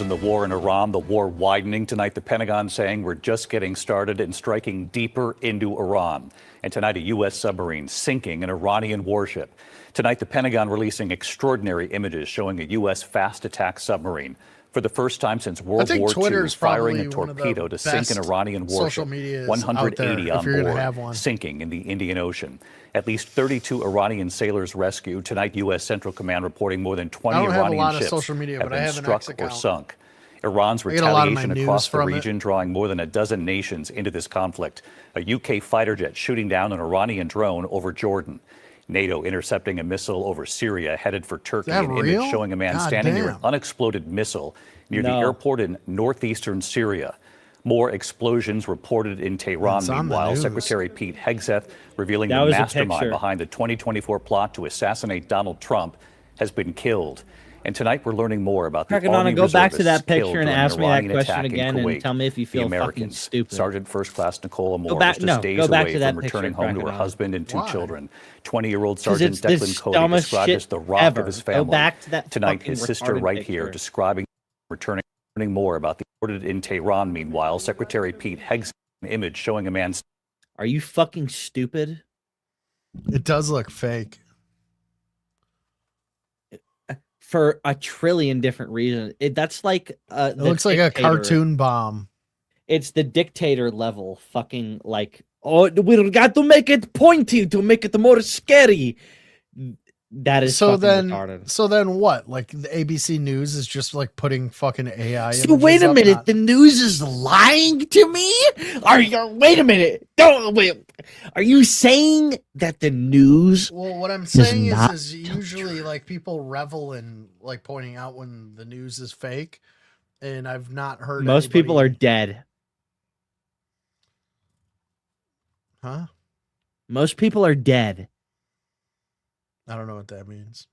In the war in Iran, the war widening tonight, the Pentagon saying we're just getting started and striking deeper into Iran. And tonight, a U.S. submarine sinking an Iranian warship. Tonight, the Pentagon releasing extraordinary images showing a U.S. fast attack submarine. For the first time since World War II, firing a torpedo to sink an Iranian warship, 180 on board, sinking in the Indian Ocean. At least 32 Iranian sailors rescued. Tonight, U.S. Central Command reporting more than 20 Iranian ships have been struck or sunk. Iran's retaliation across the region drawing more than a dozen nations into this conflict. A UK fighter jet shooting down an Iranian drone over Jordan. NATO intercepting a missile over Syria headed for Turkey. that An real? image showing a man God standing near an damn. unexploded missile near the No. airport in northeastern Syria. More explosions reported in Tehran. It's on the Meanwhile, news. Secretary Pete Hegseth revealing That the was a mastermind picture. behind the 2024 plot to assassinate Donald Trump has been killed. And tonight we're learning more about the Crackadona, Army go back to reservists that picture killed and during ask an me that Iranian question attack in again and Kuwait. tell me if you The feel fucking Americans. stupid. Sergeant First Class Nicola Moore back- was just no, days go back away to that from picture, returning home to her Crackadona. husband and two Why? children. 20-year-old 'Cause Sergeant it's the Declan Cody dumbest described shit as the rock ever. of his Go family. back to that Tonight, fucking his sister retarded right picture. here describing learning more about the reported in Tehran. Meanwhile, Secretary Pete Hegseth an image showing a man. Are you fucking stupid? It does look fake. For a trillion different reasons. That's like It looks like a cartoon bomb. It's the dictator level fucking like, oh, we got to make it pointy to make it more scary. That is So fucking then, retarded. so then what? Like the ABC News is just like putting fucking AI. So wait images a up, minute, not- the news is lying to me? Are you wait a minute. Don't wait. Are you saying that the news Well, what I'm saying not is usually like people revel in like pointing out when the news is fake, and I've not heard most people are anybody- dead. Huh? Most people are dead. I don't know what that means.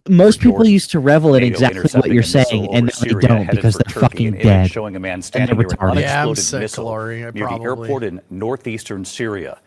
Most people used to revel in NATO exactly what intercepting you're a missile saying, over and then Syria they don't headed because for they're Turkey. fucking An image dead. showing a man And standing they're near an retarded. Yeah, I'm unexploded sick, missile Lori, near probably. the airport in northeastern Syria.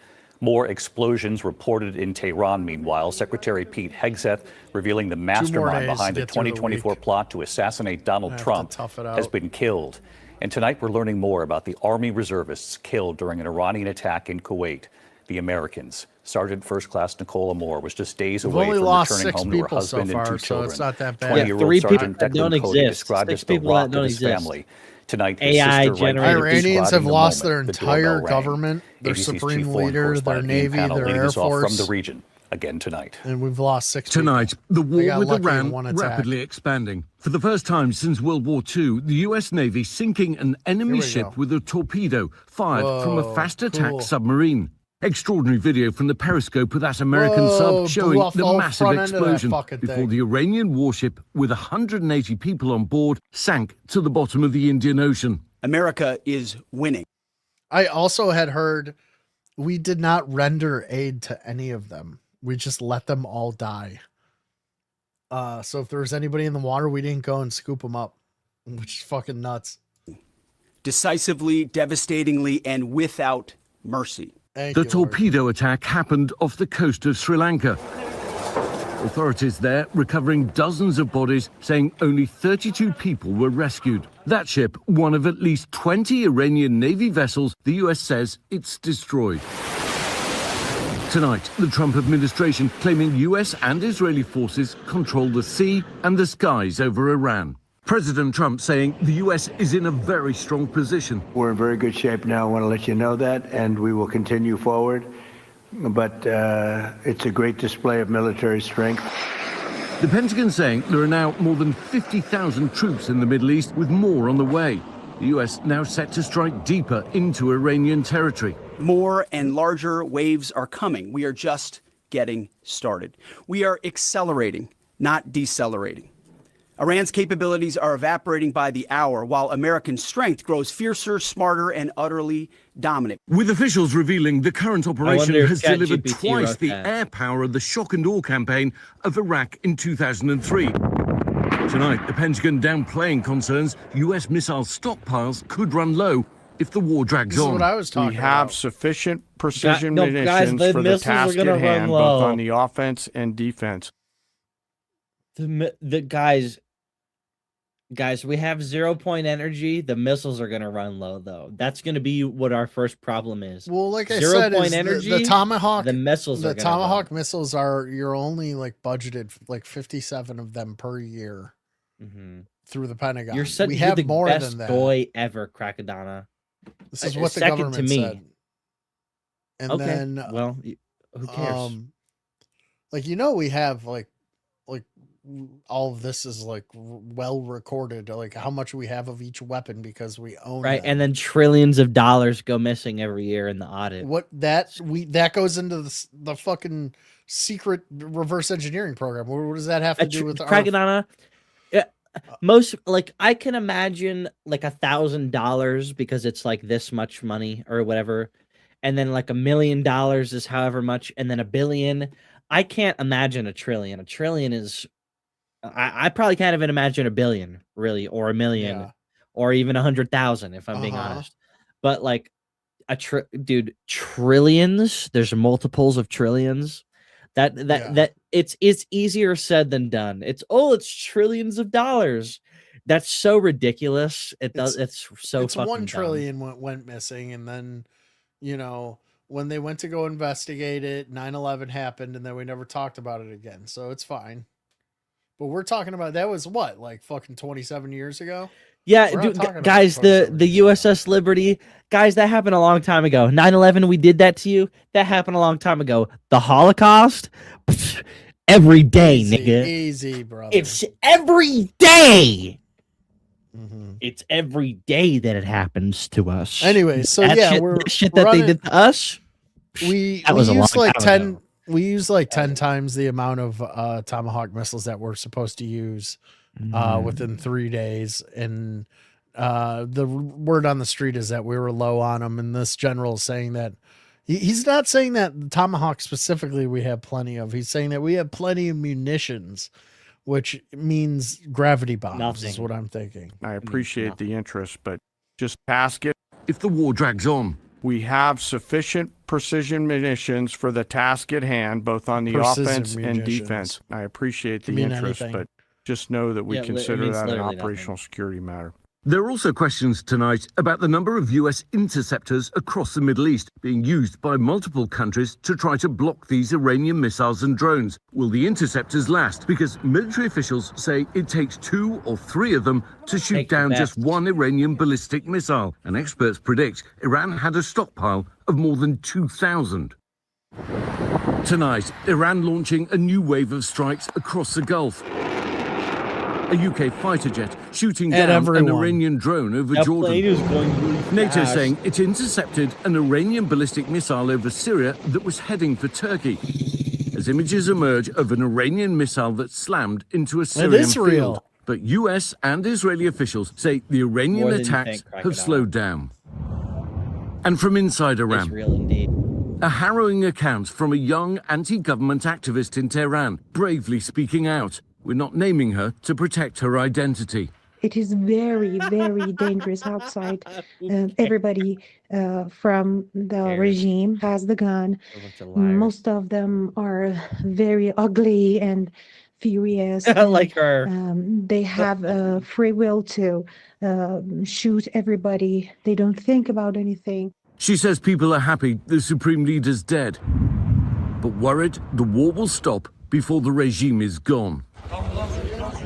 More explosions reported in Tehran. Meanwhile, Secretary Pete Hegseth revealing the mastermind days behind to the get through the 2024 plot to assassinate Donald I have to Trump tough it has out. been killed. And tonight we're learning more about the Army reservists killed during an Iranian attack in Kuwait. The Americans. Sergeant First Class Nicola Moore was just days We've away only from lost returning 6 home to her people so husband and far, two so children. it's not that bad. 20-year-old 3 people Sergeant that Declan don't Cody exist. described 6 as the people that rock of don't his exist. family. Tonight, his AI sister right generated. here Iranians have describing the lost moment their the doorbell entire rang. government, their ABC's supreme chief foreign leader, their correspondent Ian navy, Pannell their leading air us off from force, the region again tonight. and we've lost 6 Tonight, people. the They war got with lucky in Iran one attack. rapidly expanding. For the first time since World War II, the US Navy sinking an enemy we ship go. with a torpedo fired from a Whoa, fast attack cool. submarine. Extraordinary video from the periscope of that American Whoa, sub blew showing off the the whole massive front end of that explosion fucking before thing. the Iranian warship with 180 people on board sank to the bottom of the Indian Ocean. America is winning. I also had heard we did not render aid to any of them. We just let them all die. So if there was anybody in the water, we didn't go and scoop them up, which is fucking nuts. Decisively, devastatingly, and without mercy. Thank The you, Lord. torpedo attack happened off the coast of Sri Lanka. Authorities there recovering dozens of bodies, saying only 32 people were rescued. That ship, one of at least 20 Iranian Navy vessels, the US says it's destroyed. Tonight, the Trump administration claiming US and Israeli forces control the sea and the skies over Iran. President Trump saying the US is in a very strong position. We're in very good shape now. I want to let you know that, and we will continue forward. But it's a great display of military strength. The Pentagon saying there are now more than 50,000 troops in the Middle East, with more on the way. The US now set to strike deeper into Iranian territory. More and larger waves are coming. We are just getting started. We are accelerating, not decelerating. Iran's capabilities are evaporating by the hour, while American strength grows fiercer, smarter, and utterly dominant. With officials revealing the current operation wonder if has delivered ChatGPT twice wrote the that. air power of the shock and awe campaign of Iraq in 2003. Tonight, the Pentagon downplaying concerns US missile stockpiles could run low if the war drags This is on. what I was talking We have about. sufficient precision no, guys, munitions the for the missiles are task gonna at run hand, low. both on the offense and defense. The guys, we have 0-point energy. The missiles are gonna run low, though. That's gonna be what our first problem is. Well, like I 0 said, point is energy. the Tomahawk, the missiles the are gonna Tomahawk run. missiles are you're only like budgeted like 57 of them per year Mhm. through the Pentagon. You're such we you're have the more best than that. boy ever, Crackadona. This is what the government said. And Okay. then Well, who cares? like we have like all of this is like well recorded, like how much we have of each weapon because we own Right, them. and then trillions of dollars go missing every year in the audit. What that goes into the fucking secret reverse engineering program. What does that have to do with Crackadona? Yeah, most like I can imagine like $1,000 because it's like this much money or whatever, and then like $1 million is however much, and then $1 billion. I can't imagine $1 trillion. $1 trillion is I probably can't even imagine $1 billion really, or $1 million, or even 100,000 if I'm being honest. But like dude, trillions. There's multiples of trillions. That it's easier said than done. It's trillions of dollars. That's so ridiculous. It's so it's fucking 1 dumb. trillion went missing, and then when they went to go investigate it, 9/11 happened, and then we never talked about it again. So it's fine. But we're talking about that was what, like fucking 27 years ago? Yeah, We're dude, not talking guys, about the USS Liberty, guys, that happened a long time ago. 9/11, we did that to you. That happened a long time ago. The Holocaust, every day, nigga. Easy, brother. It's every day. It's every day that it happens to us. Anyway, so that yeah, shit, we're that shit we're that they running- did to us. We That was a used long like time 10 ago. we used like 10 times the amount of Tomahawk missiles that we're supposed to use within 3 days, and the word on the street is that we were low on them, and this general is saying that he's not saying that Tomahawk specifically we have plenty of. He's saying that we have plenty of munitions, which means gravity bombs is what I'm thinking. I appreciate the interest, but just ask it. If the war drags on, we have sufficient precision munitions for the task at hand, both on the Precision offense and munitions. defense. I appreciate the Could mean interest, anything. but just know that we Yeah, it consider means that an literally operational security matter. there are also questions tonight about the number of US interceptors across the Middle East being used by multiple countries to try to block these Iranian missiles and drones. Will the interceptors last? Because military officials say it takes 2 or 3 of them to shoot Take the down just best. one Iranian ballistic missile. And experts predict Iran had a stockpile of more than 2,000. Tonight, Iran launching a new wave of strikes across the Gulf. A UK fighter jet shooting At down everyone. an Iranian drone over That Jordan. plane is going really NATO fast. saying it intercepted an Iranian ballistic missile over Syria that was heading for Turkey. As images emerge of an Iranian missile that slammed into a Syrian is real. field. But US and Israeli officials say the Iranian More than you attacks think, have Crackadona. slowed down. And from inside It's Iran, real indeed. a harrowing account from a young anti-government activist in Tehran, bravely speaking out. We're not naming her to protect her identity. It is very, very dangerous outside. Everybody from the regime has the gun. Most of them are very ugly and furious. Like her. They have free will to shoot everybody. They don't think about anything. She says people are happy the Supreme Leader's dead, but worried the war will stop before the regime is gone.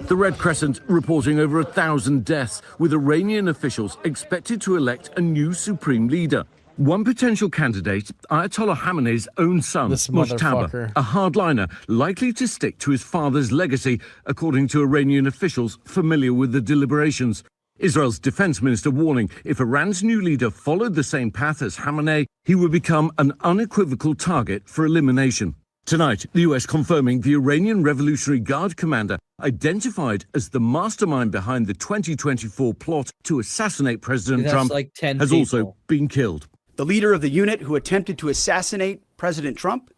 The Red Crescent reporting over 1,000 deaths, with Iranian officials expected to elect a new Supreme Leader. One potential candidate, Ayatollah Khamenei's own son, This Mujtaba, motherfucker. a hardliner likely to stick to his father's legacy, according to Iranian officials familiar with the deliberations. Israel's defense minister warning if Iran's new leader followed the same path as Khamenei, he would become an unequivocal target for elimination. Tonight, the US confirming the Iranian Revolutionary Guard commander, identified as the mastermind behind the 2024 plot to assassinate President That's Trump, like 10 has people. also been killed. The leader of the unit who attempted to assassinate President Trump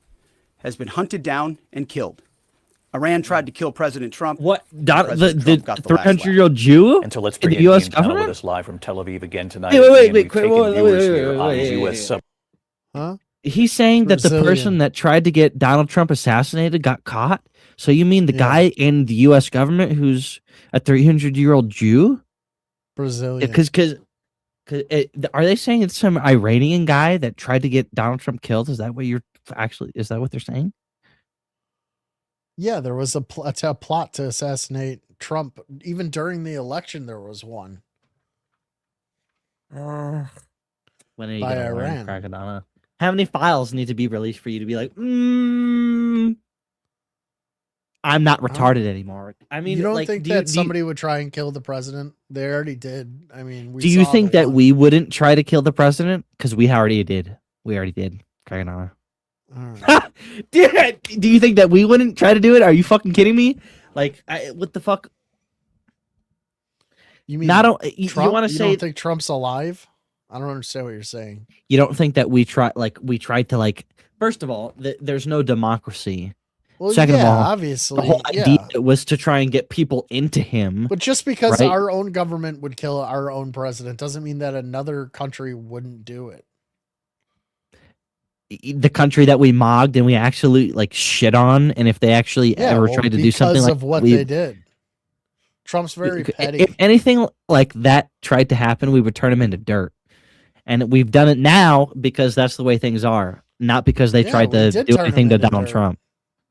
has been hunted down and killed. Iran tried to kill President Trump. What? President The Trump got the last laugh. 300-year-old Jew? And so let's in bring the in U.S. Ian Pennell with government? us live from Tel Aviv again tonight. Wait, Ian, wait, we've taken wait, viewers wait, here on wait, US sub. Huh? He's saying that the Brazilian. person that tried to get Donald Trump assassinated got caught? So you mean the guy in the U.S. government who's a 300-year-old Jew? Brazilian. Because are they saying it's some Iranian guy that tried to get Donald Trump killed? Is that what is that what they're saying? Yeah, there was a plot to assassinate Trump. Even during the election, there was one. When are you By gonna learn, Iran. Crackadona? How many files need to be released for you to be like, I'm not retarded anymore. I mean, you don't like, think that somebody would try and kill the president? They already did. I mean, do you think that we wouldn't try to kill the president? Because we already did. We already did. Crackadona. Dude, do you think that we wouldn't try to do it? Are you fucking kidding me? Like, what the fuck? You mean Trump? You want to say? Don't think Trump's alive? I don't understand what you're saying. You don't think that we tried to first of all, there's no democracy. Well, Second of all, obviously, the whole idea was to try and get people into him. But just because right? our own government would kill our own president doesn't mean that another country wouldn't do it. The country that we mogged and we actually shit on, and if they actually ever tried to do something like because of what they did. Trump's very petty. If anything like that tried to happen, we would turn him into dirt. And we've done it now because that's the way things are, not because they tried to do anything to Donald Trump.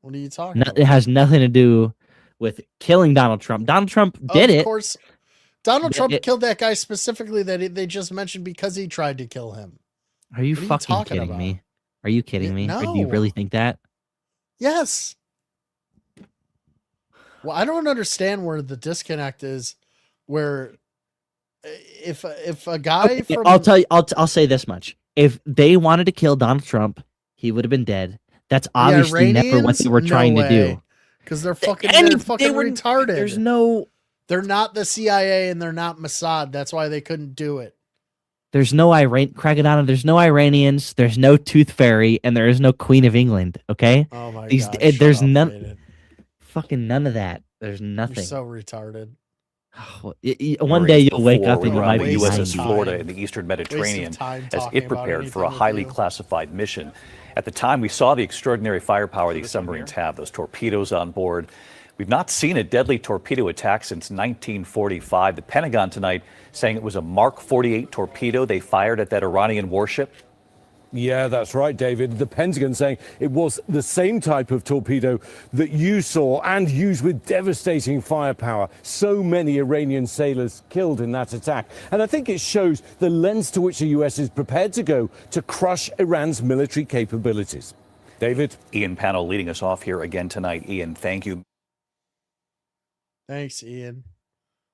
What are you talking about? It has nothing to do with killing Donald Trump. Donald Trump did it. Of course. Donald Trump killed that guy specifically that they just mentioned because he tried to kill him. Are you fucking kidding me? Are you kidding me? No. Or do you really think that? Yes. Well, I don't understand where the disconnect is. Where if a guy from I'll tell you. I'll say this much: if they wanted to kill Donald Trump, he would have been dead. That's obviously never what they were trying to do. Because they're fucking retarded. They're not the CIA and they're not Mossad. That's why they couldn't do it. There's no Crackadona. There's no Iranians. There's no Tooth Fairy, and there is no Queen of England. Okay. Oh my god. There's none. Fucking none of that. There's nothing. You're so retarded. One day you'll wake up and you might the be USS Florida in the Eastern Mediterranean as it prepared for a highly classified mission. At the time, we saw the extraordinary firepower these submarines have, those torpedoes on board. We've not seen a deadly torpedo attack since 1945. The Pentagon tonight saying it was a Mark 48 torpedo they fired at that Iranian warship. Yeah, that's right, David. The Pentagon saying it was the same type of torpedo that you saw and used with devastating firepower. So many Iranian sailors killed in that attack. And I think it shows the lengths to which the US is prepared to go to crush Iran's military capabilities. David? Ian Panel leading us off here again tonight. Ian, thank you. Thanks, Ian.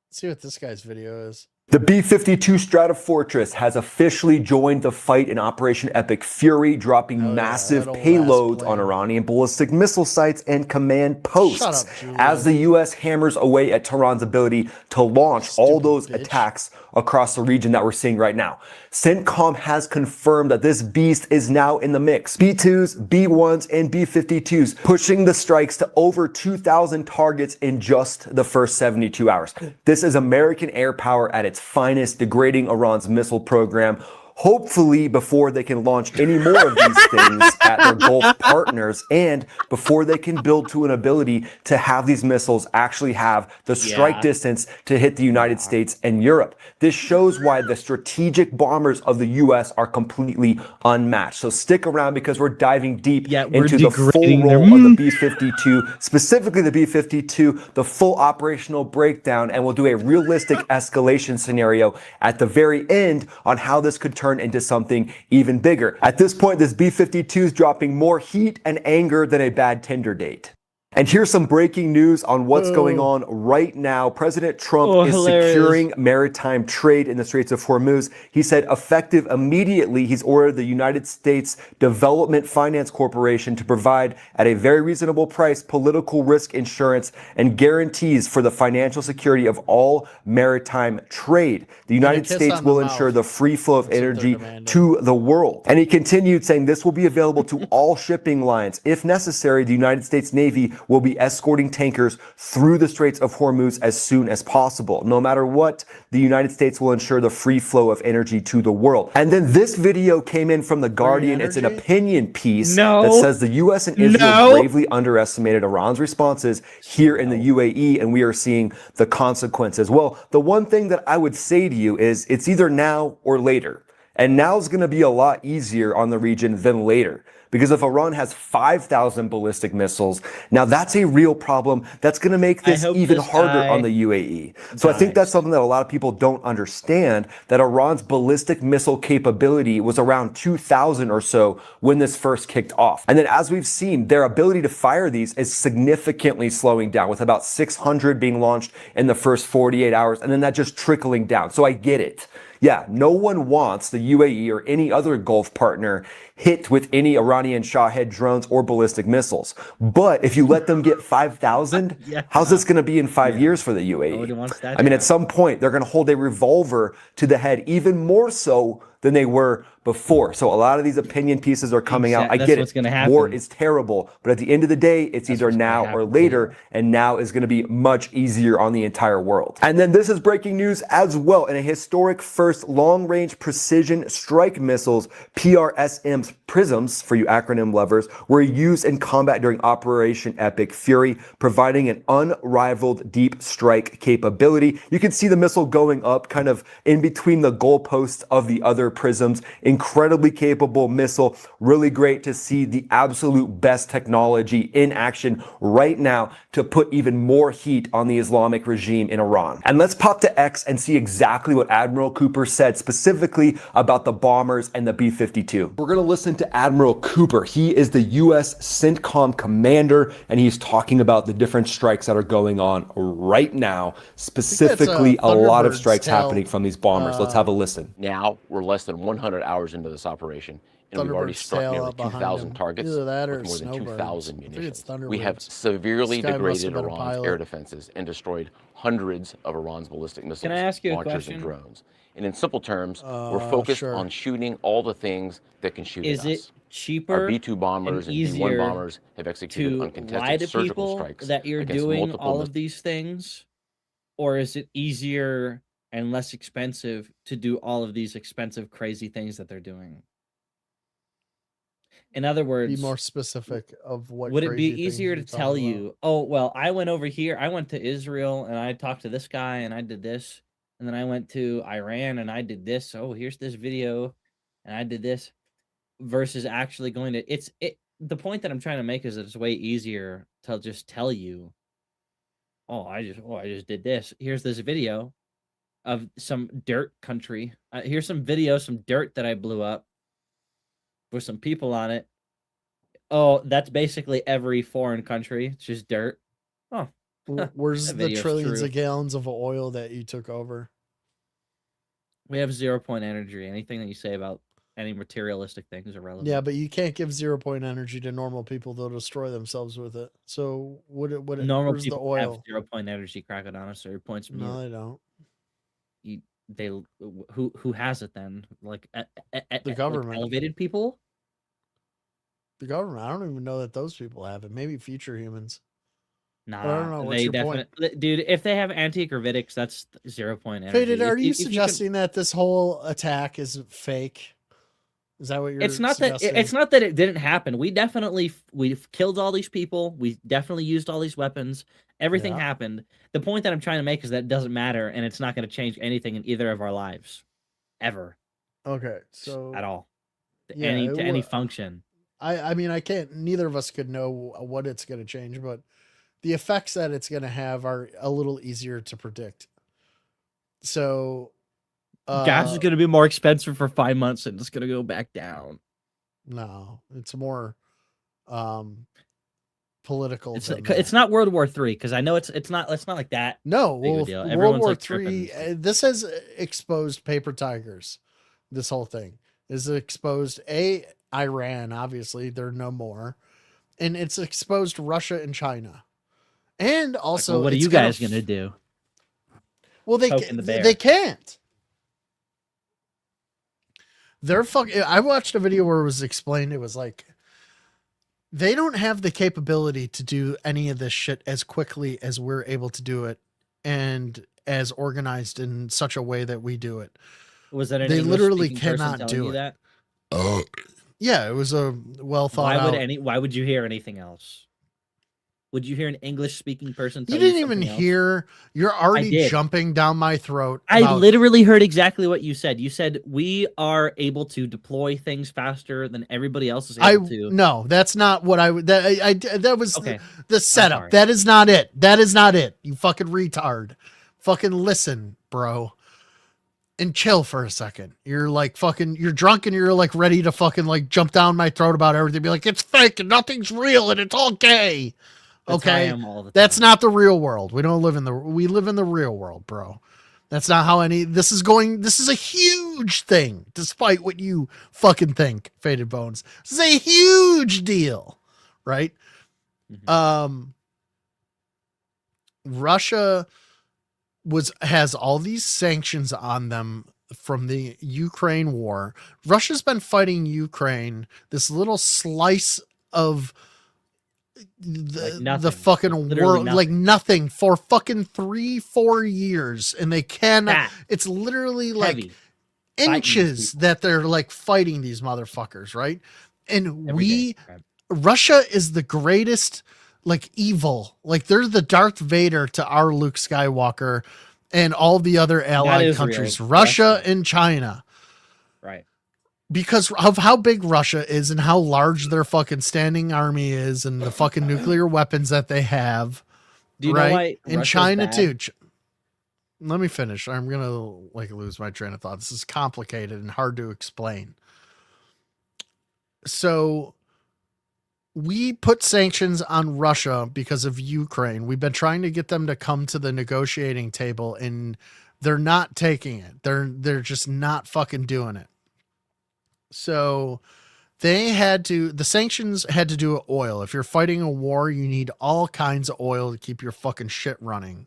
Let's see what this guy's video is. The B-52 Stratofortress has officially joined the fight in Operation Epic Fury, dropping massive payloads on Iranian ballistic missile sites and command posts as the U.S. hammers away at Tehran's ability to launch all those attacks across the region that we're seeing right now. CENTCOM has confirmed that this beast is now in the mix. B-2s, B-1s, and B-52s pushing the strikes to over 2,000 targets in just the first 72 hours. This is American air power at its finest, degrading Iran's missile program, hopefully before they can launch any more of these things at their Gulf partners and before they can build to an ability to have these missiles actually have the strike distance to hit the United States and Europe. This shows why the strategic bombers of the U.S. are completely unmatched. So stick around because we're diving deep into the full role of the B-52, specifically the B-52, the full operational breakdown, and we'll do a realistic escalation scenario at the very end on how this could turn into something even bigger. At this point, this B-52 is dropping more heat and anger than a bad Tinder date. And here's some breaking news on what's going on right now. President Trump is securing maritime trade in the Straits of Hormuz. He said effective immediately, he's ordered the United States Development Finance Corporation to provide at a very reasonable price political risk insurance and guarantees for the financial security of all maritime trade. The United States will ensure the free flow of energy to the world. And he continued saying this will be available to all shipping lines. If necessary, the United States Navy will be escorting tankers through the Straits of Hormuz as soon as possible. No matter what, the United States will ensure the free flow of energy to the world. And then this video came in from The Guardian. It's an opinion piece that says the U.S. and Israel gravely underestimated Iran's responses here in the UAE, and we are seeing the consequences. Well, the one thing that I would say to you is it's either now or later. And now is going to be a lot easier on the region than later, Because if Iran has 5,000 ballistic missiles, now that's a real problem. That's going to make this even harder on the UAE. So I think that's something that a lot of people don't understand, that Iran's ballistic missile capability was around 2,000 or so when this first kicked off. And then as we've seen, their ability to fire these is significantly slowing down, with about 600 being launched in the first 48 hours, and then that just trickling down. So I get it. Yeah, no one wants the UAE or any other Gulf partner hit with any Iranian Shahed drones or ballistic missiles. But if you let them get 5,000, how's this going to be in 5 years for the UAE? I mean, at some point, they're going to hold a revolver to the head, even more so than they were before. So a lot of these opinion pieces are coming out. I get it. War is terrible, but at the end of the day, it's either now or later, and now is going to be much easier on the entire world. And then this is breaking news as well. In a historic first, long-range precision strike missiles, PRSMs, PRISMs, for you acronym lovers, were used in combat during Operation Epic Fury, providing an unrivaled deep strike capability. You can see the missile going up kind of in between the goalposts of the other PRISMs. Incredibly capable missile. Really great to see the absolute best technology in action right now to put even more heat on the Islamic regime in Iran. And let's pop to X and see exactly what Admiral Cooper said specifically about the bombers and the B-52. We're going to listen to Admiral Cooper. He is the U.S. CENTCOM commander, and he's talking about the different strikes that are going on right now, specifically a lot of strikes happening from these bombers. Let's have a listen. Now we're less than 100 hours into this operation, and we've already struck nearly 2,000 targets with more than 2,000 munitions. We have severely degraded Iran's air defenses and destroyed hundreds of Iran's ballistic missiles, launchers, and drones. And in simple terms, we're focused on shooting all the things that can shoot at us. Is it cheaper? Our B-2 bombers and B-1 bombers have executed uncontested surgical strikes that you're against doing multiple all of these things, or is it easier and less expensive to do all of these expensive, crazy things that they're doing? In other words, be more specific of what. Would it be easier to tell you, oh, well, I went over here, I went to Israel and I talked to this guy and I did this, and then I went to Iran and I did this. Oh, here's this video and I did this, versus actually going to, the point that I'm trying to make is that it's way easier to just tell you, I just did this. Here's this video of some dirt country. Here's some video, some dirt that I blew up with some people on it. Oh, that's basically every foreign country. It's just dirt. Oh, where's the trillions of gallons of oil that you took over? We have 0-point energy. Anything that you say about any materialistic thing is irrelevant. Yeah, but you can't give 0-point energy to normal people. They'll destroy themselves with it. So normal where's people the oil? have 0-point energy, Crackadona, so your points. No, they don't. Who has it then? Like the government, like elevated people. The government. I don't even know that those people have it. Maybe future humans. Nah, but I don't know. What's your point, dude? If they have anti-gravitics, that's 0-point energy. Faded, are you suggesting that this whole attack is fake? Is that what you're? It's not suggesting? that. It's not that it didn't happen. We've killed all these people. We definitely used all these weapons. Everything happened. The point that I'm trying to make is that it doesn't matter, and it's not going to change anything in either of our lives, ever. Okay, so at all, any function. I mean, I can't. Neither of us could know what it's going to change, but the effects that it's going to have are a little easier to predict. So, gas is going to be more expensive for 5 months, and it's going to go back down. No, it's more political. It's not World War III, because I know it's not like that. No, World War III. This has exposed paper tigers. This whole thing is exposed Iran. Obviously, they're no more, and it's exposed Russia and China, and also what are you guys gonna do? Well, they can't. They're fucking. I watched a video where it was explained. It was like, they don't have the capability to do any of this shit as quickly as we're able to do it, and as organized in such a way that we do it. Was that an they English literally person cannot do it? That? Yeah, it was a well thought out. Why would you hear anything else? Would you hear an English speaking person tell You didn't even something else? hear. You're already did. jumping down my throat. I about- literally heard exactly what you said. You said we are able to deploy things faster than everybody else is able to. No, that's not what I would. That was Okay. the setup. sorry. That is not it. That is not it. You fucking retard. Fucking listen, bro. And chill for a second. You're like fucking, you're drunk and you're like ready to fucking like jump down my throat about everything. Be like, it's fake and nothing's real and it's all gay. That's how I Okay. am all the That's not the real world. We live in the real world, bro. That's not how this is a huge thing, despite what you fucking think, Faded Bones. This is a huge deal, right? Russia has all these sanctions on them from the Ukraine war. Russia's been fighting Ukraine, this little slice of the fucking world, like nothing for fucking 3-4 years, and they cannot. It's literally like inches that they're like fighting these motherfuckers, right? And Russia is the greatest like evil, like they're the Darth Vader to our Luke Skywalker and all the other allied countries, Russia and China. Right. Because of how big Russia is and how large their fucking standing army is and the fucking nuclear weapons that they have. Do you know why and Russia's China bad? too. Let me finish. I'm going to like lose my train of thought. This is complicated and hard to explain. So we put sanctions on Russia because of Ukraine. We've been trying to get them to come to the negotiating table and they're not taking it. They're just not fucking doing it. So the sanctions had to do with oil. If you're fighting a war, you need all kinds of oil to keep your fucking shit running,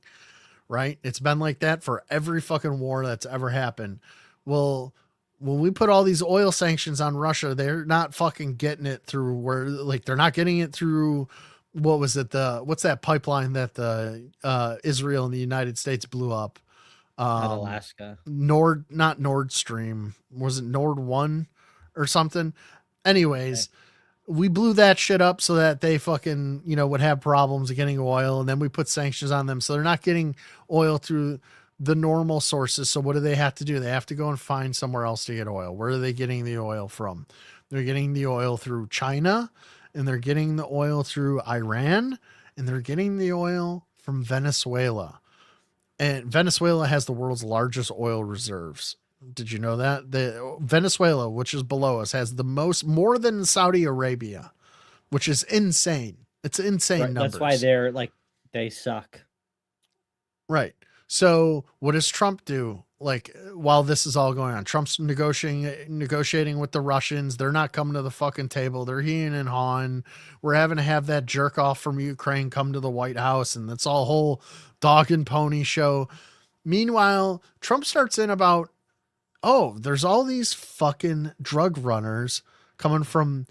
right? It's been like that for every fucking war that's ever happened. Well, when we put all these oil sanctions on Russia, they're not fucking getting it through they're not getting it through, what's that pipeline that the Israel and the United States blew up? Alaska. Not Nord Stream. Was it Nord 1 or something? Anyways, we blew that shit up so that they fucking, would have problems getting oil. And then we put sanctions on them. So they're not getting oil through the normal sources. So what do they have to do? They have to go and find somewhere else to get oil. Where are they getting the oil from? They're getting the oil through China, and they're getting the oil through Iran, and they're getting the oil from Venezuela. And Venezuela has the world's largest oil reserves. Did you know that? Venezuela, which is below us, has more than Saudi Arabia, which is insane. It's insane numbers. That's why they're like, they suck. Right. So what does Trump do? Like, while this is all going on, Trump's negotiating with the Russians. They're not coming to the fucking table. They're heeing and hawing. We're having to have that jerk off from Ukraine come to the White House. And that's all whole dog and pony show. Meanwhile, Trump starts in about, there's all these fucking drug runners coming from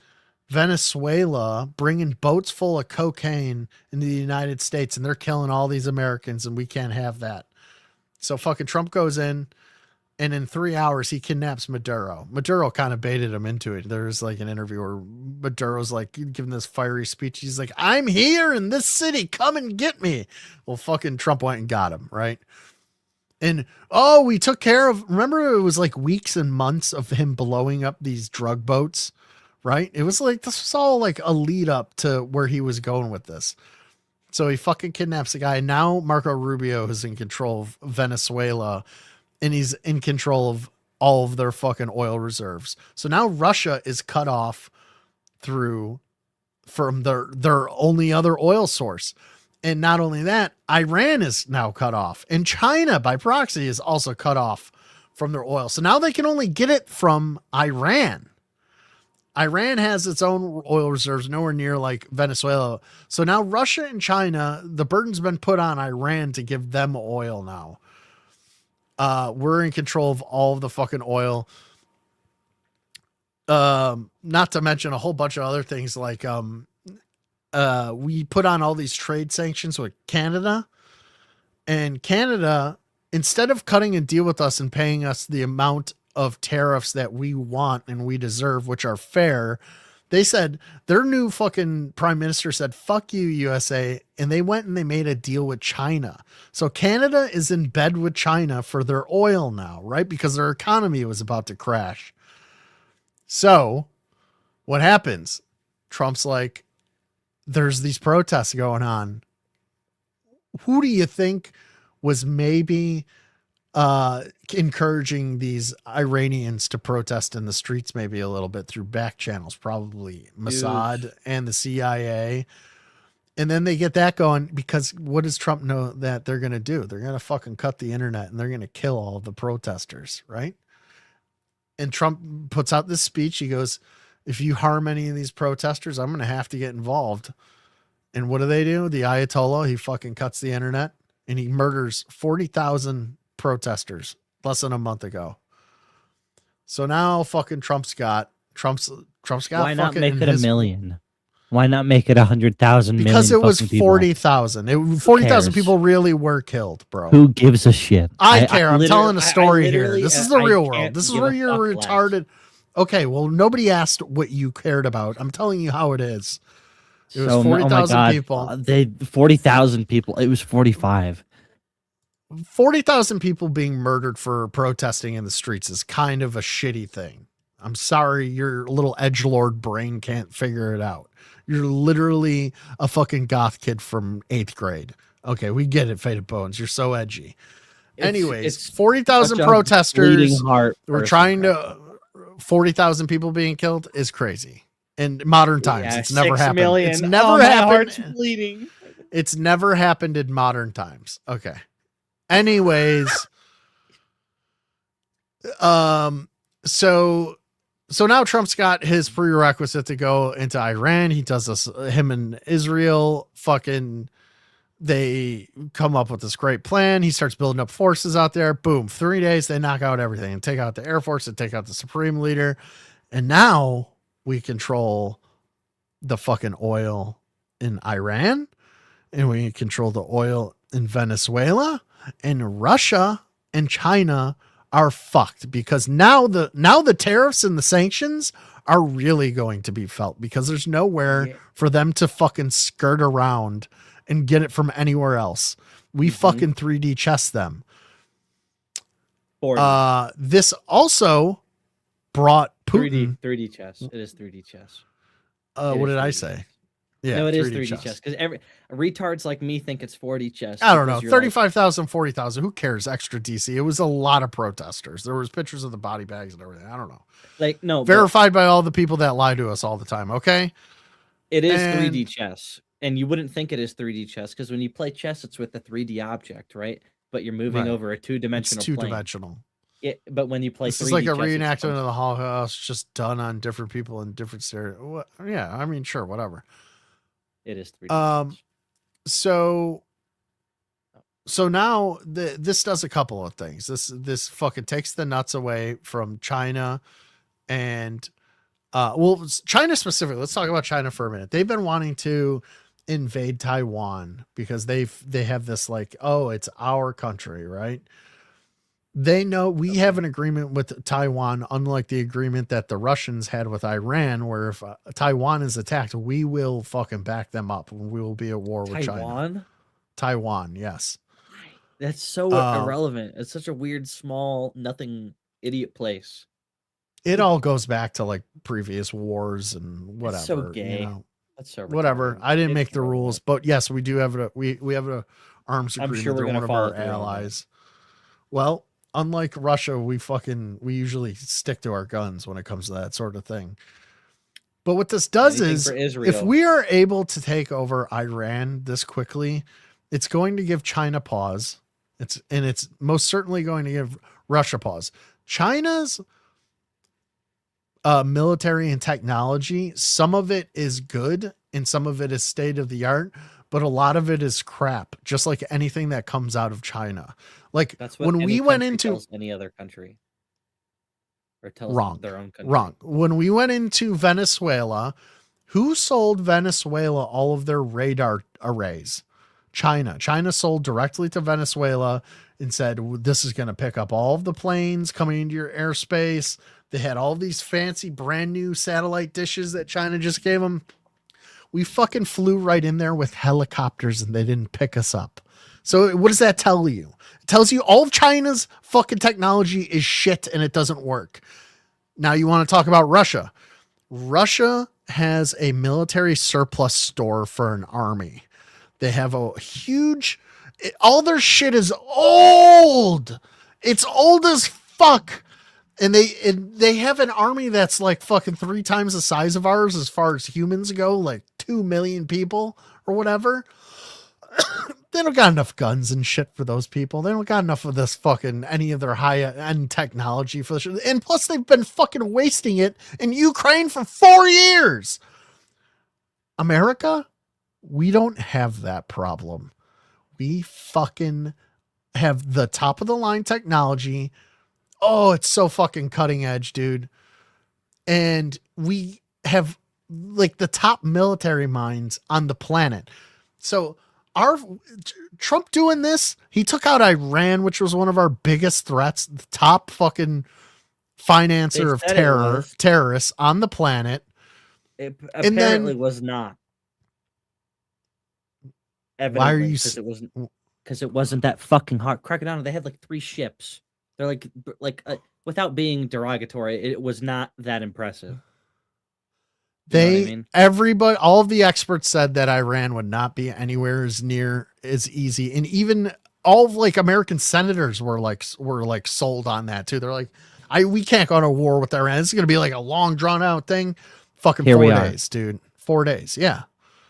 Venezuela bringing boats full of cocaine into the United States, and they're killing all these Americans, and we can't have that. So fucking Trump goes in, and in 3 hours he kidnaps Maduro. Maduro kind of baited him into it. There's like an interview where Maduro's like giving this fiery speech. He's like, I'm here in this city. Come and get me. Well, fucking Trump went and got him, right? And we took care of, remember it was like weeks and months of him blowing up these drug boats, right? It was like, this was all like a lead up to where he was going with this. So he fucking kidnaps the guy. And now Marco Rubio is in control of Venezuela, and he's in control of all of their fucking oil reserves. So now Russia is cut off from their only other oil source. And not only that, Iran is now cut off, and China by proxy is also cut off from their oil. So now they can only get it from Iran. Iran has its own oil reserves, nowhere near like Venezuela. So now Russia and China, the burden's been put on Iran to give them oil now. We're in control of all of the fucking oil. Not to mention a whole bunch of other things like we put on all these trade sanctions with Canada, and Canada, instead of cutting a deal with us and paying us the amount of tariffs that we want and we deserve, which are fair, They said their new fucking prime minister said, fuck you, USA. And they went and they made a deal with China. So Canada is in bed with China for their oil now, right? Because their economy was about to crash. So what happens? Trump's like, there's these protests going on. Who do you think was maybe encouraging these Iranians to protest in the streets maybe a little bit through back channels? Probably Mossad and the CIA. And then they get that going because what does Trump know that they're going to do? They're going to fucking cut the internet and they're going to kill all the protesters, right? And Trump puts out this speech. He goes, if you harm any of these protesters, I'm going to have to get involved. And what do? The Ayatollah, he fucking cuts the internet and he murders 40,000 protesters less than a month ago. So now fucking Trump's got Why not make it 1 million? Why not make it 100,000 million? Because it was 40,000. 40,000 people really were killed, bro. Who gives a shit? I care. I'm telling a story here. This is the real world. This is where you're retarded. Okay, well, nobody asked what you cared about. I'm telling you how it is. It was 40,000 people. 40,000 people. It was 45. 40,000 people being murdered for protesting in the streets is kind of a shitty thing. I'm sorry, your little edgelord brain can't figure it out. You're literally a fucking goth kid from 8th grade. Okay, we get it, Faded Bones. You're so edgy. Anyways, 40,000 protesters were trying to... 40,000 people being killed is crazy. In modern times, it's never happened. Million. It's never happened. My heart's bleeding. It's never happened in modern times. Okay. Anyways, so now Trump's got his prerequisite to go into Iran. He does this, him and Israel fucking, they come up with this great plan. He starts building up forces out there. Boom. 3 days, they knock out everything and take out the Air Force and take out the Supreme Leader. And now we control the fucking oil in Iran and we control the oil in Venezuela, and Russia and China are fucked because now the tariffs and the sanctions are really going to be felt because there's nowhere for them to fucking skirt around and get it from anywhere else. We fucking 3D chess them. This also brought Putin 3D chess. It is 3D chess. What did I say? Yeah, no, it is 3D chess because every retards like me think it's 4D chess. I don't know. 35,000, 40,000. Who cares? Extra DC. It was a lot of protesters. There was pictures of the body bags and everything. I don't know. Like no, verified by all the people that lie to us all the time. Okay. It is 3D chess, and you wouldn't think it is 3D chess because when you play chess, it's with a 3D object, right? But you're moving over a two-dimensional. It's two-dimensional. But when you play, this is like a reenactment of the Holocaust, just done on different people in different stereo. Yeah, I mean, sure, whatever. It is 3D. So now this does a couple of things. This fucking takes the nuts away from China and China specifically. Let's talk about China for a minute. They've been wanting to invade Taiwan because they have this like, oh, it's our country, right? They know we have an agreement with Taiwan, unlike the agreement that the Russians had with Iran, where if Taiwan is attacked, we will fucking back them up. We will be at war with China. Taiwan, yes. That's so irrelevant. It's such a weird, small, nothing, idiot place. It all goes back to like previous wars and whatever. It's so gay. You know? That's so whatever. retarded. I didn't make the rules, but yes, we do have we have a arms agreement. I'm sure we're with gonna one of follow our through on that. allies. Well, unlike Russia, we usually stick to our guns when it comes to that sort of thing. But what this does is, if we are able to take over Iran this quickly, it's going to give China pause. It's most certainly going to give Russia pause. China's military and technology, some of it is good and some of it is state of the art, but a lot of it is crap, just like anything that comes out of China. Like That's what when we went into tells any other country, or tells their own country. Wrong. When we went into Venezuela, who sold Venezuela all of their radar arrays? China. China sold directly to Venezuela and said, this is going to pick up all of the planes coming into your airspace. They had all these fancy brand new satellite dishes that China just gave them. We fucking flew right in there with helicopters and they didn't pick us up. So what does that tell you? It tells you all of China's fucking technology is shit and it doesn't work. Now you want to talk about Russia. Russia has a military surplus store for an army. They have a huge, all their shit is old. It's old as fuck. And they have an army that's like fucking 3 times the size of ours as far as humans go, like 2 million people or whatever. They don't got enough guns and shit for those people. They don't got enough of this fucking, any of their high-end technology for this shit. And plus they've been fucking wasting it in Ukraine for 4 years. America, we don't have that problem. We fucking have the top of the line technology. Oh, it's so fucking cutting edge, dude. And we have like the top military minds on the planet. So our Trump doing this, he took out Iran, which was one of our biggest threats, the top fucking financer of terrorists on the planet. It apparently was not. Evidently, why are you? Because it wasn't that fucking hard. Crackadona, they had like 3 ships. They're like without being derogatory, it was not that impressive. Everybody, all of the experts said that Iran would not be anywhere as near as easy. And even all of like American senators were like sold on that too. They're like, we can't go to war with Iran. This is going to be like a long drawn out thing. Fucking 4 days, dude. 4 days. Yeah.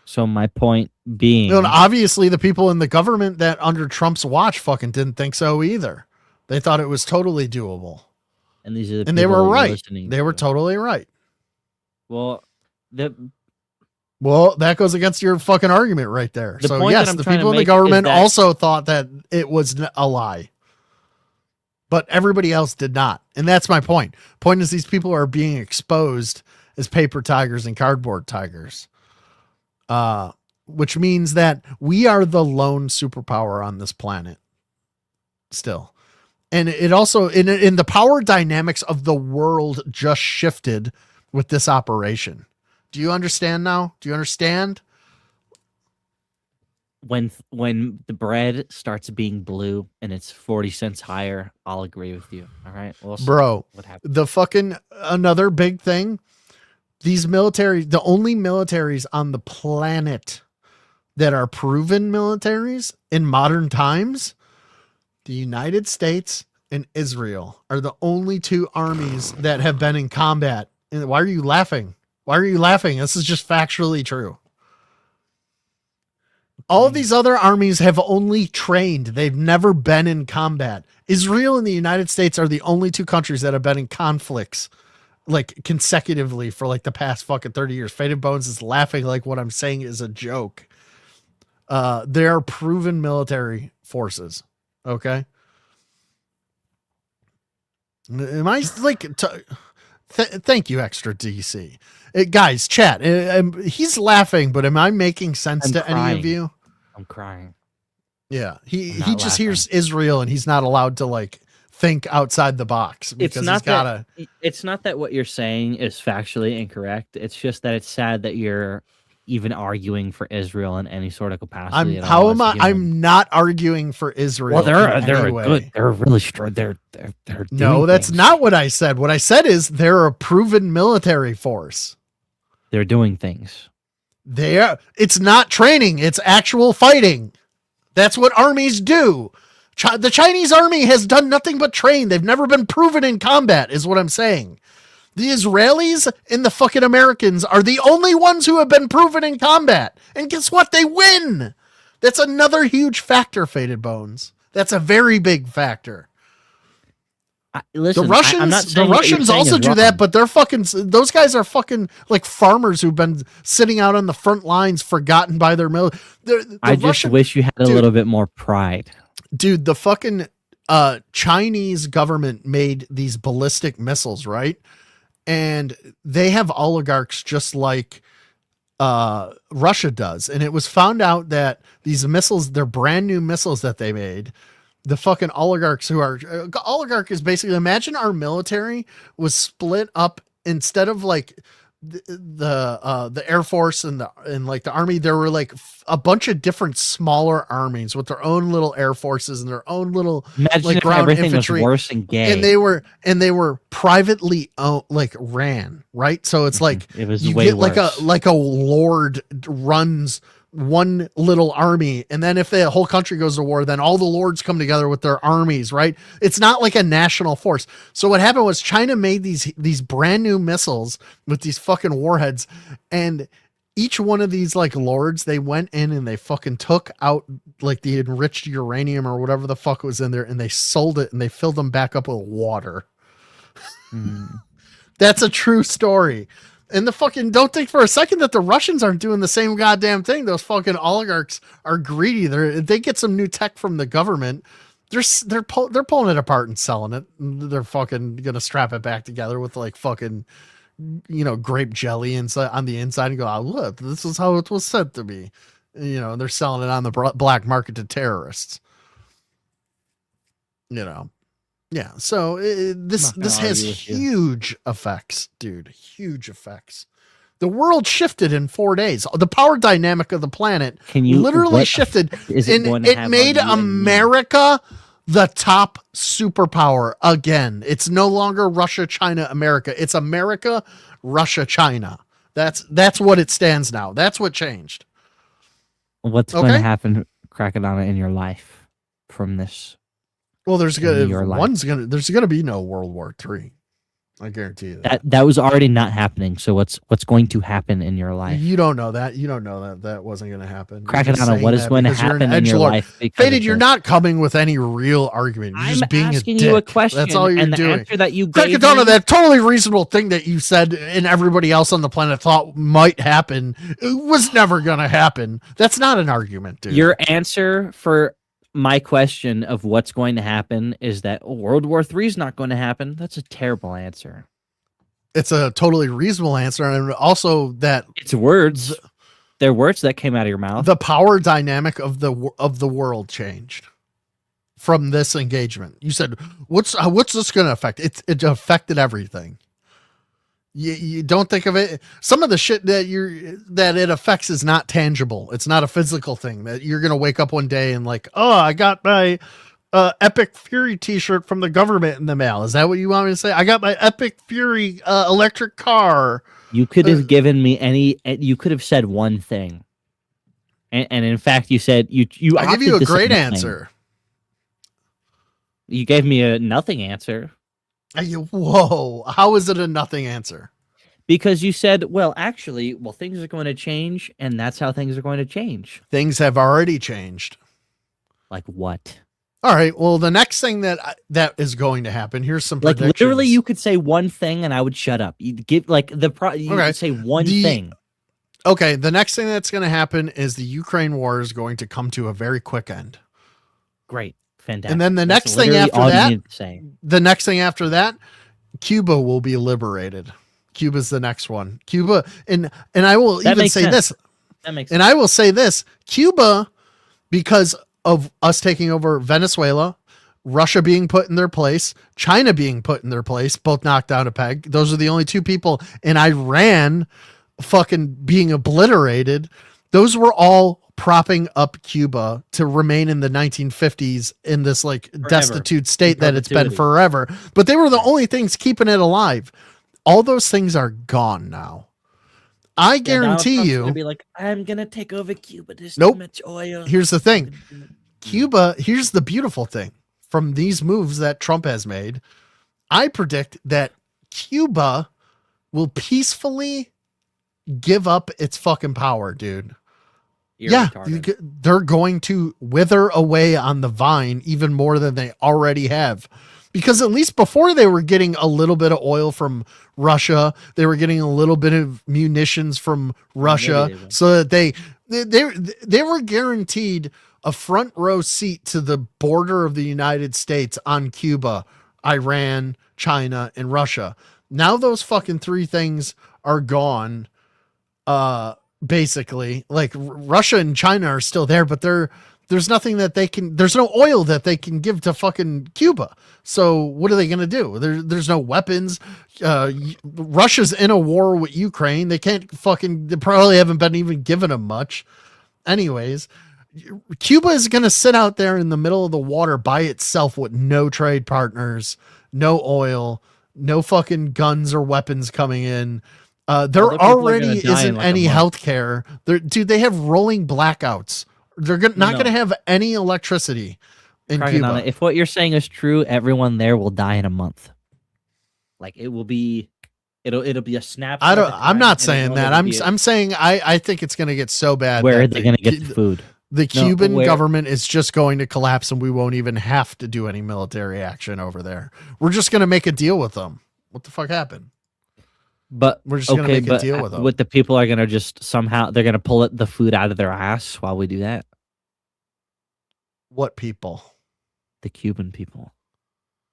So my point being, obviously the people in the government that under Trump's watch fucking didn't think so either. They thought it was totally doable. And these are they were right. They were totally right. Well, that goes against your fucking argument right there. So yes, the people in the government also thought that it was a lie. But everybody else did not. And that's my point. Point is these people are being exposed as paper tigers and cardboard tigers. Which means that we are the lone superpower on this planet still. And it also, in the power dynamics of the world just shifted with this operation. Do you understand now? Do you understand? When the bread starts being blue and it's 40 cents higher, I'll agree with you. All right. Bro, what happened? The fucking, another big thing, these the only militaries on the planet that are proven militaries in modern times, the United States and Israel are the only 2 armies that have been in combat. And why are you laughing? Why are you laughing? This is just factually true. All of these other armies have only trained. They've never been in combat. Israel and the United States are the only 2 countries that have been in conflicts like consecutively for like the past fucking 30 years. Faded Bones is laughing like what I'm saying is a joke. They are proven military forces. Okay. Am I like, thank you, Extra DC. Guys, chat. He's laughing, but am I making sense to any of you? I'm crying. Yeah. He just hears Israel and he's not allowed to like think outside the box because it's not that what you're saying is factually incorrect. It's just that it's sad that you're even arguing for Israel in any sort of capacity. I'm not arguing for Israel. Well, they're good. They're really strong. They're no, that's not what I said. What I said is they're a proven military force. They're doing things. It's not training. It's actual fighting. That's what armies do. The Chinese army has done nothing but train. They've never been proven in combat is what I'm saying. The Israelis and the fucking Americans are the only ones who have been proven in combat. And guess what? They win. That's another huge factor, Faded Bones. That's a very big factor. Listen, the Russians also do that, but those guys are fucking like farmers who've been sitting out on the front lines, forgotten by their military. I just wish you had a little bit more pride. Dude, the fucking Chinese government made these ballistic missiles, right? And they have oligarchs just like Russia does. And it was found out that these missiles, they're brand new missiles that they made. the fucking oligarchs who are oligarch is basically, imagine our military was split up instead of like the Air Force and like the Army. There were like a bunch of different smaller armies with their own little air forces and their own little like ground infantry. Was worse and gay. And they were privately owned, like ran, right? So it's like it was you way get worse. like a lord runs one little army, and then if the whole country goes to war, then all the lords come together with their armies, right? It's not like a national force. So what happened was China made these brand new missiles with these fucking warheads, and each one of these like lords, they went in and they fucking took out like the enriched uranium or whatever the fuck was in there, and they sold it and they filled them back up with water. That's a true story. And the fucking, don't think for a second that the Russians aren't doing the same goddamn thing. Those fucking oligarchs are greedy. They get some new tech from the government. They're pulling it apart and selling it. They're fucking gonna strap it back together with like fucking, grape jelly inside on the inside and go, oh, look, this is how it was said to be. They're selling it on the black market to terrorists. Yeah, so this has huge effects, dude. Huge effects. The world shifted in 4 days. The power dynamic of the planet literally shifted. It made America the top superpower again. It's no longer Russia, China, America. It's America, Russia, China. That's what it stands now. That's what changed. What's going to happen, Crackadona, in your life from this? Well, there's gonna be no World War III. I guarantee you that was already not happening. So what's going to happen in your life? You don't know that. You don't know that wasn't going to happen. Crackadona, what is going to happen in your life? Faded, you're not coming with any real argument. You're just being asking a you a dick. question. That's all you're and doing. The answer that you gave Crackadona, me, that totally reasonable thing that you said and everybody else on the planet thought might happen, it was never going to happen. That's not an argument, dude. Your answer for my question of what's going to happen is that World War III is not going to happen. That's a terrible answer. It's a totally reasonable answer, and also that it's words. They're words that came out of your mouth. The power dynamic of the world changed from this engagement. You said, "What's this going to affect?" It affected everything. You don't think of it. Some of the shit that it affects is not tangible. It's not a physical thing that you're going to wake up one day and like, oh, I got my Epic Fury t-shirt from the government in the mail. Is that what you want me to say? I got my Epic Fury electric car. You could have given me you could have said one thing. And in fact, you said you I give you a great answer. You gave me a nothing answer. Whoa, how is it a nothing answer? Because you said, well, actually, things are going to change, and that's how things are going to change. Things have already changed. Like what? All right, well, the next thing that is going to happen, here's some predictions. Like literally you could say one thing and I would shut up. You give could say one thing. Okay, the next thing that's going to happen is the Ukraine war is going to come to a very quick end. Great. Fantastic. And then the next thing after that, Cuba will be liberated. Cuba's the next one. Cuba, and I will even say this. That makes sense. And I will say this, Cuba, because of us taking over Venezuela, Russia being put in their place, China being put in their place, both knocked down a peg. Those are the only two people. And Iran fucking being obliterated. Those were all propping up Cuba to remain in the 1950s in this like destitute state that it's been forever. But they were the only things keeping it alive. All those things are gone now. I guarantee you. Be like, I'm gonna take over Cuba. There's nope. too much oil. Here's the thing. Cuba. Here's the beautiful thing from these moves that Trump has made. I predict that Cuba will peacefully give up its fucking power, dude. They're going to wither away on the vine even more than they already have. Because at least before they were getting a little bit of oil from Russia, they were getting a little bit of munitions from Russia, so that they were guaranteed a front row seat to the border of the United States on Cuba, Iran, China, and Russia. Now those fucking three things are gone. Basically, like Russia and China are still there, but they're There's nothing that they can, there's no oil that they can give to fucking Cuba. So what are they going to do? There's no weapons. Russia's in a war with Ukraine. They can't fucking, they probably haven't been even given them much. Anyways, Cuba is going to sit out there in the middle of the water by itself with no trade partners, no oil, no fucking guns or weapons coming in. There already isn't any healthcare. Dude, they have rolling blackouts. They're not going to have any electricity in Cuba. If what you're saying is true, everyone there will die in a month. Like it will be, it'll be a snap. I'm not saying that. I'm saying I think it's going to get so bad. Where are they going to get the food? The Cuban government is just going to collapse, and we won't even have to do any military action over there. We're just going to make a deal with them. What the fuck happened? But we're just going to make a deal with them. What the people are going to just somehow they're going to pull the food out of their ass while we do that. What people? The Cuban people.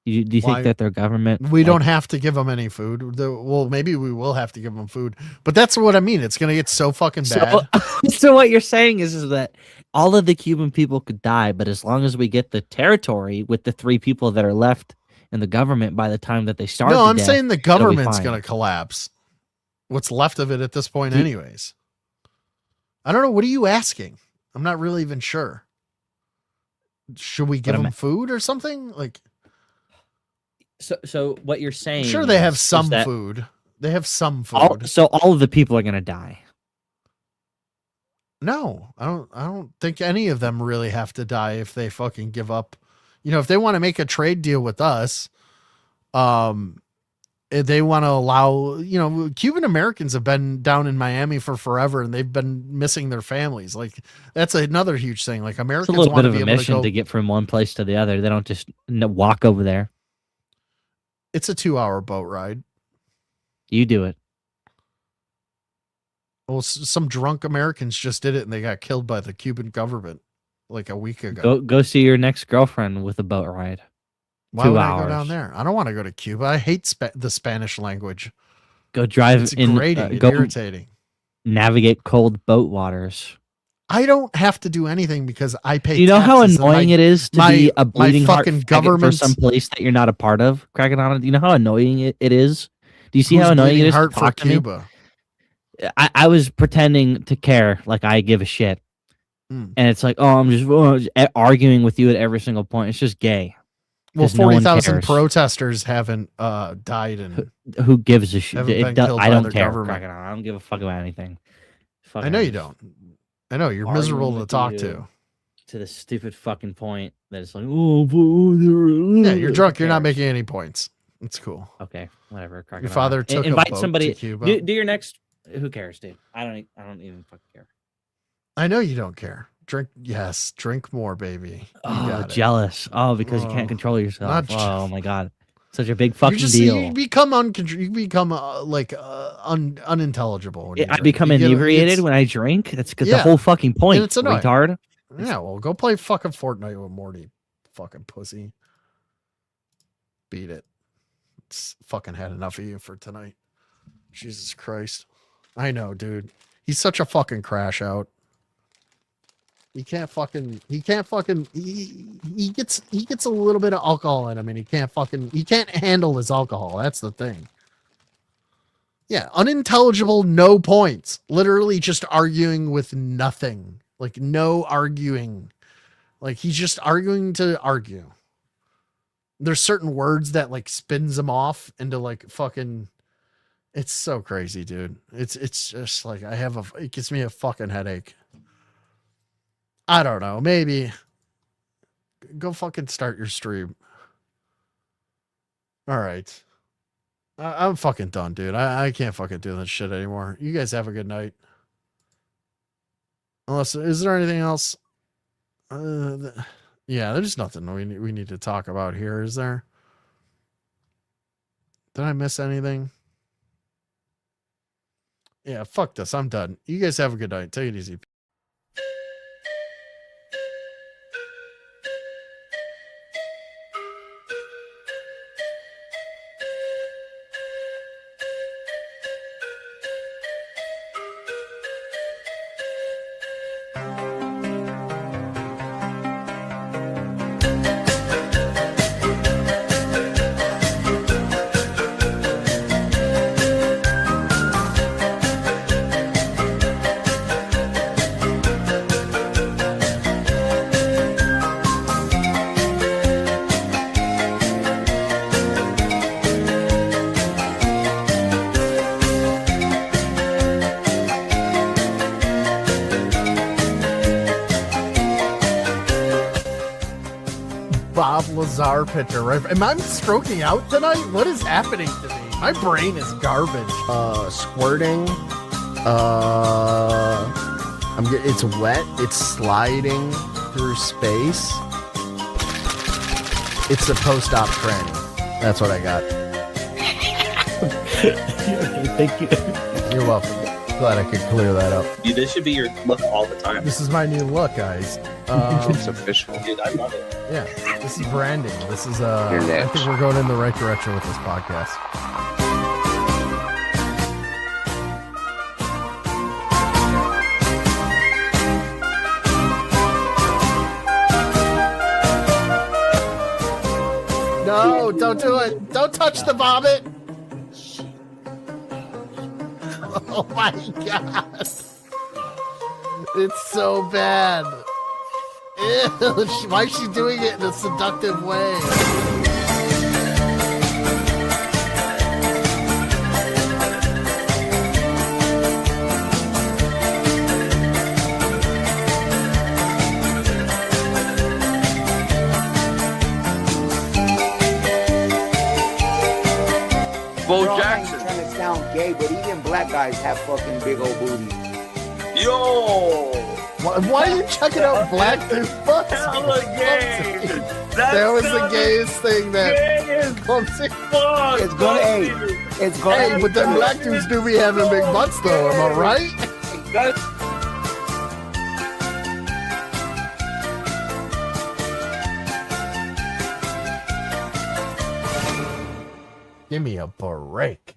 Do you think that their government? We don't have to give them any food. Well, maybe we will have to give them food, but that's what I mean. It's going to get so fucking bad. So what you're saying is that all of the Cuban people could die, but as long as we get the territory with the 3 people that are left in the government by the time that they start. No, I'm saying the government's going to collapse. What's left of it at this point, anyways. I don't know. What are you asking? I'm not really even sure. Should we give them food or something? Like. So what you're saying? I'm sure they have some food. They have some food. All of the people are going to die. No, I don't think any of them really have to die if they fucking give up. You know, if they want to make a trade deal with us, if they want to allow, you know, Cuban Americans have been down in Miami for forever and they've been missing their families. Like that's another huge thing. Like Americans it's a little bit of a mission to get from one place to the other. They don't just walk over there. It's a 2-hour boat ride. You do it. Well, some drunk Americans just did it and they got killed by the Cuban government like a week ago. Go see your next girlfriend with a boat ride. Why would I go down there? I don't want to go to Cuba. I hate the Spanish language. Go drive it's degrading, go irritating. Navigate cold boat waters. I don't have to do anything because I pay. Do you know how annoying it is to be a bleeding heart for some place that you're not a part of, Crackadona? Do you know how annoying it is? Do you see how annoying it is to talk to Cuba? I was pretending to care, like I give a shit, and it's like, oh, I'm just arguing with you at every single point. It's just gay. Well, 40,000 protesters haven't died, and who gives a shit? I don't care. Government. I don't give a fuck about anything. I know you don't. I know you're miserable to talk to. To the stupid fucking point that it's like, oh, yeah, you're drunk. You're not making any points. It's cool. Okay, whatever. Your father took invite a boat somebody. To Cuba. Do your next. Who cares, dude? I don't even fucking care. I know you don't care. Drink, yes, drink more, baby. Oh, jealous. Oh, because you can't control yourself. Oh my god, such a big fucking deal. You become unintelligible. I become inebriated when I drink. That's the whole fucking point. It's annoying. Retard. Yeah, well, go play fucking Fortnite with Morty, fucking pussy. Beat it. It's fucking had enough of you for tonight. Jesus Christ. I know, dude. He's such a fucking crash out. He gets a little bit of alcohol in him and he can't handle his alcohol. That's the thing. Yeah, unintelligible, no points. Literally just arguing with nothing. Like no arguing. Like he's just arguing to argue. There's certain words that like spins him off into like fucking. It's so crazy, dude. It's just like it gives me a fucking headache. I don't know. Maybe go fucking start your stream. All right. I'm fucking done, dude. I can't fucking do this shit anymore. You guys have a good night. Unless, is there anything else? Yeah, there's nothing we need to talk about here, is there? Did I miss anything? Yeah, fuck this. I'm done. You guys have a good night. Take it easy. bizarre picture. Right? Am I stroking out tonight? What is happening to me? My brain is garbage. Squirting. It's wet. It's sliding through space. It's the post-op tranny. That's what I got. Thank you. You're welcome. Glad I could clear that up. Dude, this should be your look all the time. This is my new look, guys. It's official. Dude, I love it. Yeah, this is branding. This is I think we're going in the right direction with this podcast. No, don't do it. Don't touch the vomit. Oh my god. It's so bad. Ew, why is she doing it in a seductive way? Bo Jackson. Trying to sound gay, but even black guys have fucking big old booties. Yo! Why are you checking out black dude butts? Hella gay! That was the gayest thing that. It's gonna, it's gonna. Hey, but them black dudes do be having big butts, though. Am I right? Give me a break.